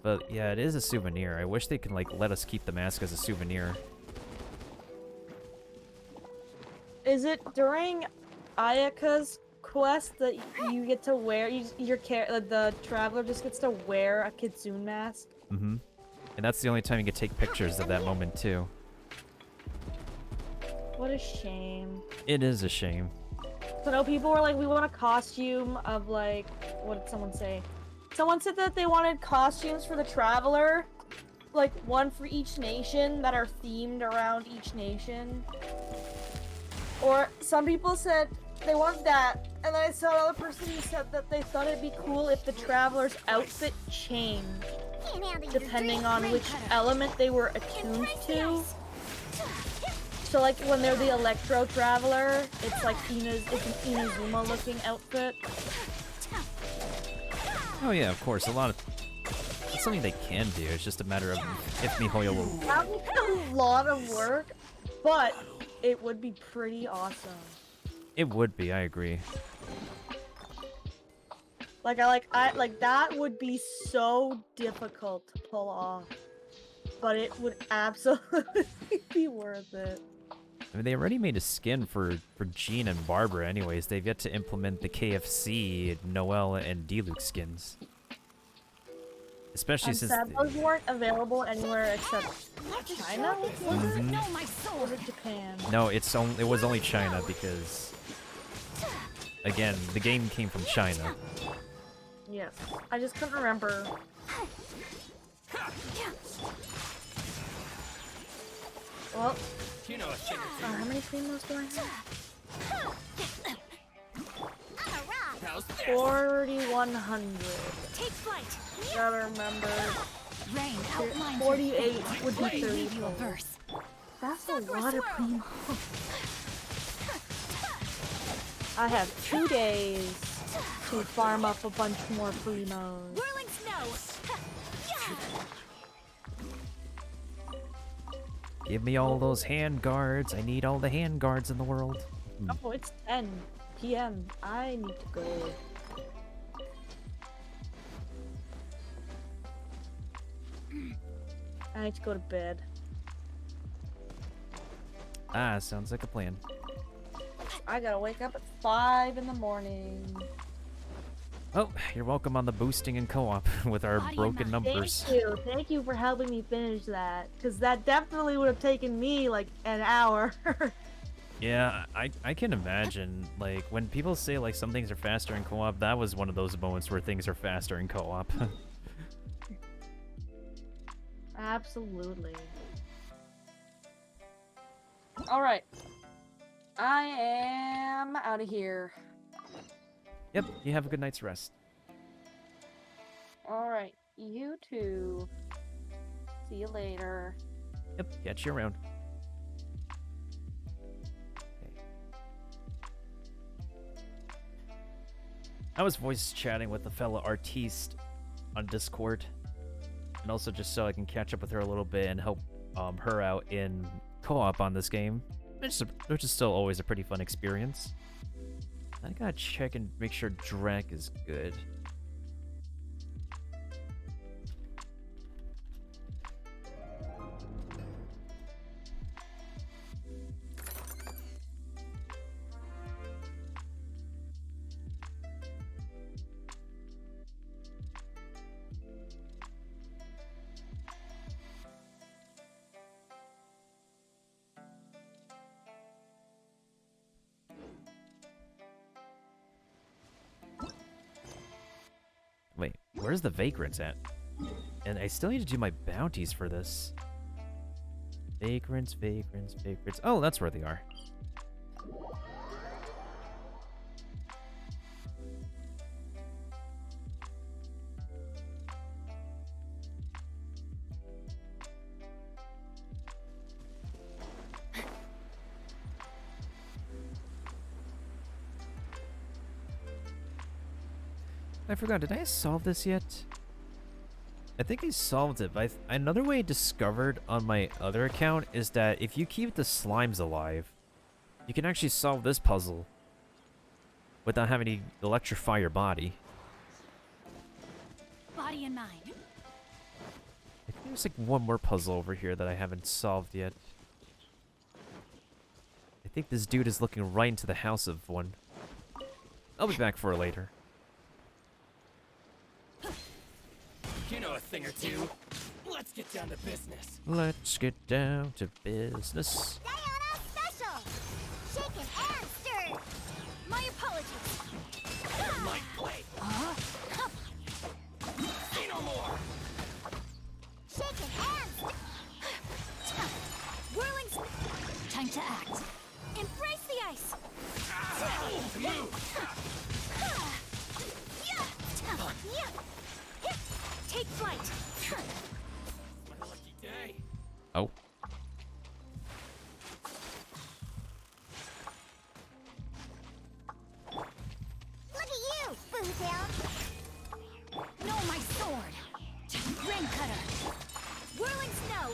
But yeah, it is a souvenir. I wish they could like let us keep the mask as a souvenir. Is it during Ayaka's quest that you get to wear the traveler just gets to wear a kitsune mask? Mm-hmm. And that's the only time you can take pictures of that moment too. What a shame. It is a shame. So no, people were like, we want a costume of like, what did someone say? Someone said that they wanted costumes for the traveler, like one for each nation that are themed around each nation. Or some people said they want that, and then I saw another person who said that they thought it'd be cool if the traveler's outfit changed Can't handle your depending drink. on which element they were attuned to. So like when they're the Electro Traveler, it's like it's an Inazuma looking outfit. Oh yeah, of course. It's something they can do. It's just a matter of if MiHoYo will. That would be a lot of work, but it would be pretty awesome. It would be. I agree. Like that would be so difficult to pull off, but it would absolutely be worth it. I mean, they already made a skin for Jean and Barbara anyways. They've yet to implement the KFC, Noelle, and Diluc skins. Especially I'm since... sad those weren't available anywhere except China? Mhm. No, my soul. Or Japan? No, it was only China because... Again, the game came from China. Yes. I just couldn't remember. Well, how many primos do I have? I'm a rock. How's this? 4,100. Take flight. Gotta remember. Rain outlines 48 your... would be Let me weave you a 30. verse. That's a lot of primos. I have 2 days to farm up a bunch more primos. Whirling snow. Give me all those hand guards. I need all the hand guards in the world. Oh, it's 10 p.m. I need to go. I need to go to bed. Ah, sounds like a plan. I gotta wake up at 5 in the morning. Oh, you're welcome on the boosting and co-op with our Body broken and numbers. Thank you. Thank you for helping me finish that. Because that definitely would have taken me like an hour. Yeah, I can imagine, like, when people say, like, some things are faster in co-op, that was one of those moments where things are faster in co-op. Absolutely. Alright. I am out of here. Yep, you have a good night's rest. Alright. You too. See you later. Yep, catch you around. I was voice chatting with a fellow artiste on Discord, and also just so I can catch up with her a little bit and help her out in co-op on this game, which is still always a pretty fun experience. I gotta check and make sure Drek is good. Wait, where's the vagrants at? And I still need to do my bounties for this. Vagrants, vagrants, vagrants. Oh, that's where they are. I forgot, did I solve this yet? I think I solved it, but another way I discovered on my other account is that if you keep the slimes alive, you can actually solve this puzzle without having to electrify your body. Body and mind. I think there's like one more puzzle over here that I haven't solved yet. I think this dude is looking right into the house of one. I'll be back for it later. You know a thing or two. Let's get down to business. Let's get down to business. Diana special. Shaken and stirred. My apologies. My blade. Say no more. Shaken and whirling. Time to act. Embrace the ice. Take flight. My lucky day. Oh. Look at you, Boomtown. No, my sword. Rain cutter. Whirling snow.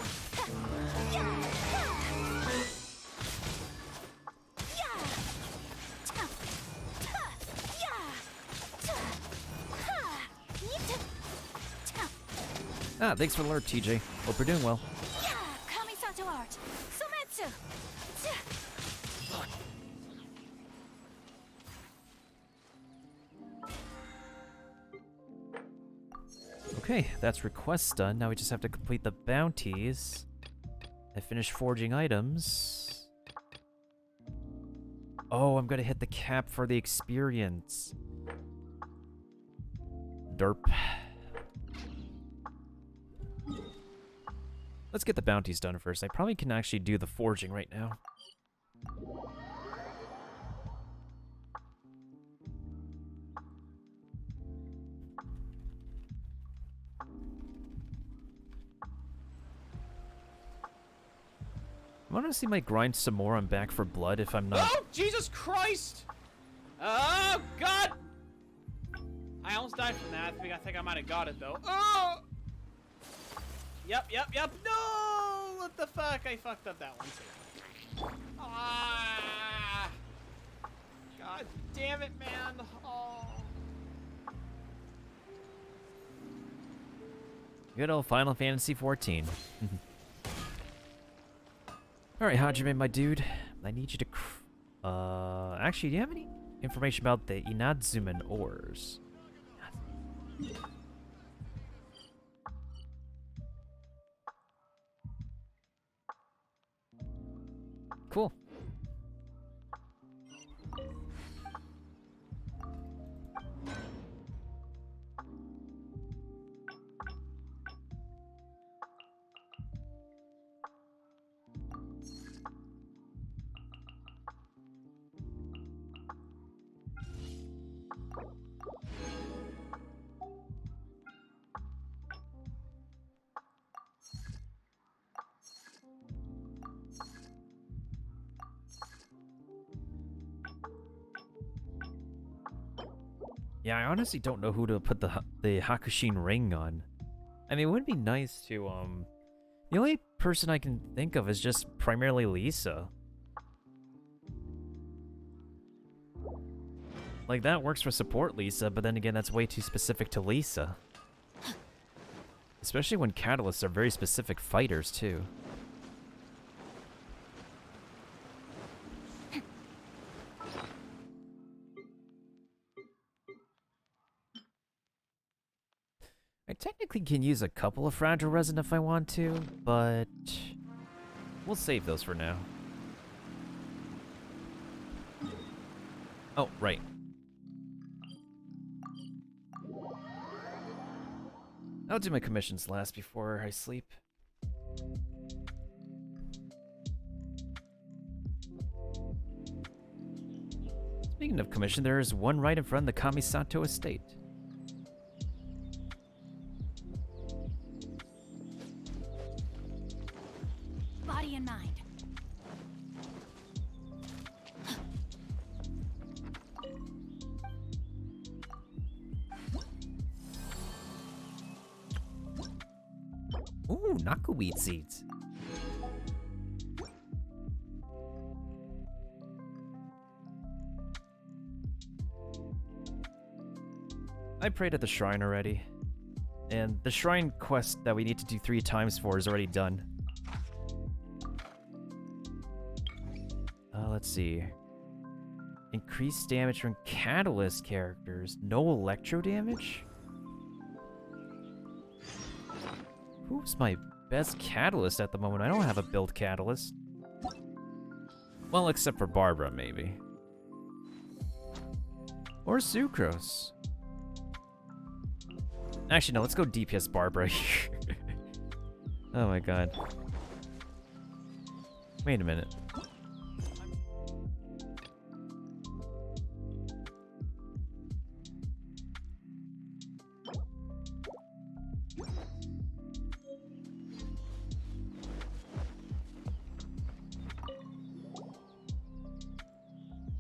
Ah, thanks for the alert, TJ. Hope you're doing well. Kamisato art. Sumetsu. Okay, that's requests done. Now we just have to complete the bounties. I finished forging items. Oh, I'm gonna hit the cap for the experience. Derp. Let's get the bounties done first. I probably can actually do the forging right now. I honestly might grind some more on Back for Blood if I'm not... Oh, Jesus Christ! Oh, God! I almost died from that. I think I might have got it, though. Oh! Yep. No! what the fuck? I fucked up that one too. Ah! God damn it, man. Oh. Good old Final Fantasy 14. Alright, Hajime, my dude. I need you to... actually, do you have any information about the Inazuman ores? Cool. Yeah, I honestly don't know who to put the Hakushin ring on. I mean, it would be nice to, the only person I can think of is just primarily Lisa. Like, that works for support Lisa, but then again, that's way too specific to Lisa. Especially when catalysts are very specific fighters, too. I technically can use a couple of fragile resin if I want to, but we'll save those for now. Oh, right. I'll do my commissions last before I sleep. Speaking of commission, there is one right in front of the Kamisato estate. Body and mind. Ooh, knockerweed seeds. I prayed at the shrine already. And the shrine quest that we need to do 3 times for is already done. Let's see. Increased damage from catalyst characters. No electro damage? Who's my best catalyst at the moment? I don't have a build catalyst. Well, except for Barbara, maybe. Or Sucrose. Actually, no, let's go DPS Barbara. Oh my god. Wait a minute.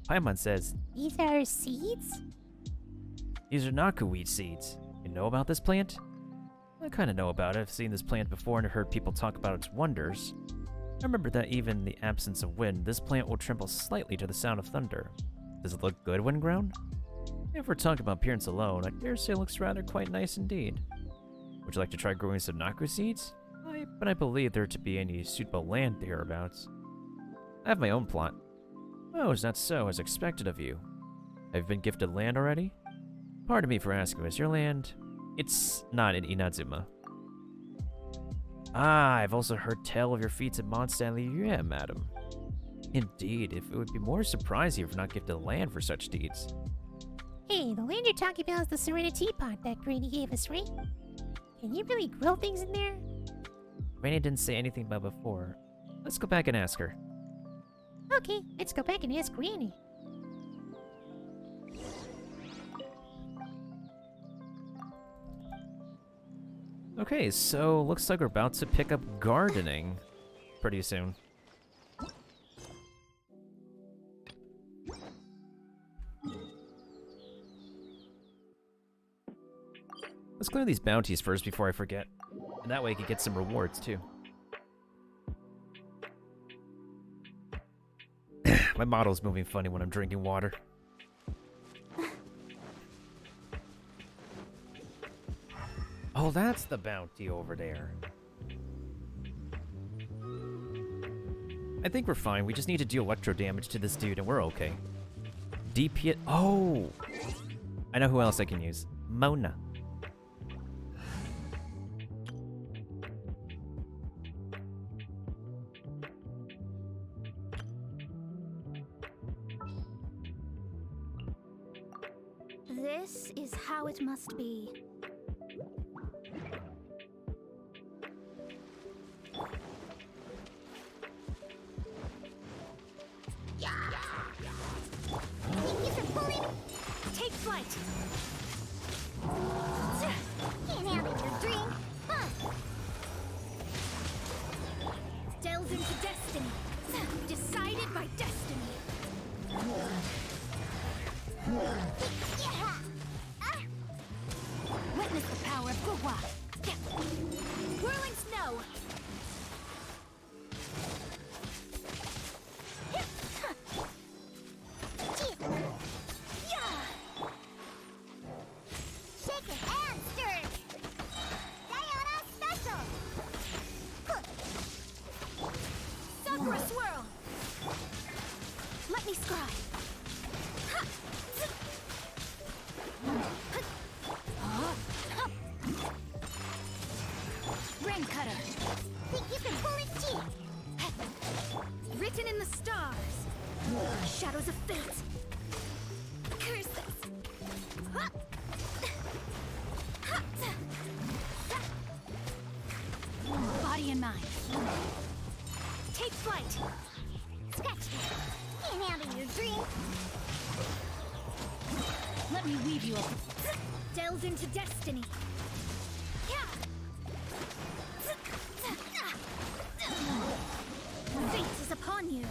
Paimon says, These are seeds? these are knockerweed seeds. You know about this plant? I kind of know about it. I've seen this plant before and heard people talk about its wonders. I remember that even in the absence of wind, this plant will tremble slightly to the sound of thunder. Does it look good when grown? If we're talking about appearance alone, I dare say it looks rather quite nice indeed. Would you like to try growing some naku seeds? But I believe there to be any suitable land hereabouts. I have my own plot. Oh, is that so, as expected of you? Have you been gifted land already? Pardon me for asking, is your land... It's not in Inazuma. Ah, I've also heard tell of your feats at Mondstadt. Yeah, madam. Indeed, if it would be more surprising if not gifted land for such deeds. Hey, the land you're talking about is the Serenity Pot that Granny gave us, right? Can you really grow things in there? Granny didn't say anything about before. Let's go back and ask her. Okay, let's go back and ask Granny. Okay, so looks like we're about to pick up gardening pretty soon. Let's clear these bounties first before I forget. And that way I can get some rewards too. My model's moving funny when I'm drinking water. Oh, that's the bounty over there. I think we're fine. We just need to do electro damage to this dude and we're okay. DP. Oh! I know who else I can use. Mona. This is how it must be. Take flight. Can't handle your drink. Delve into destiny. Decided by destiny. Witness the power of Goomba. Whirling snow. Shaken and stirred. Diana special. Sakura swirl. Let me scry. Rain cutter. Think you can pull it, G? Written in the stars. Shadows of fate. Curses. Body and mind. Take flight. Scratch. Can't handle your dream. Let me weave you up. Delve into destiny. Fate is upon you.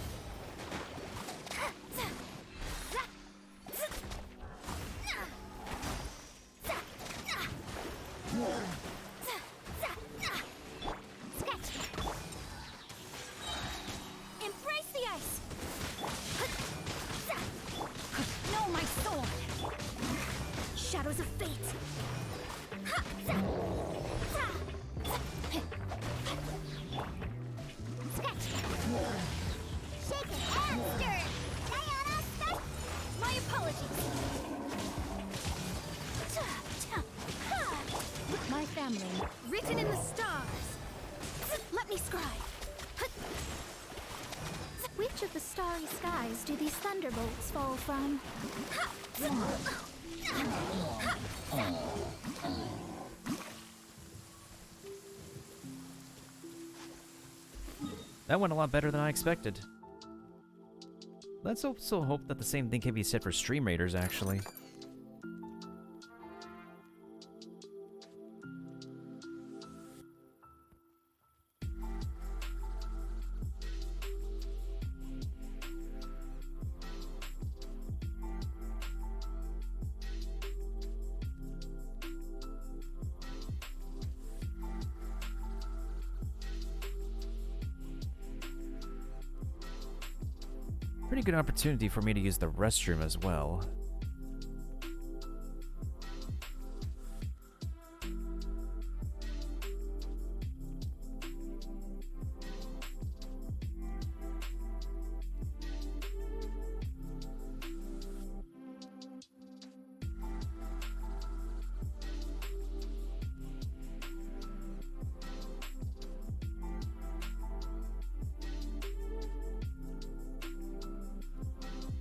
Embrace the ice. Know my sword. Shadows of fate. Shaken and stirred. Diana, my apologies. My family, written in the stars. Let me scry. Which of the starry skies do these thunderbolts fall from? That went a lot better than I expected. Let's also hope that the same thing can be said for Stream Raiders, actually. Pretty good opportunity for me to use the restroom as well.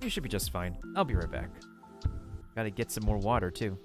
You should be just fine. I'll be right back. Gotta get some more water, too.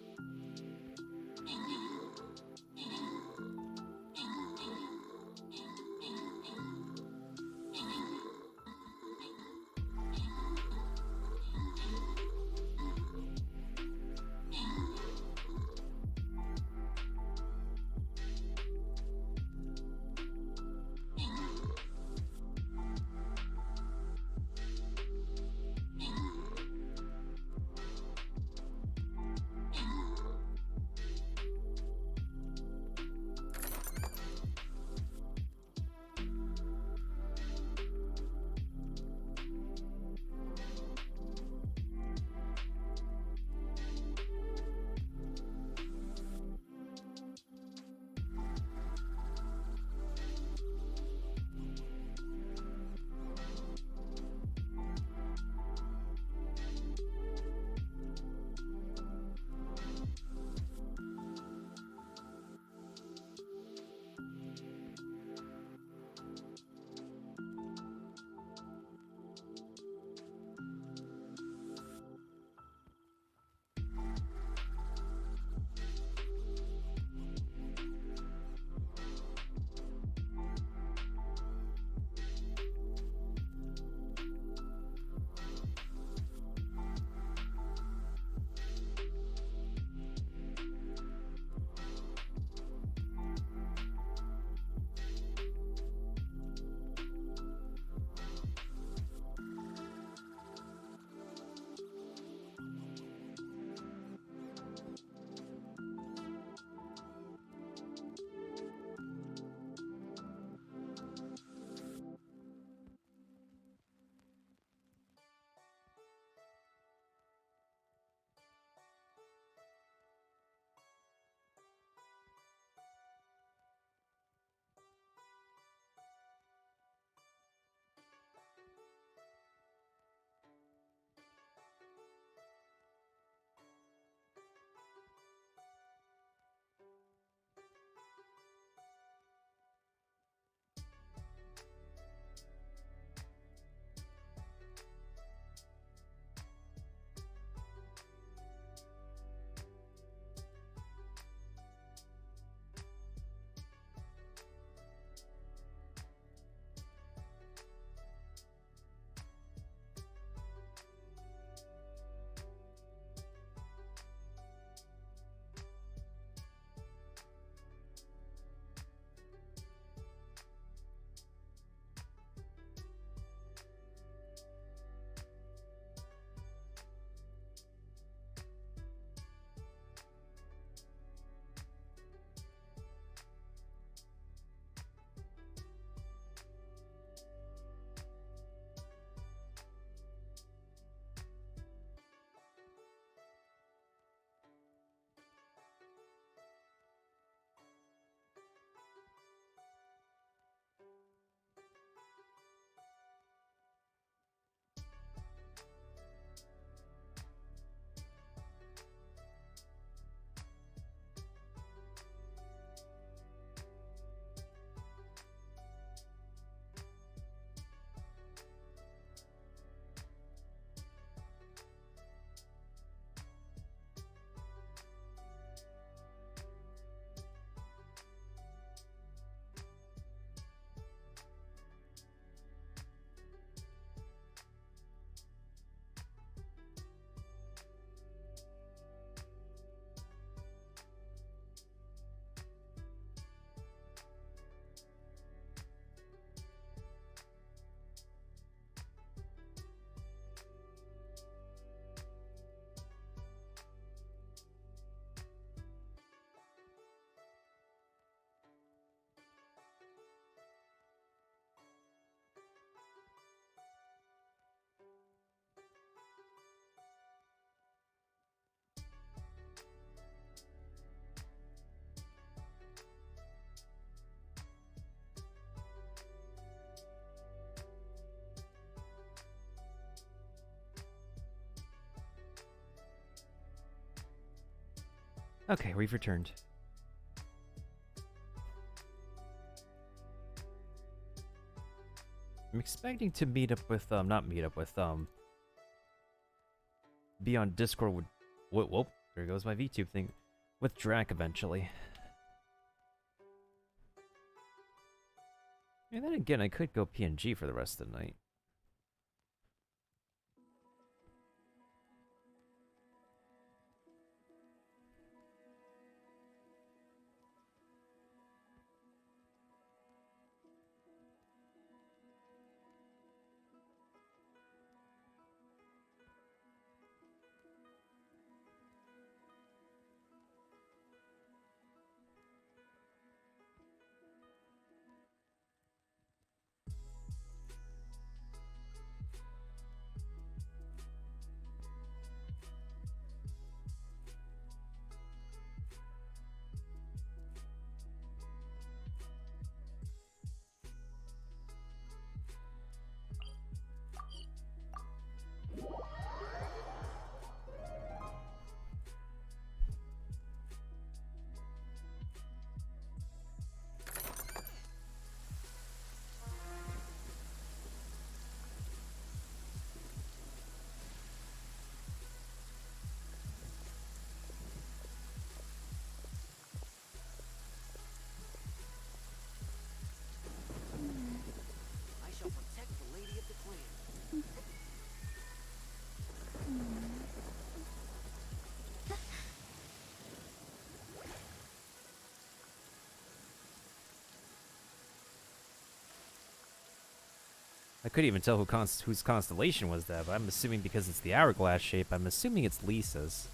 Okay, we've returned. I'm expecting to meet up with, not meet up with, be on Discord with, whoa, there goes my VTube thing, with Drac eventually. And then again, I could go PNG for the rest of the night. I shall protect the lady of the clan. I couldn't even tell whose constellation was that, but I'm assuming because it's the hourglass shape, I'm assuming it's Lisa's.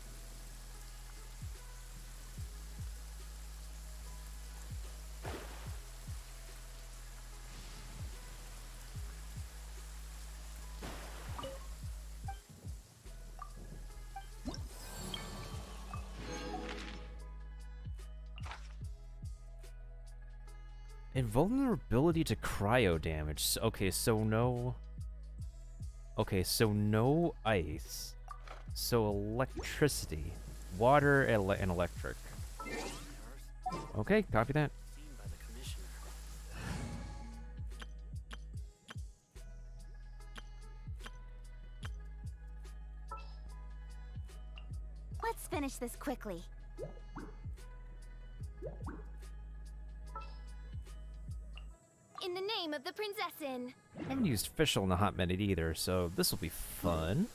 Invulnerability to cryo damage. Okay, so no... Okay, so no ice. So electricity. Water and electric. Okay, copy that. Seen by the commissioner. Let's finish this quickly. In the name of the Prinzessin. I haven't used Fischl in a hot minute either, so this will be fun.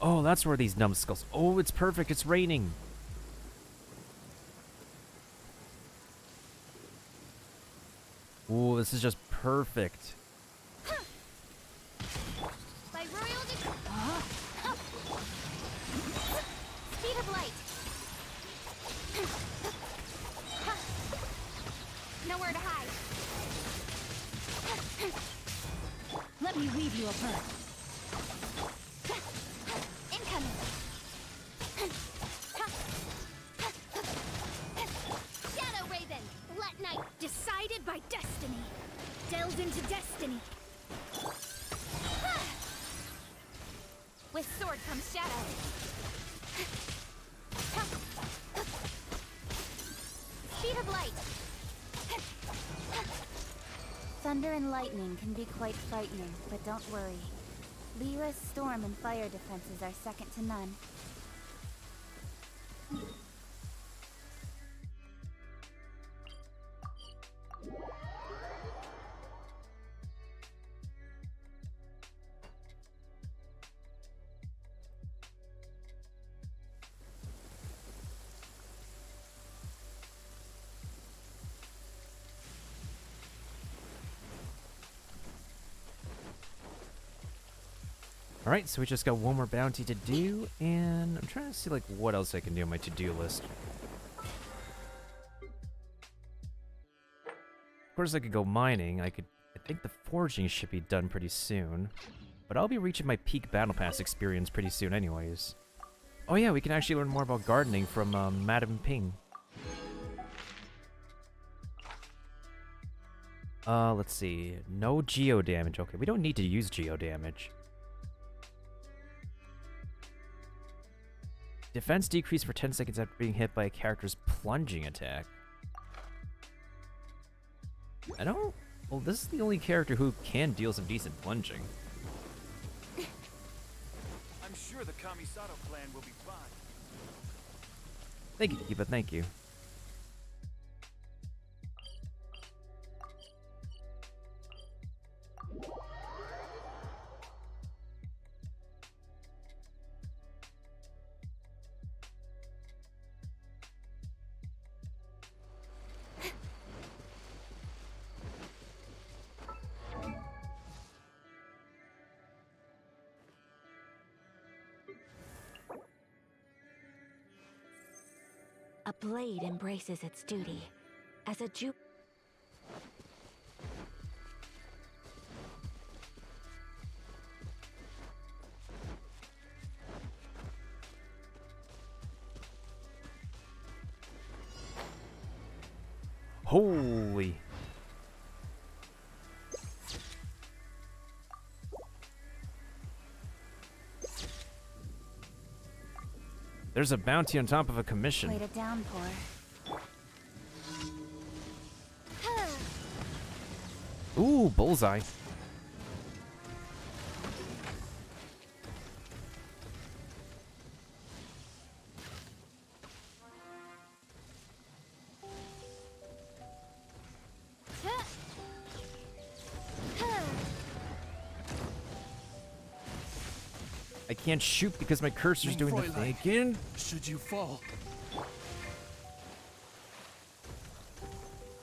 Oh, that's where these numbskulls... Oh, it's perfect, it's raining! Ooh, this is just perfect. By royal speed of light. Nowhere to hide. Let me weave you apart. Incoming. Shadow Raven, let night decided by destiny. Delved into destiny. With sword comes shadow. Speed of light. Thunder and lightning can be quite frightening, but don't worry. Lyra's storm and fire defenses are second to none. Alright, so we just got one more bounty to do, and I'm trying to see like what else I can do on my to-do list. Of course I could go mining, I think the forging should be done pretty soon. But I'll be reaching my peak battle pass experience pretty soon anyways. Oh yeah, we can actually learn more about gardening from Madam Ping. Let's see. No geo damage. Okay, we don't need to use geo damage. Defense decrease for 10 seconds after being hit by a character's plunging attack. I don't... Well, this is the only character who can deal some decent plunging. I'm sure the Kamisato clan will be fine. Thank you, Kiba, thank you. A blade embraces its duty. As a Ju... Holy... There's a bounty on top of a commission. Played a downpour. Ooh, bullseye. I can't shoot because my cursor's doing the thing again. Should you fall?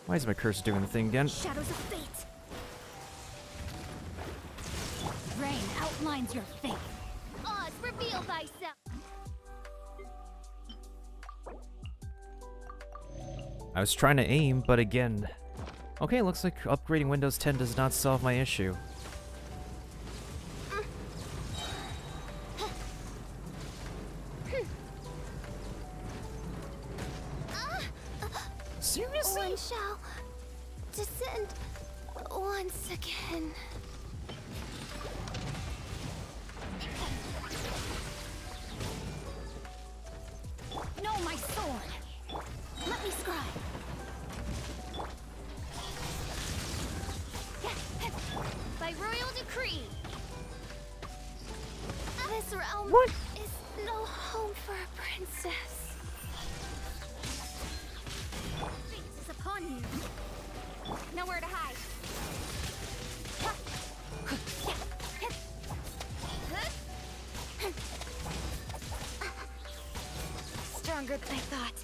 Why is my cursor doing the thing again? Shadows of fate. Rain outlines your fate. Oz, reveal thyself. I was trying to aim, but again... Okay, looks like upgrading Windows 10 does not solve my issue. Seriously? One shall descend once again. No, my sword. Let me scribe. By royal decree. This realm is no home for a princess. Fate is upon you. Nowhere to hide. Stronger than I thought.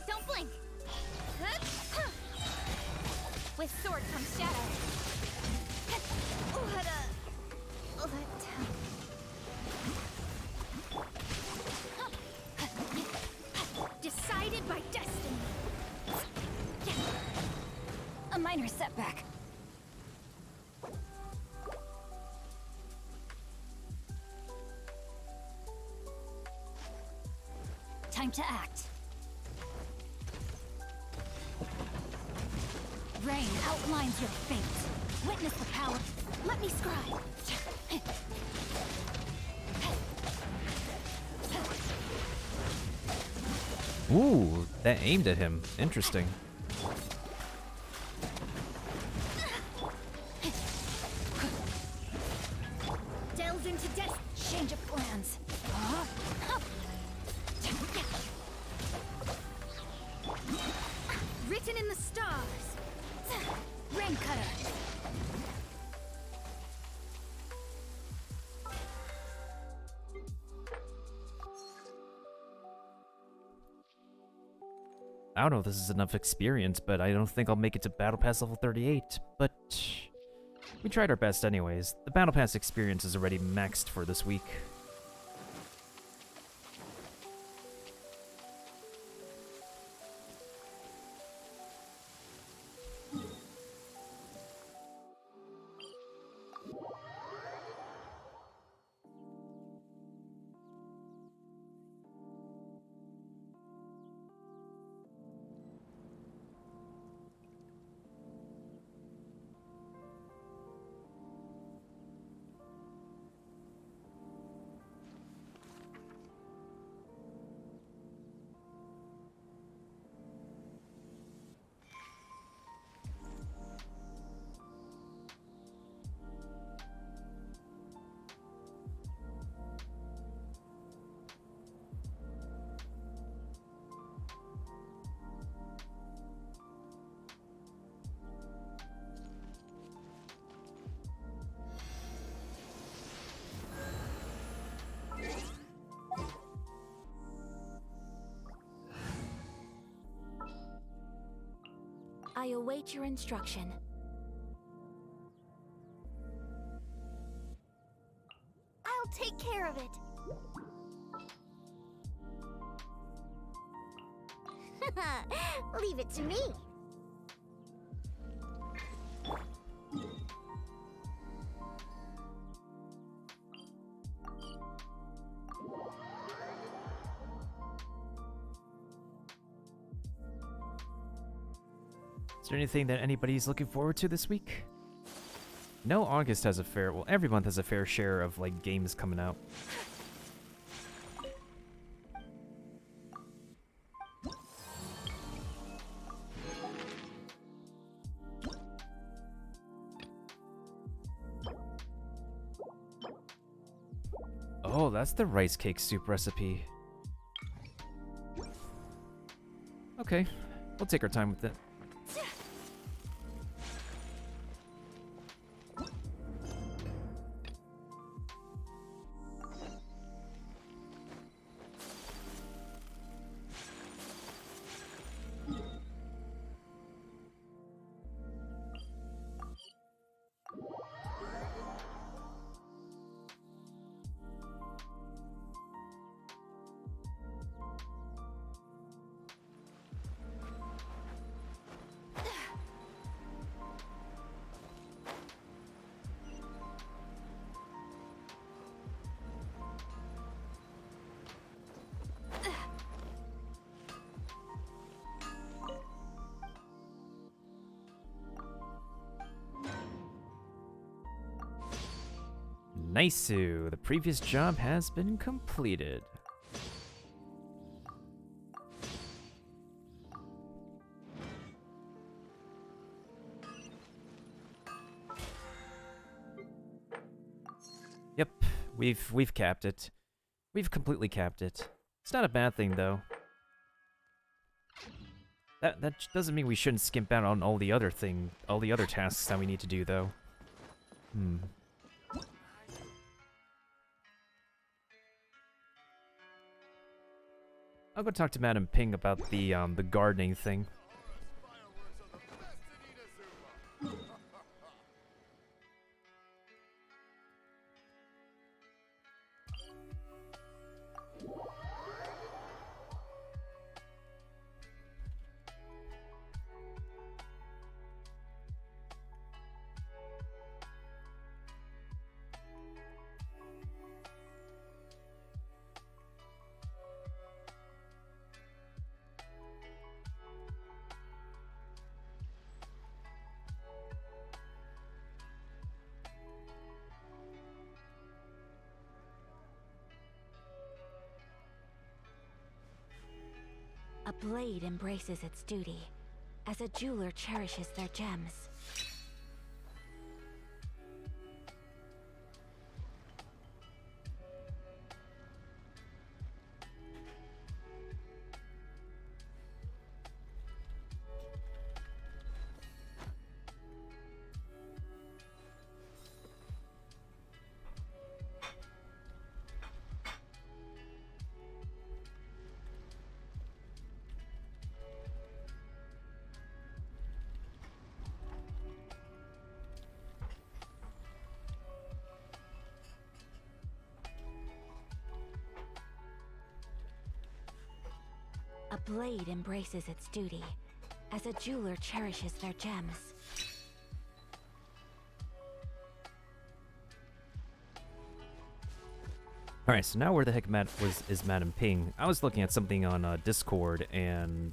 Don't blink. With sword comes shadow. What a letdown. Decided by destiny. A minor setback. Time to act. Rain outlines your fate. Witness the power. Let me scribe. Ooh, that aimed at him. Interesting. Delves into death. Change of plans. Written in the stars. Rain cutter. I don't know if this is enough experience, but I don't think I'll make it to Battle Pass level 38. But we tried our best anyways. The Battle Pass experience is already maxed for this week. I await your instruction. I'll take care of it. Leave it to me. Is there anything that anybody's looking forward to this week? No, August has a fair, well, every month has a fair share of, like, games coming out. Oh, that's the rice cake soup recipe. Okay, we'll take our time with it. Nice-oo. The previous job has been completed. Yep, we've capped it. We've completely capped it. It's not a bad thing though. That doesn't mean we shouldn't skimp out on all the other tasks that we need to do though. I'll go talk to Madam Ping about the gardening thing. A blade embraces its duty, as a jeweler cherishes their gems. A blade embraces its duty, as a jeweler cherishes their gems. Alright, so now where the heck is Madam Ping? I was looking at something on Discord and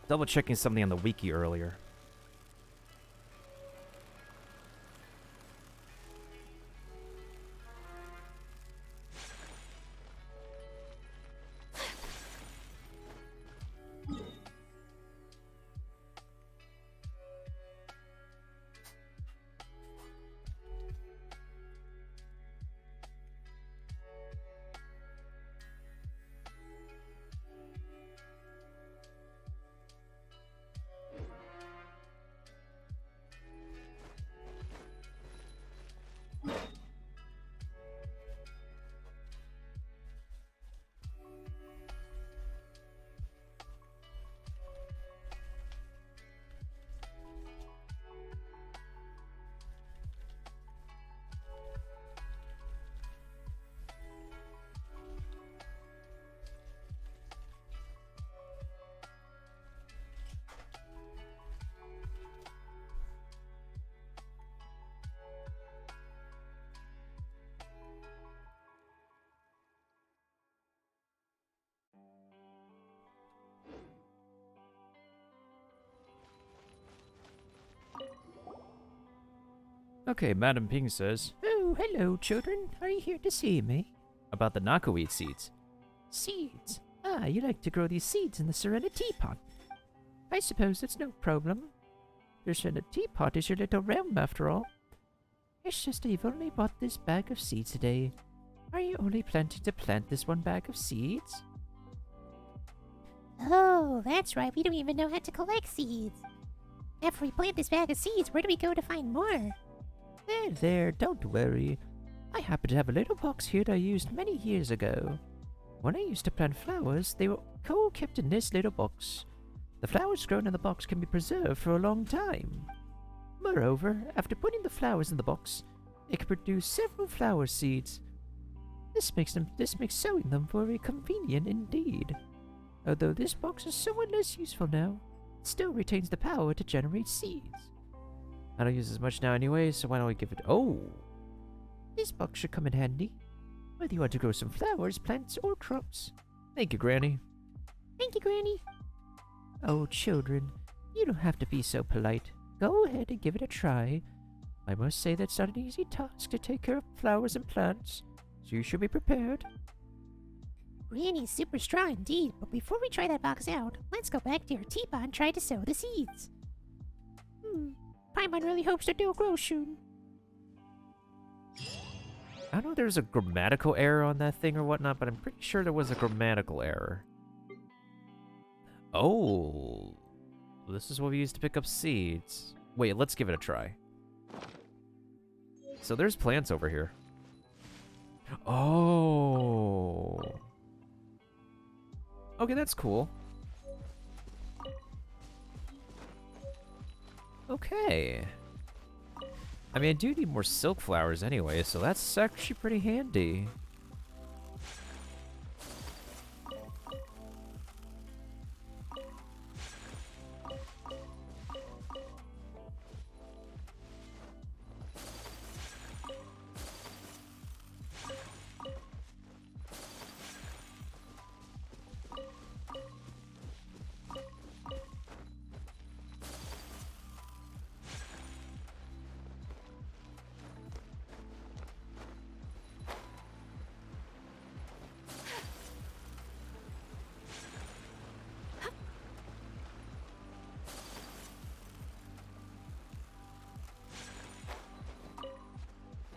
double checking something on the wiki earlier. Okay, Madam Ping says, Oh, hello, children. Are you here to see me? about the knockoweed seeds. Seeds. Ah, you like to grow these seeds in the Serenity Pot. I suppose it's no problem. Your Serenity Pot is your little realm, after all. It's just that you've only bought this bag of seeds today. Are you only planning to plant this one bag of seeds? Oh, that's right. We don't even know how to collect seeds. After we plant this bag of seeds, where do we go to find more? There, don't worry. I happen to have a little box here that I used many years ago. When I used to plant flowers, they were all kept in this little box. The flowers grown in the box can be preserved for a long time. Moreover, after putting the flowers in the box, it can produce several flower seeds. This makes sowing them very convenient indeed. Although this box is somewhat less useful now, it still retains the power to generate seeds. I don't use as much now anyway, so why don't we give it... Oh! This box should come in handy, whether you want to grow some flowers, plants, or crops. Thank you, Granny. Thank you, Granny. Oh, children, you don't have to be so polite. Go ahead and give it a try. I must say that's not an easy task to take care of flowers and plants, so you should be prepared. Granny's super strong indeed, but before we try that box out, let's go back to your teapot and try to sow the seeds. Paimon really hopes that they'll grow soon. I don't know if there's a grammatical error on that thing or whatnot, but I'm pretty sure there was a grammatical error. Oh, this is what we used to pick up seeds. Wait, let's give it a try. So there's plants over here. Oh. Okay, that's cool. Okay. I mean, I do need more silk flowers anyway, so that's actually pretty handy.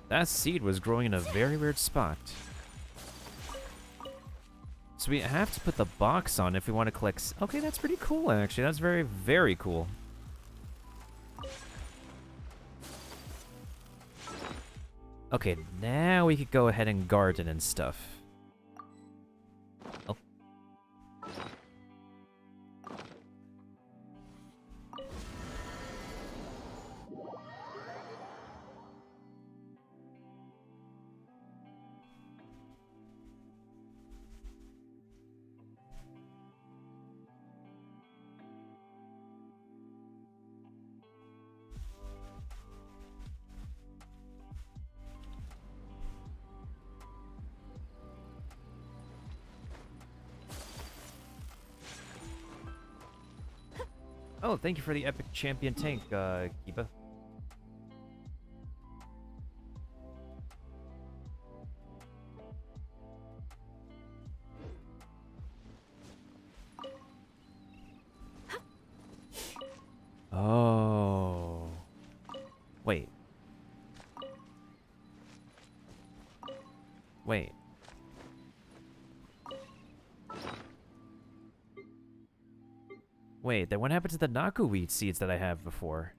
That seed was growing in a very weird spot. So we have to put the box on if we want to collect... Okay, that's pretty cool, actually. That's very, very cool. Okay, now we could go ahead and garden and stuff. Oh. Oh, thank you for the epic champion tank, Kiba. Oh. Wait. Wait. Wait, then what happened to the knockoweed seeds that I have before?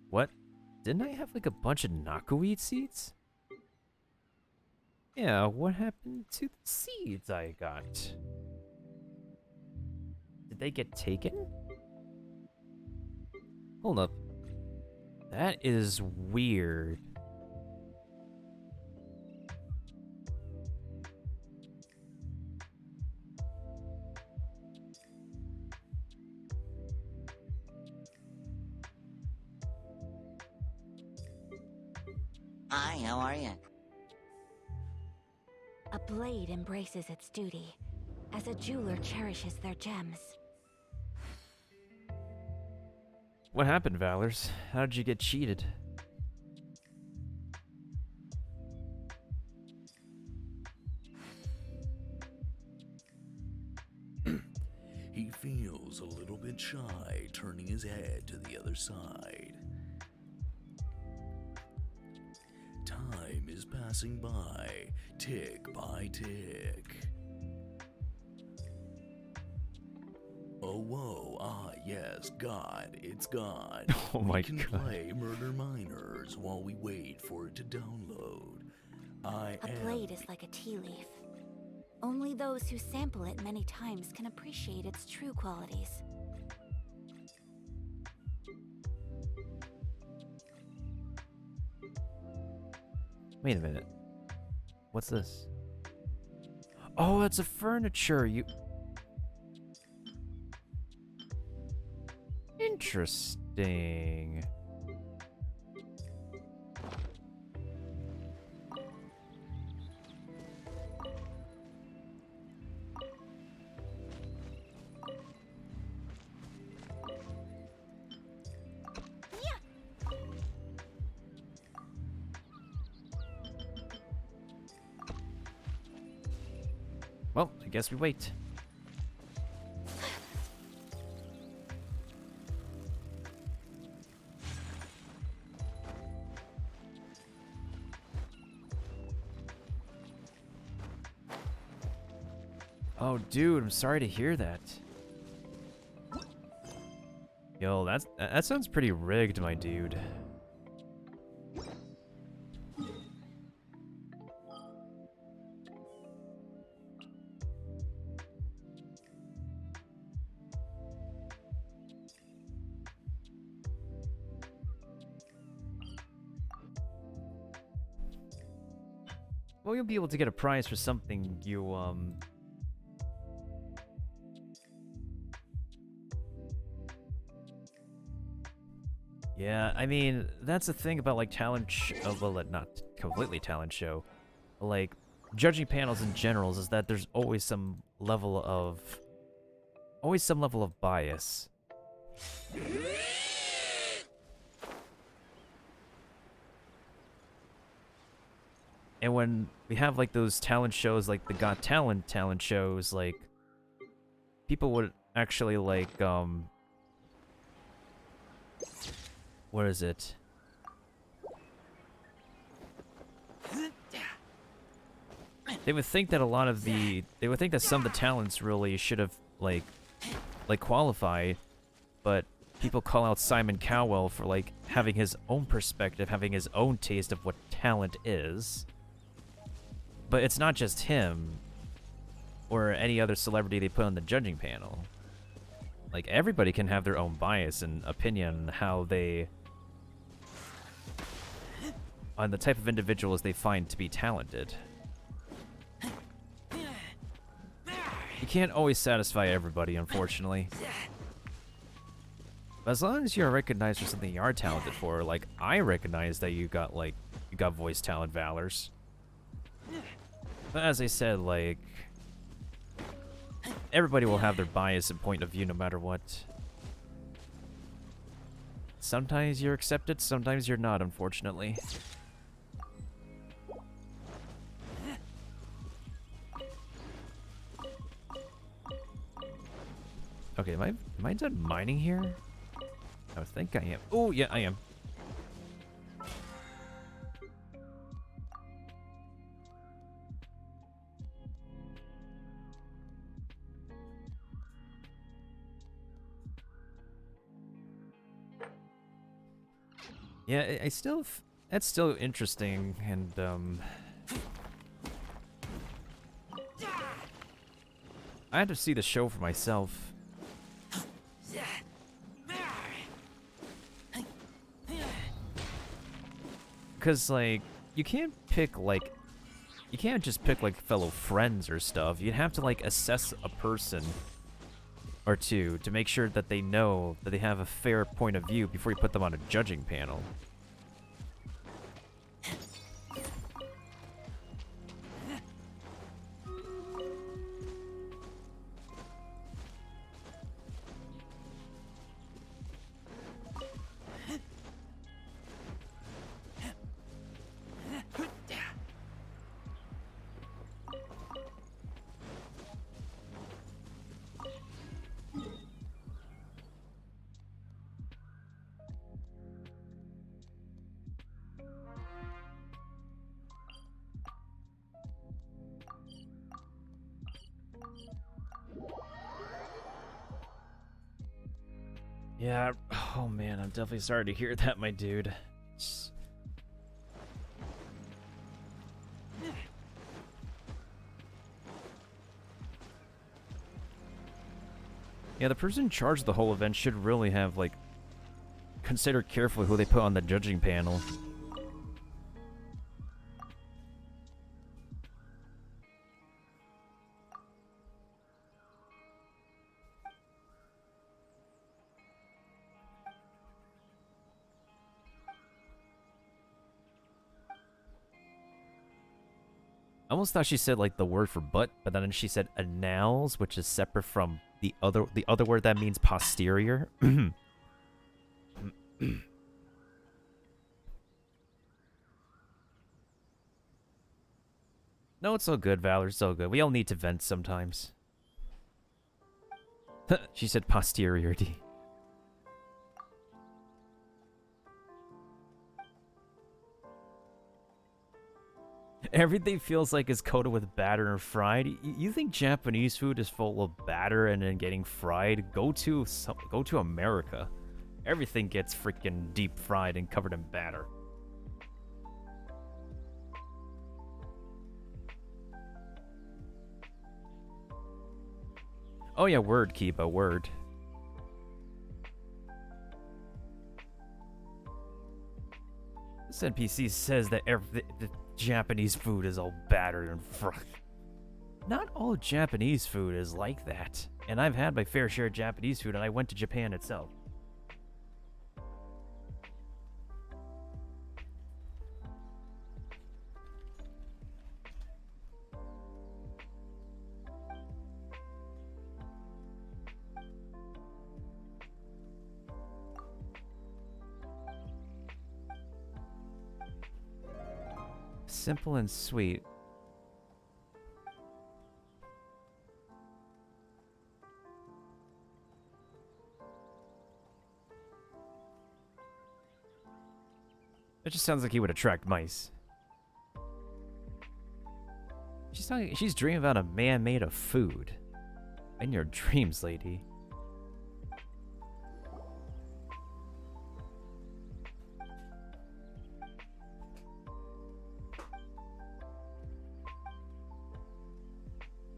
What? Didn't I have like a bunch of knockoweed seeds? Yeah, what happened to the seeds I got? Did they get taken? Hold up. That is weird. Hi, how are you? A blade embraces its duty, as a jeweler cherishes their gems. What happened, Valors? How did you get cheated? He feels a little bit shy, turning his head to the other side. Time is passing by, tick by tick. Oh, whoa, ah, yes, God, it's God. Oh my we can God. play Murder Miners while we wait for it to download. A blade is like a tea leaf. Only those who sample it many times can appreciate its true qualities. Wait a minute. What's this? Oh, it's a furniture. You. Interesting. Well, I guess we wait. Oh, dude, I'm sorry to hear that. Yo, that sounds pretty rigged, my dude. Well, you'll be able to get a prize for something you, Yeah, I mean, that's the thing about, like, well, not completely talent show. Like, judging panels in general is that there's always some level of... bias. And when we have, like, those talent shows, like the Got Talent shows, like, people would actually, like, what is it? They would think that they would think that some of the talents really should have, like qualified, but people call out Simon Cowell for, like, having his own perspective, having his own taste of what talent is. But it's not just him or any other celebrity they put on the judging panel. Like, everybody can have their own bias and opinion on the type of individuals they find to be talented. You can't always satisfy everybody, unfortunately. But as long as you're recognized for something you are talented for, like, I recognize that you got voice talent, Valors. But as I said, like, everybody will have their bias and point of view no matter what. Sometimes you're accepted, sometimes you're not, unfortunately. Okay, am I done mining here? I think I am. Oh, yeah, I am. Yeah, that's still interesting, and, I had to see the show for myself. Because, like, you can't just pick, like, fellow friends or stuff. You'd have to, like, assess a person or two to make sure that they know that they have a fair point of view before you put them on a judging panel. Yeah, oh man, I'm definitely sorry to hear that, my dude. Yeah, the person in charge of the whole event should really have, like, consider carefully who they put on the judging panel. I almost thought she said like the word for butt, but then she said anals, which is separate from the other word that means posterior. No, it's so good, Valor. It's so good. We all need to vent sometimes. She said posteriority. Everything feels like it's coated with batter and fried. You think Japanese food is full of batter and then getting fried? Go to America. Everything gets freaking deep fried and covered in batter. Oh yeah, word, Kiba, word. This NPC says that the Japanese food is all battered and fried. Not all Japanese food is like that. And I've had my fair share of Japanese food, and I went to Japan itself. Simple and sweet. It just sounds like he would attract mice. She's dreaming about a man made of food. In your dreams, lady.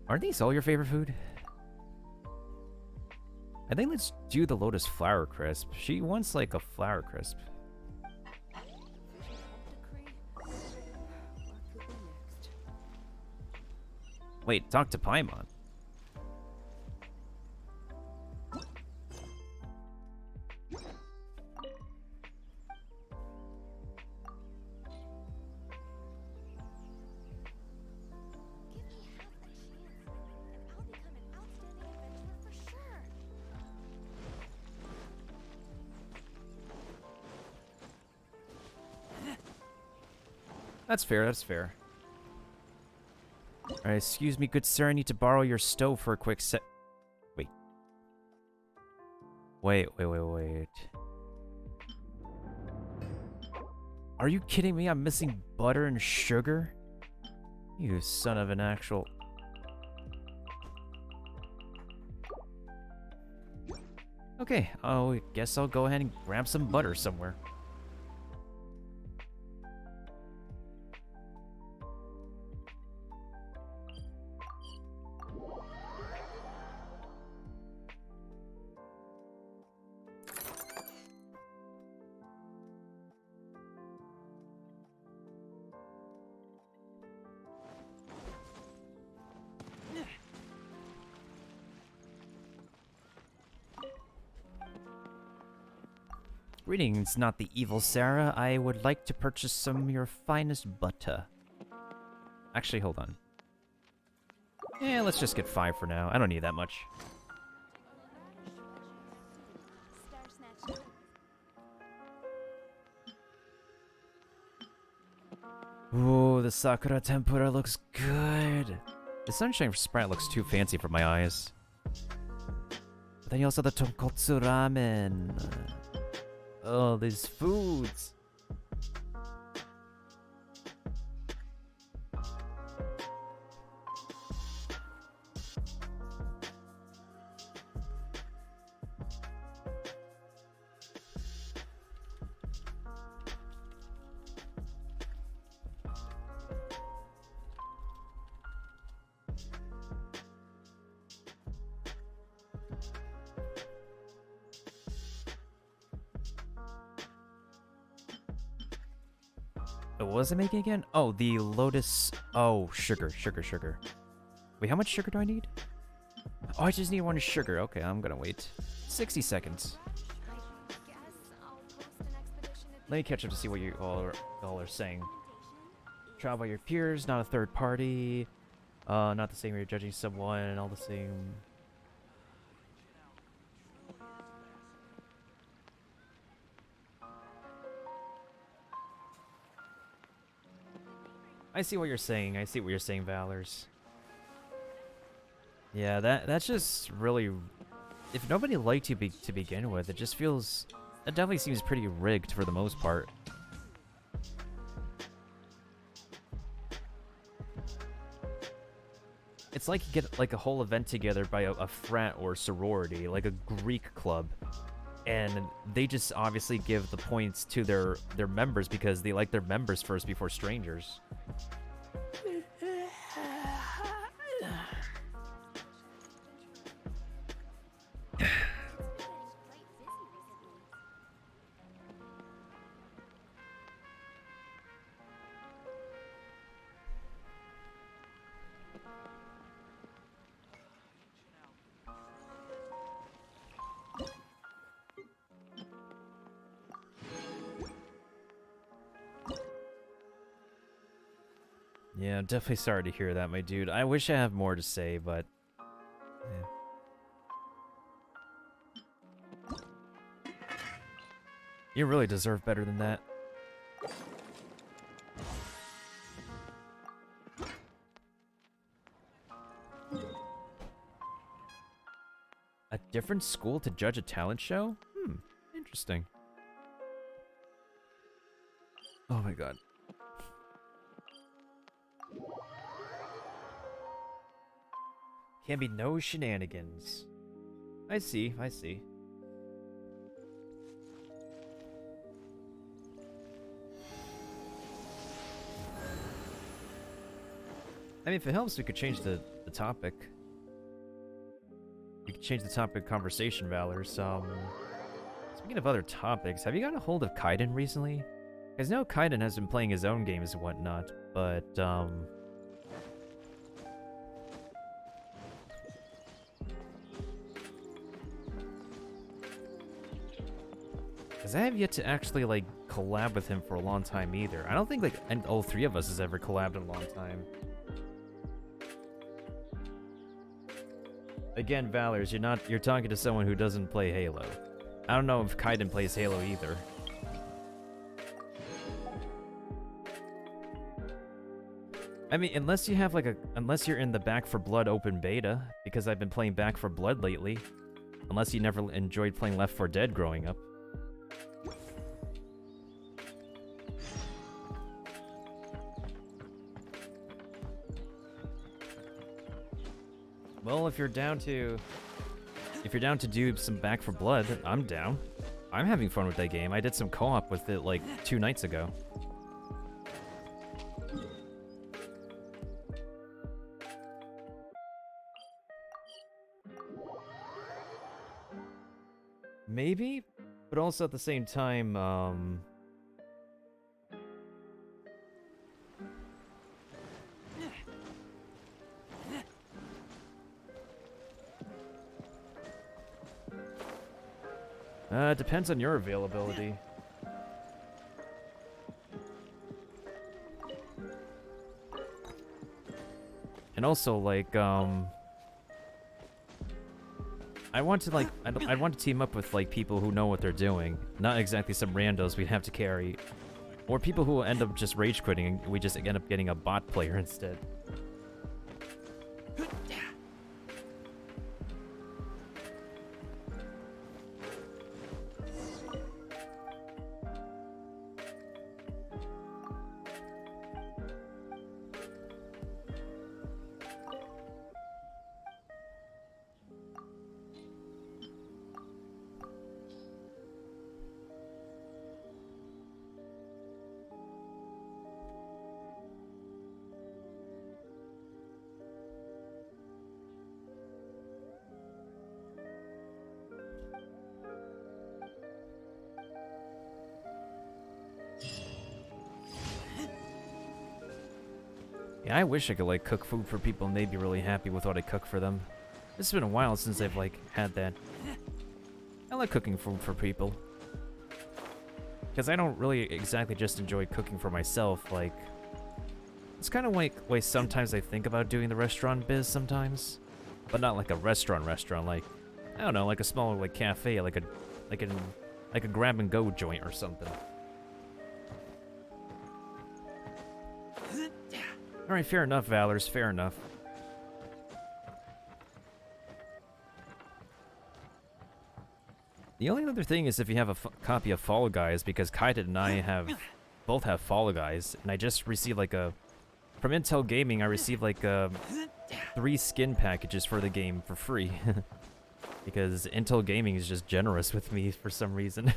Aren't these all your favorite food? I think let's do the Lotus Flower Crisp. She wants like a flower crisp. Wait, talk to Paimon. That's fair, that's fair. Alright, excuse me, good sir, I need to borrow your stove for a quick sec. Wait. Wait. Are you kidding me? I'm missing butter and sugar? You son of an actual... Okay, I guess I'll go ahead and grab some butter somewhere. Greetings, not the evil Sarah. I would like to purchase some of your finest butter. Actually, hold on. Yeah, let's just get 5 for now. I don't need that much. Ooh, the Sakura tempura looks good. The Sunshine Sprite looks too fancy for my eyes. But then you also have the tonkotsu ramen. Oh, these foods. What was I making again? Oh, the Lotus... Oh, sugar. Wait, how much sugar do I need? Oh, I just need 1 sugar. Okay, I'm gonna wait. 60 seconds. Let me catch up to see what you all are saying. Trial by your peers, not a third party. Not the same way you're judging someone, all the same. I see what you're saying. I see what you're saying, Valors. Yeah, that's just really... If nobody liked you to begin with, it just feels... It definitely seems pretty rigged for the most part. It's like you get like a whole event together by a frat or sorority, like a Greek club. And they just obviously give the points to their members because they like their members first before strangers. Yeah, I'm definitely sorry to hear that, my dude. I wish I had more to say, but... Yeah. You really deserve better than that. A different school to judge a talent show? Interesting. Oh my god. Can be no shenanigans. I see. I mean, if it helps, we could change the topic. We could change the topic conversation, Valor. Speaking of other topics, have you gotten a hold of Kaiden recently? Because I know Kaiden has been playing his own games and whatnot, but, because I have yet to actually, like, collab with him for a long time either. I don't think, like, all three of us has ever collabed in a long time. Again, Valors, you're talking to someone who doesn't play Halo. I don't know if Kaiden plays Halo either. I mean, unless you have, like, unless you're in the Back 4 Blood open beta, because I've been playing Back 4 Blood lately. Unless you never enjoyed playing Left 4 Dead growing up. Well, if you're down to do some Back 4 Blood, I'm down. I'm having fun with that game. I did some co-op with it like 2 nights ago. Maybe, but also at the same time, it depends on your availability. And also, like, I want to, like, I want to team up with, like, people who know what they're doing. Not exactly some randos we'd have to carry. Or people who will end up just rage quitting and we just end up getting a bot player instead. Yeah, I wish I could, like, cook food for people and they'd be really happy with what I cook for them. It's been a while since I've, like, had that. I like cooking food for people. Because I don't really exactly just enjoy cooking for myself, like... It's kind of like way sometimes I think about doing the restaurant biz sometimes. But not like a restaurant, like... I don't know, like a small, like, cafe, like a grab-and-go joint or something. Alright, fair enough, Valors, fair enough. The only other thing is if you have a copy of Fall Guys, because Kaiden and I both have Fall Guys, and I just received like from Intel Gaming, I received like 3 skin packages for the game for free. Because Intel Gaming is just generous with me for some reason.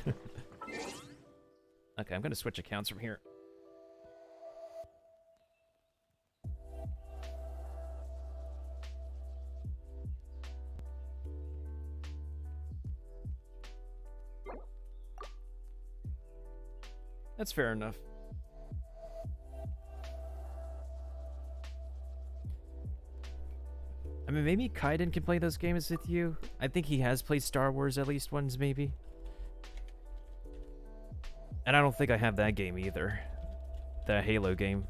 Okay, I'm gonna switch accounts from here. That's fair enough. I mean, maybe Kaiden can play those games with you. I think he has played Star Wars at least once, maybe. And I don't think I have that game either. That Halo game.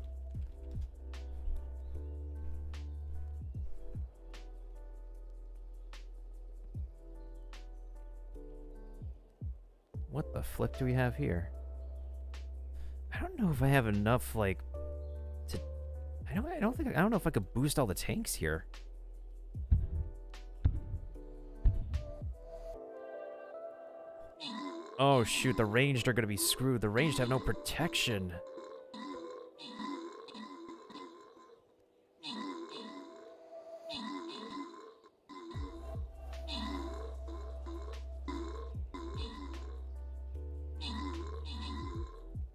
What the flip do we have here? I don't know if I have enough, like, to... I don't know if I could boost all the tanks here. Oh shoot, the ranged are gonna be screwed. The ranged have no protection.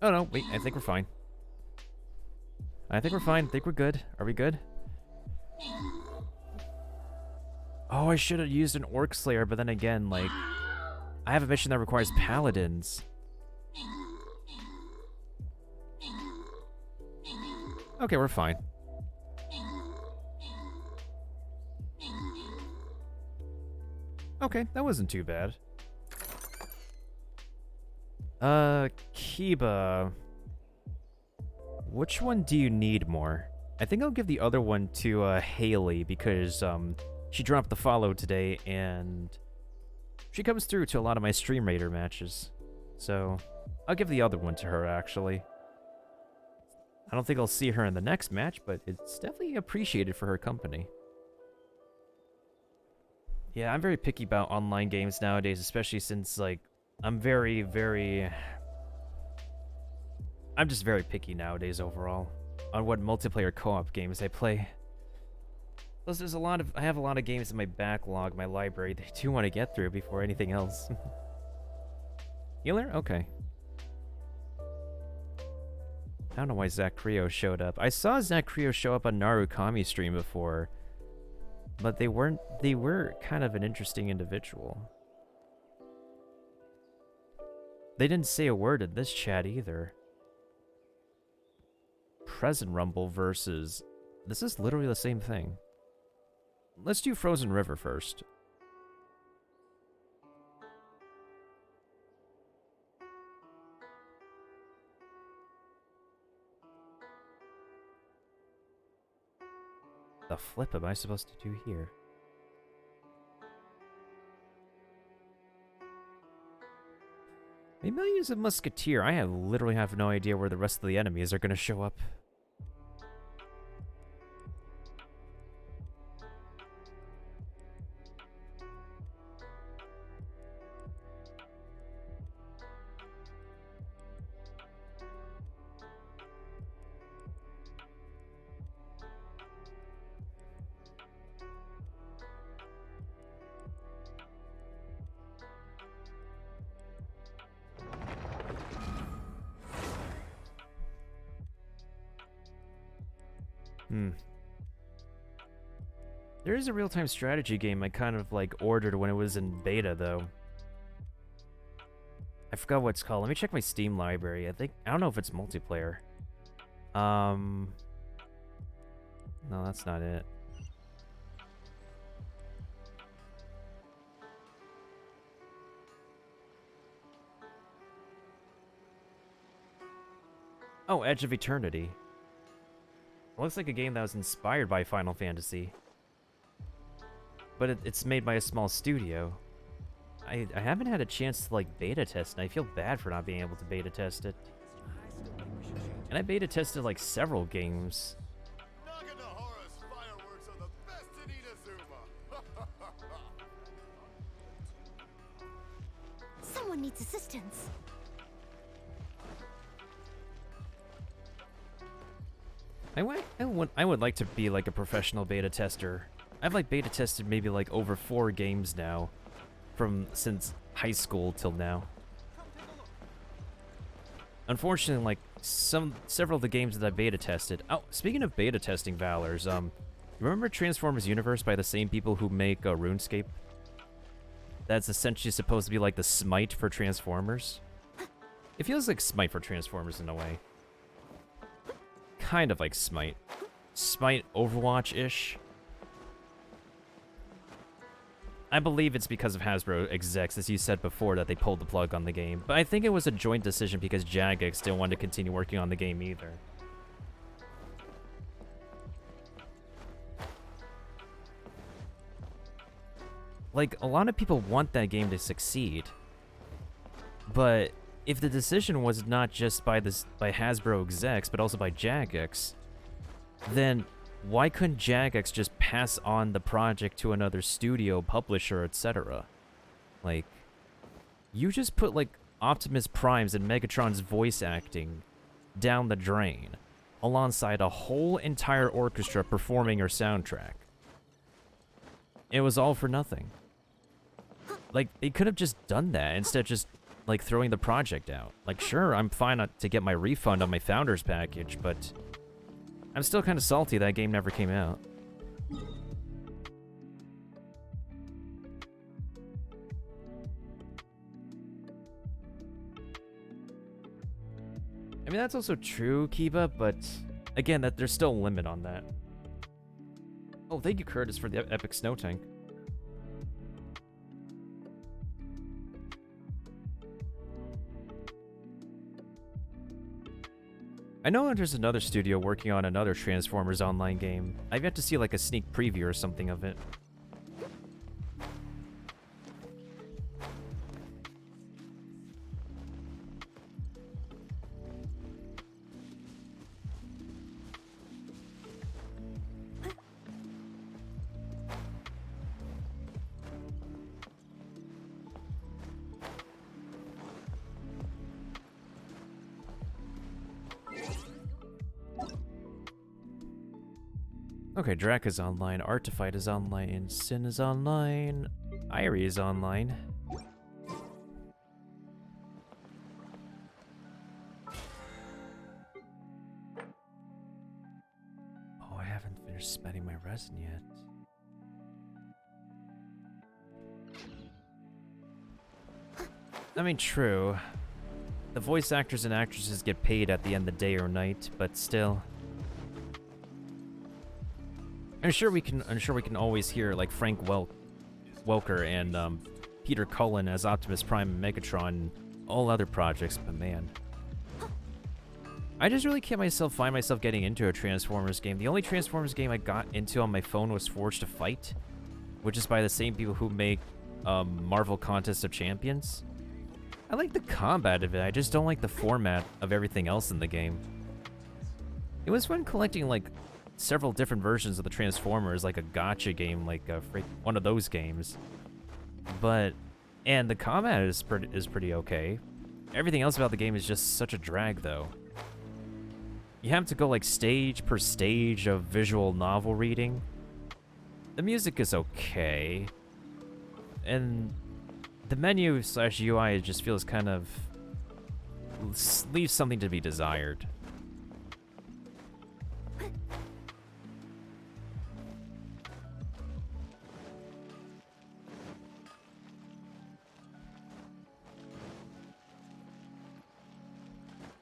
Oh no, wait, I think we're fine. I think we're fine. I think we're good. Are we good? Oh, I should have used an Orc Slayer, but then again, like... I have a mission that requires paladins. Okay, we're fine. Okay, that wasn't too bad. Kiba. Which one do you need more? I think I'll give the other one to, Haley, because, she dropped the follow today, and... she comes through to a lot of my Stream Raider matches. So, I'll give the other one to her, actually. I don't think I'll see her in the next match, but it's definitely appreciated for her company. Yeah, I'm very picky about online games nowadays, especially since, like, I'm just very picky nowadays overall on what multiplayer co-op games I play. Plus, I have a lot of games in my backlog, my library, that I do want to get through before anything else. Healer? Okay. I don't know why Zach Creo showed up. I saw Zach Creo show up on Narukami's stream before, but they were kind of an interesting individual. They didn't say a word in this chat either. Present Rumble versus... This is literally the same thing. Let's do Frozen River first. The flip am I supposed to do here? Maybe I'll use a Musketeer. I literally have no idea where the rest of the enemies are going to show up. There is a real-time strategy game I kind of, like, ordered when it was in beta, though. I forgot what it's called. Let me check my Steam library. I don't know if it's multiplayer. No, that's not it. Oh, Edge of Eternity. It looks like a game that was inspired by Final Fantasy. But it's made by a small studio. I haven't had a chance to, like, beta test, and I feel bad for not being able to beta test it. And I beta tested, like, several games. Naganohara's fireworks are the best in Inazuma. Someone needs assistance. I would like to be like a professional beta tester. I've like beta tested maybe like over 4 games now, since high school till now. Unfortunately, like several of the games that I beta tested. Oh, speaking of beta testing, Valors, remember Transformers Universe by the same people who make RuneScape? That's essentially supposed to be like the Smite for Transformers. It feels like Smite for Transformers in a way. Kind of like Smite. Smite Overwatch-ish. I believe it's because of Hasbro execs, as you said before, that they pulled the plug on the game. But I think it was a joint decision because Jagex didn't want to continue working on the game either. Like, a lot of people want that game to succeed. But if the decision was not just by Hasbro execs, but also by Jagex, then why couldn't Jagex just pass on the project to another studio, publisher, etc.? Like, you just put, like, Optimus Prime's and Megatron's voice acting down the drain, alongside a whole entire orchestra performing your soundtrack. It was all for nothing. Like, they could have just done that instead of just, like, throwing the project out. Like, sure, I'm fine to get my refund on my Founders package, but I'm still kind of salty that game never came out. I mean, that's also true, Kiba, but again, there's still a limit on that. Oh, thank you, Curtis, for the epic snow tank. I know there's another studio working on another Transformers Online game. I've yet to see like a sneak preview or something of it. Okay, Drac is online, Artifight is online, Sin is online, Irie is online. Oh, I haven't finished spending my resin yet. I mean, true. The voice actors and actresses get paid at the end of the day or night, but still. I'm sure we can always hear like Frank Welker and Peter Cullen as Optimus Prime and Megatron and all other projects, but man. I just really can't find myself getting into a Transformers game. The only Transformers game I got into on my phone was Forged to Fight, which is by the same people who make Marvel Contest of Champions. I like the combat of it, I just don't like the format of everything else in the game. It was fun collecting like several different versions of the Transformers, like a gacha game, like one of those games. And the combat is pretty okay. Everything else about the game is just such a drag, though. You have to go like stage per stage of visual novel reading. The music is okay, and the menu / UI just feels kind of leaves something to be desired.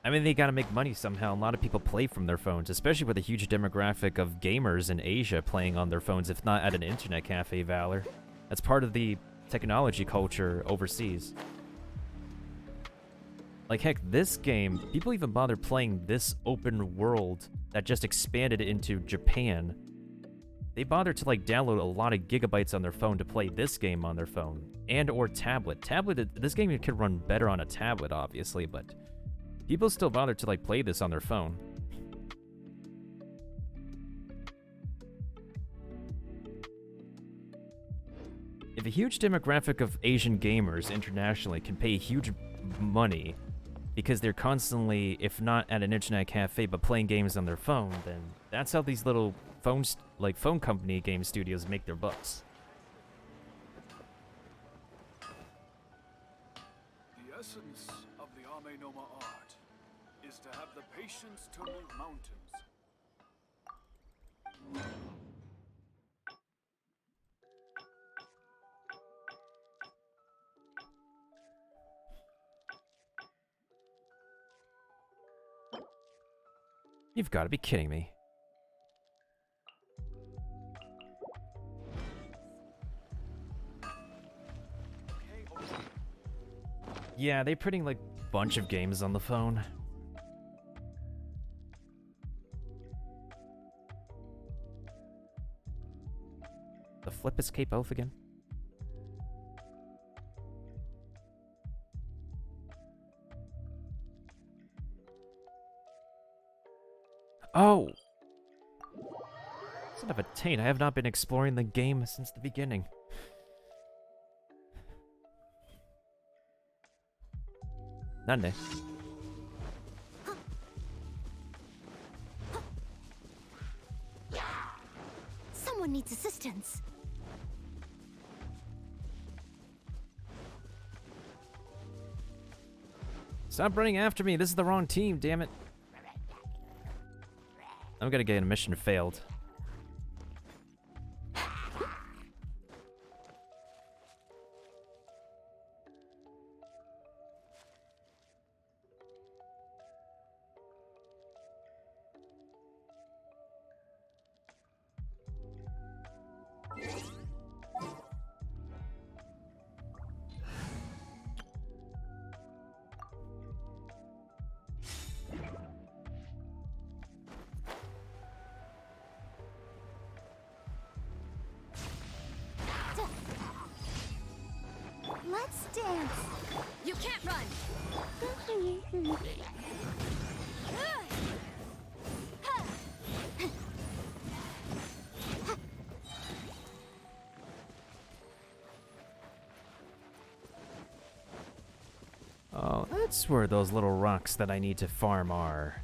I mean, they gotta make money somehow. A lot of people play from their phones, especially with a huge demographic of gamers in Asia playing on their phones, if not at an internet cafe, Valor. That's part of the technology culture overseas. Like, heck, this game, people even bother playing this open world that just expanded into Japan. They bother to, like, download a lot of gigabytes on their phone to play this game on their phone. And or tablet. This game could run better on a tablet, obviously, but people still bother to, like, play this on their phone. If a huge demographic of Asian gamers internationally can pay huge money because they're constantly, if not at an internet cafe, but playing games on their phone, then that's how these little phones, like phone company game studios, make their bucks. The essence of the Ame no Ma art is to have the patience to move mountains. You've got to be kidding me. Yeah, they're putting like a bunch of games on the phone. The flip escape oath again? Oh! Son of a taint, I have not been exploring the game since the beginning. Nande. Someone needs assistance. Stop running after me, this is the wrong team, damn it. I'm gonna get a mission failed. Let's dance. You can't run. Oh, that's where those little rocks that I need to farm are.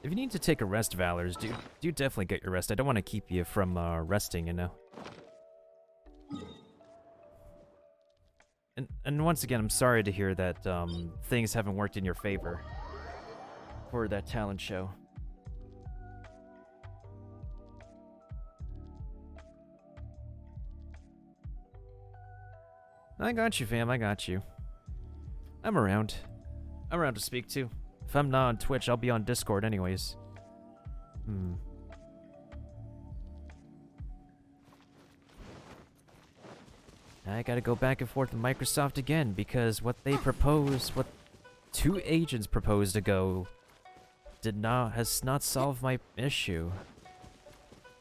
If you need to take a rest, Valors, do definitely get your rest. I don't want to keep you from resting, you know. And once again, I'm sorry to hear that things haven't worked in your favor for that talent show. I got you, fam. I got you. I'm around. I'm around to speak to. If I'm not on Twitch, I'll be on Discord anyways. I gotta go back and forth with Microsoft again because what they proposed, what two agents proposed ago, has not solved my issue.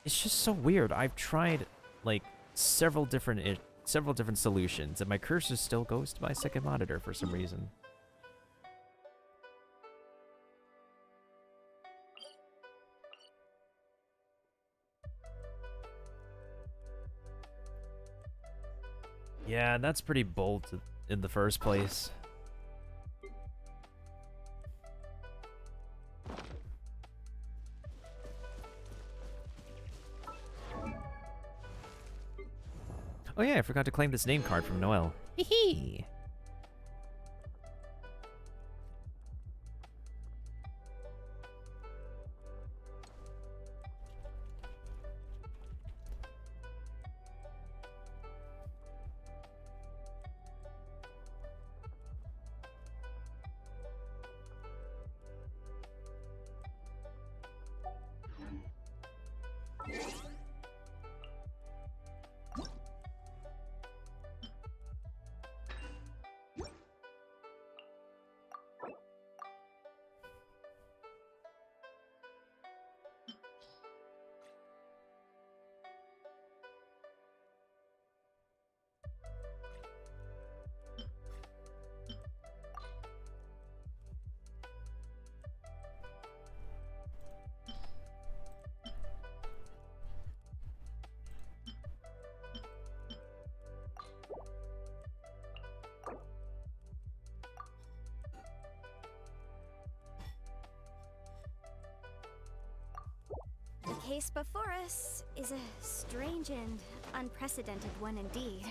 It's just so weird. I've tried like several different solutions, and my cursor still goes to my second monitor for some reason. Yeah, that's pretty bold in the first place. Oh yeah, I forgot to claim this name card from Noelle. Hee hee. The case before us is a strange and unprecedented one indeed.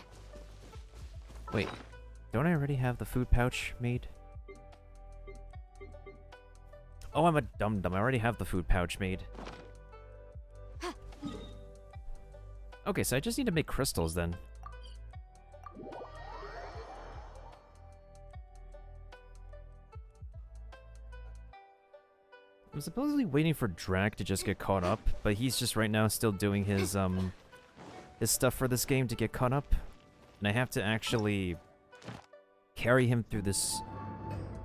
Wait, don't I already have the food pouch made? Oh, I'm a dum-dum. I already have the food pouch made. Okay, so I just need to make crystals then. I'm supposedly waiting for Drac to just get caught up, but he's just right now still doing his stuff for this game to get caught up. And I have to actually carry him through this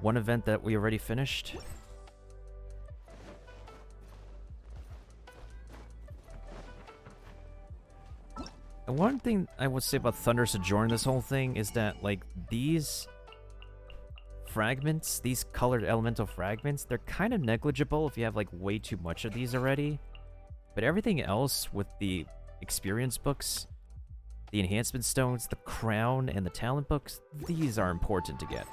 one event that we already finished. And one thing I would say about Thunder Sojourn this whole thing is that, like, these fragments, these colored elemental fragments, they're kind of negligible if you have, like, way too much of these already. But everything else with the experience books, the enhancement stones, the crown, and the talent books, these are important to get.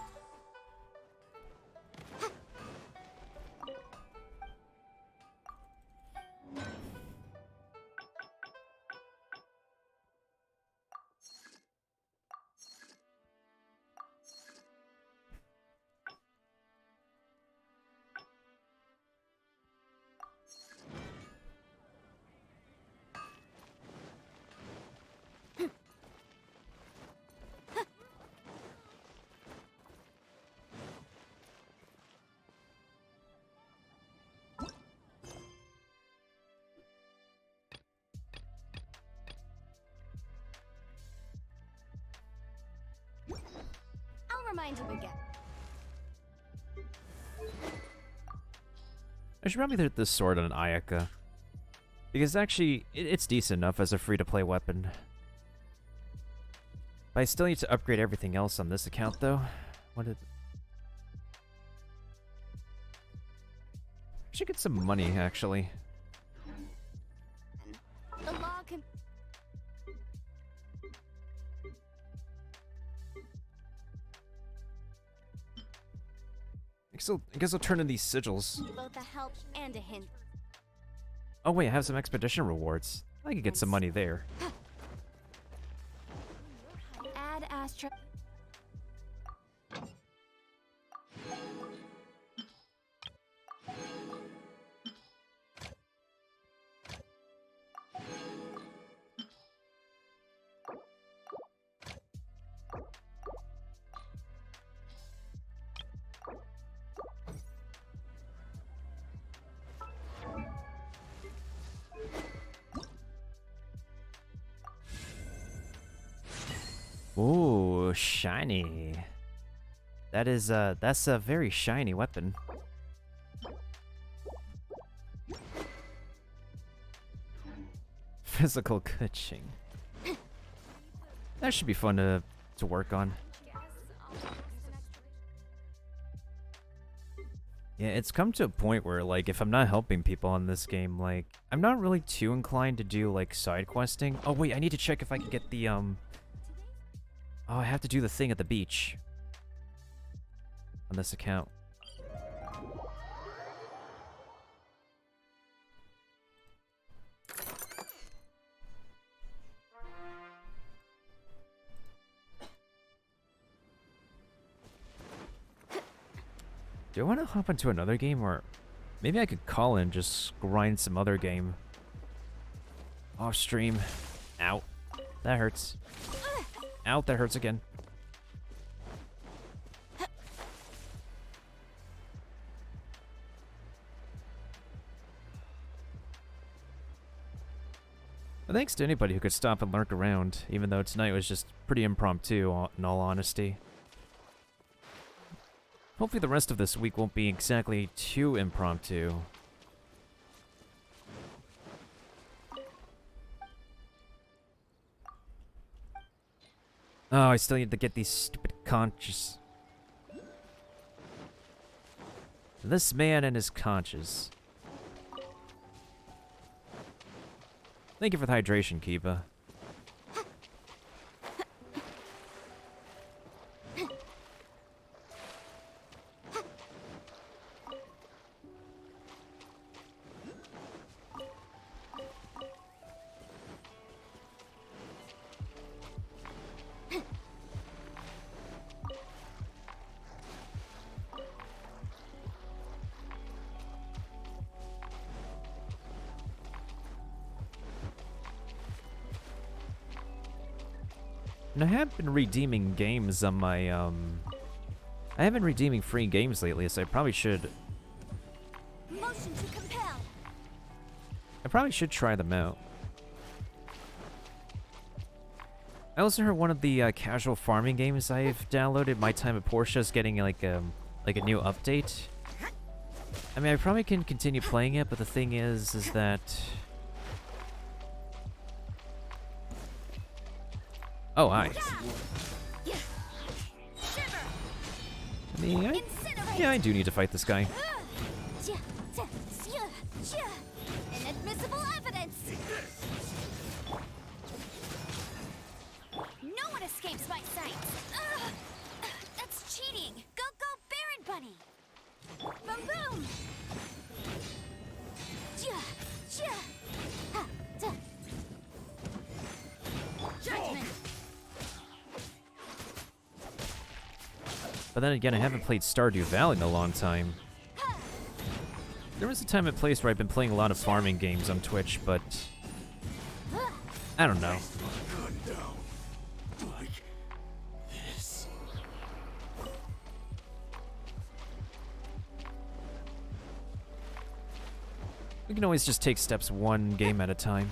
I'll remind you again. I should probably hit this sword on an Ayaka. Because actually, it's decent enough as a free-to-play weapon. But I still need to upgrade everything else on this account, though. What did... I should get some money, actually. The law can... I guess I'll turn in these sigils. both a help and a hint. Oh wait, I have some expedition rewards. I could get some money there. Add Astra... Ooh, shiny. That's a very shiny weapon. Physical coaching. That should be fun to work on. Yeah, it's come to a point where, like, if I'm not helping people on this game, like, I'm not really too inclined to do, like, side questing. Oh wait, I need to check if I can get the, Oh, I have to do the thing at the beach. On this account. Do I want to hop into another game, or maybe I could call in, just grind some other game off stream? Ow. That hurts. Ow, that hurts again. But thanks to anybody who could stop and lurk around, even though tonight was just pretty impromptu, in all honesty. Hopefully the rest of this week won't be exactly too impromptu. Oh, I still need to get these stupid conches. This man and his conches. Thank you for the hydration, Kiba. And I have been redeeming games on my, I have been redeeming free games lately, so I probably should... Motion to compel. I probably should try them out. I also heard one of the casual farming games I've downloaded, My Time at Portia, is getting like a new update. I mean, I probably can continue playing it, but the thing is that... Oh, hi. I mean, yeah, I do need to fight this guy. Inadmissible evidence. No one escapes my sight. That's cheating. Go, go, Baron Bunny. Boom, boom. Judgment. But then again, I haven't played Stardew Valley in a long time. There was a time and place where I've been playing a lot of farming games on Twitch, but... I don't know. We can always just take steps one game at a time.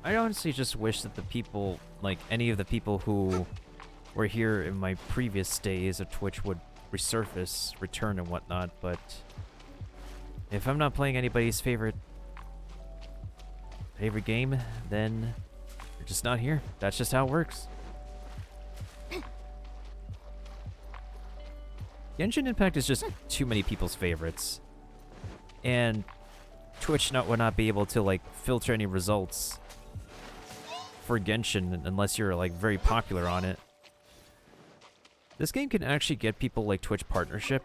I honestly just wish that the people, like any of the people who were here in my previous days of Twitch would resurface, return and whatnot, but if I'm not playing anybody's favorite game, then they're just not here. That's just how it works. Genshin Impact is just too many people's favorites. And Twitch would not be able to like filter any results for Genshin unless you're like very popular on it. This game can actually get people like Twitch partnership.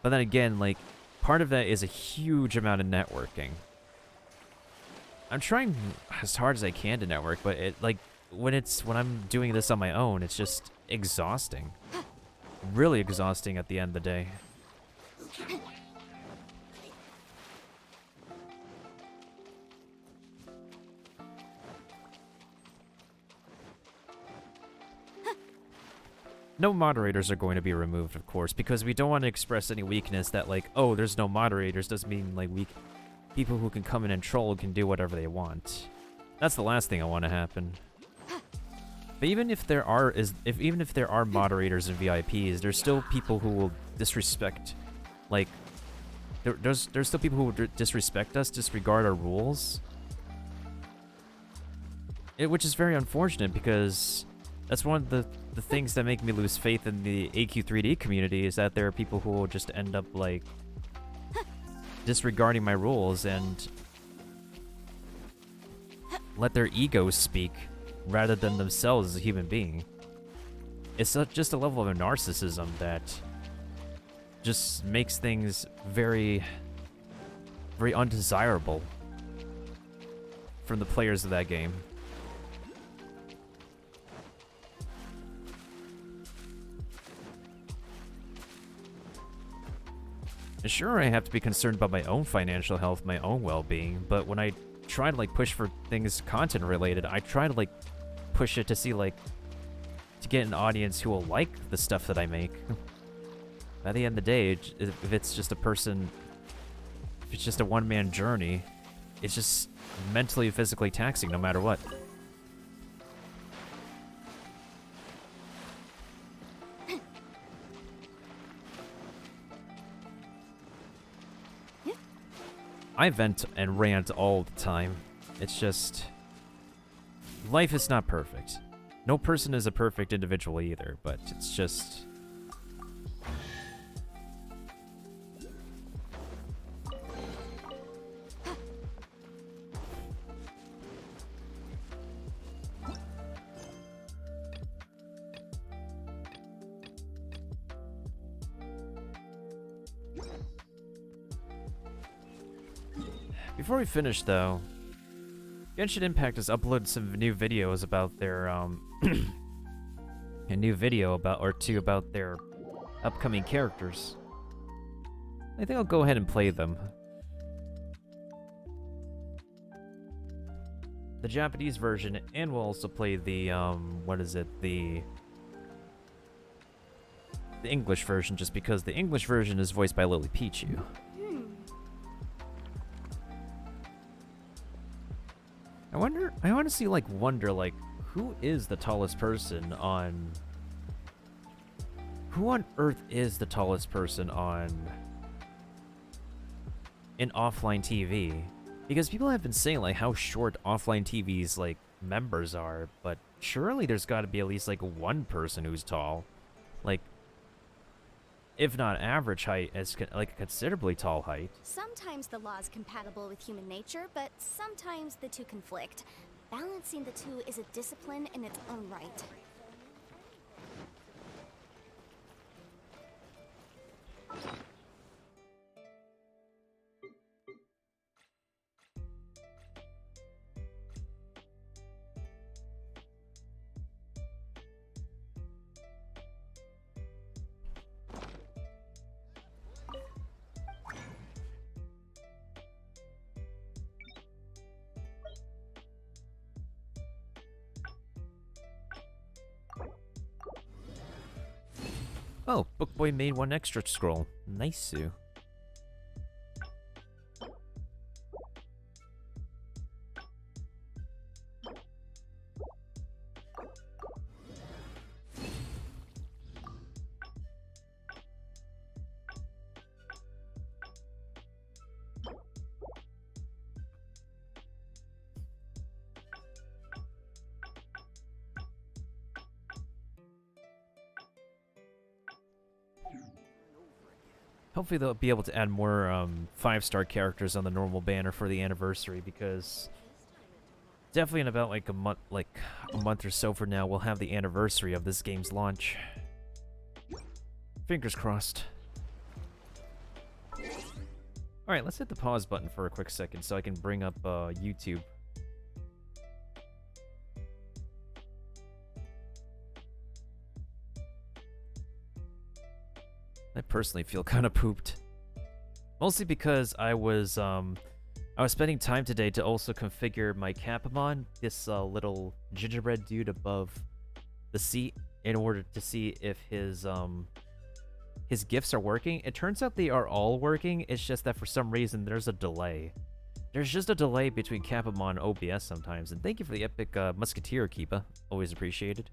But then again, like, part of that is a huge amount of networking. I'm trying as hard as I can to network, but it like when I'm doing this on my own, it's just exhausting. Really exhausting at the end of the day. No moderators are going to be removed, of course, because we don't want to express any weakness that, like, oh, there's no moderators doesn't mean, like, people who can come in and troll can do whatever they want. That's the last thing I want to happen. But even if there are moderators and VIPs, there's still people who will disrespect, like, there's still people who will disrespect us, disregard our rules. Which is very unfortunate, because that's one of the things that make me lose faith in the AQ3D community, is that there are people who will just end up, like, disregarding my rules and let their egos speak rather than themselves as a human being. It's just a level of narcissism that just makes things very, very undesirable from the players of that game. Sure, I have to be concerned about my own financial health, my own well-being, but when I try to like push for things content related, I try to like push it to see like to get an audience who will like the stuff that I make. At the end of the day, if it's just a person, if it's just a one-man journey, it's just mentally and physically taxing no matter what. I vent and rant all the time. It's just... life is not perfect. No person is a perfect individual either, but it's just... Before we finish, though, Genshin Impact has uploaded some new videos about their, a new video about their upcoming characters. I think I'll go ahead and play them. The Japanese version, and we'll also play the, the English version, just because the English version is voiced by Lily Pichu. I honestly wonder who is the tallest person on... Who on earth is the tallest person on... in offline TV? Because people have been saying how short offline TV's members are, but surely there's gotta be at least one person who's tall. If not average height, as a considerably tall height. Sometimes the law is compatible with human nature, but sometimes the two conflict. Balancing the two is a discipline in its own right. Oh, Bookboy made one extra scroll. Nice, Sue. Hopefully they'll be able to add more 5-star characters on the normal banner for the anniversary, because definitely in about a month or so from now we'll have the anniversary of this game's launch. Fingers crossed. Alright, let's hit the pause button for a quick second so I can bring up YouTube. I personally feel kind of pooped. Mostly because I was spending time today to also configure my Capamon, this little gingerbread dude above the seat, in order to see if his gifts are working. It turns out they are all working, it's just that for some reason there's a delay. There's just a delay between Capamon and OBS sometimes, and thank you for the epic Musketeer, Keepa. Always appreciated.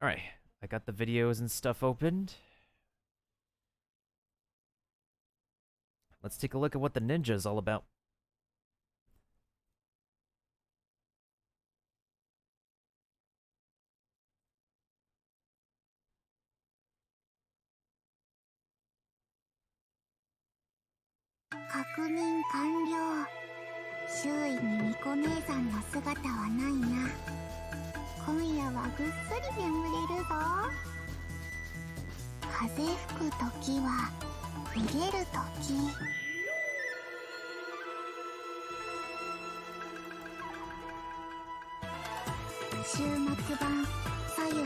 Alright, I got the videos and stuff opened. Let's take a look at what the ninja is all about. 確認完了。周囲にミコ姉さんの姿はないな。今夜はぐっすり眠れるぞ。風吹く時は逃げる時。週末版左右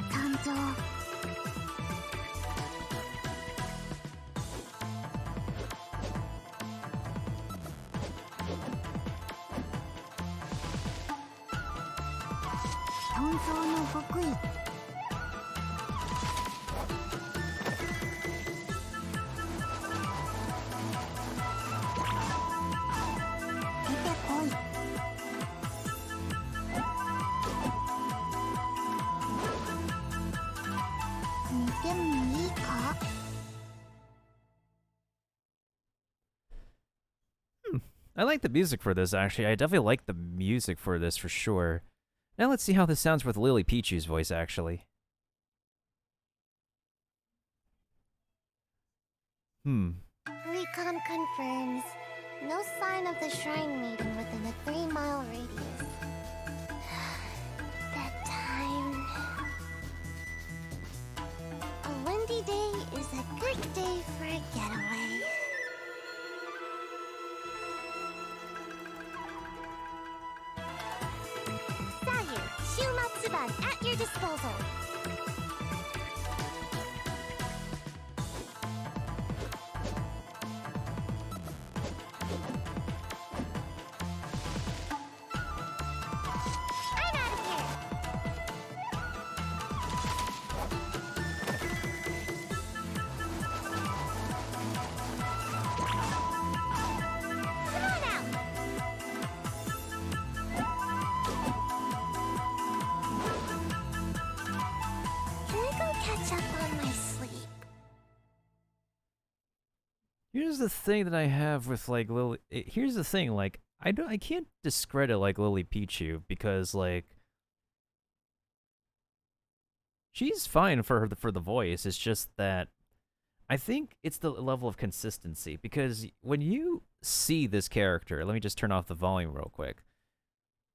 誕生。遁走の極意。出てこい。寝てもいいか？ I like the music for this, actually. I definitely like the music for this, for sure. Now let's see how this sounds with Lily Pichu's voice, actually. Recon confirms. No sign of the Shrine Maiden within a 3-mile radius. That time. A windy day is a good day for a getaway. Sayu, Shumatsuban at your disposal. I'm out of here. Come on out. Can I go catch up on my sleep? Here's the thing that I have with, like, Lily... Here's the thing, like, I can't discredit, like, Lily Pichu, because, like... She's fine for the voice, it's just that... I think it's the level of consistency, because when you see this character... Let me just turn off the volume real quick.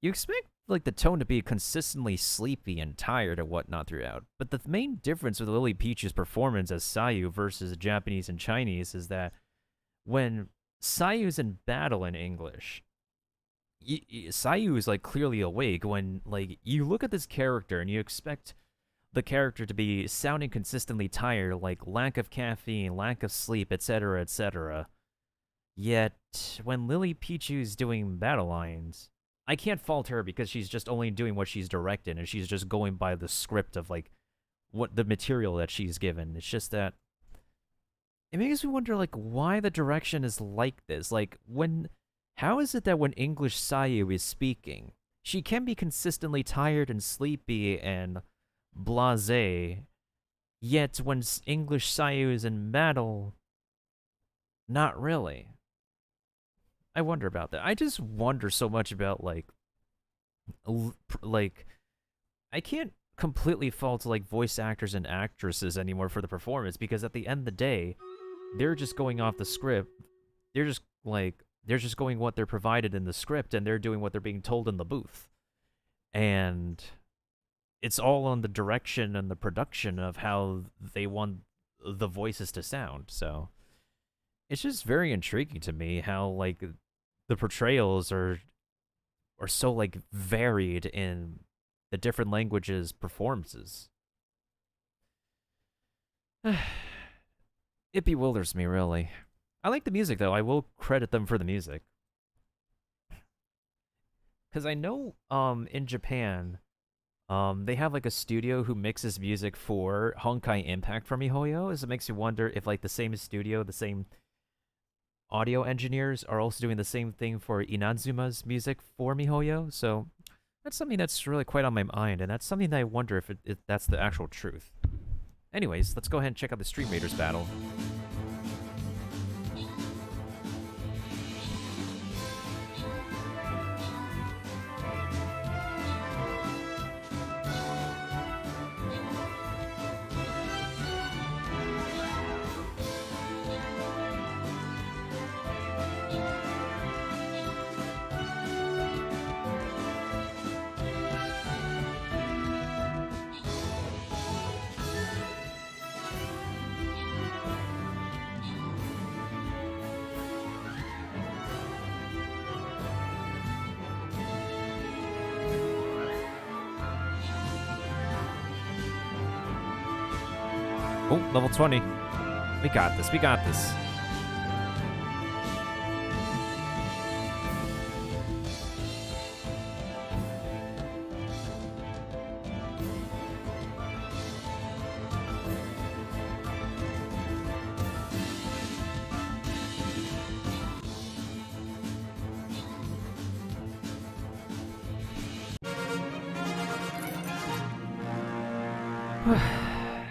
You expect, like, the tone to be consistently sleepy and tired and whatnot throughout, but the main difference with Lily Pichu's performance as Sayu versus Japanese and Chinese is that when Sayu's in battle in English, Sayu is, like, clearly awake. When, like, you look at this character and you expect the character to be sounding consistently tired, like lack of caffeine, lack of sleep, etc., etc. Yet, when Lily Pichu's doing battle lines, I can't fault her because she's just only doing what she's directed, and she's just going by the script of, like, what the material that she's given. It's just that it makes me wonder, like, why the direction is like this. Like, how is it that when English Sayu is speaking, she can be consistently tired and sleepy and blasé, yet when English Sayu is in battle, not really. I wonder about that. I just wonder so much about, like, I can't completely fault, like, voice actors and actresses anymore for the performance, because at the end of the day, they're just going off the script. They're just going what they're provided in the script, and they're doing what they're being told in the booth. And it's all on the direction and the production of how they want the voices to sound. So it's just very intriguing to me how, like, the portrayals are so, like, varied in the different languages' performances. It bewilders me, really. I like the music, though. I will credit them for the music. Because I know, in Japan, they have, like, a studio who mixes music for Honkai Impact for MiHoYo. So it makes you wonder if, like, the same studio, the same audio engineers are also doing the same thing for Inazuma's music for MiHoYo. So that's something that's really quite on my mind, and that's something that I wonder if that's the actual truth. Anyways, let's go ahead and check out the Stream Raiders battle. Oh, level 20. We got this. We got this.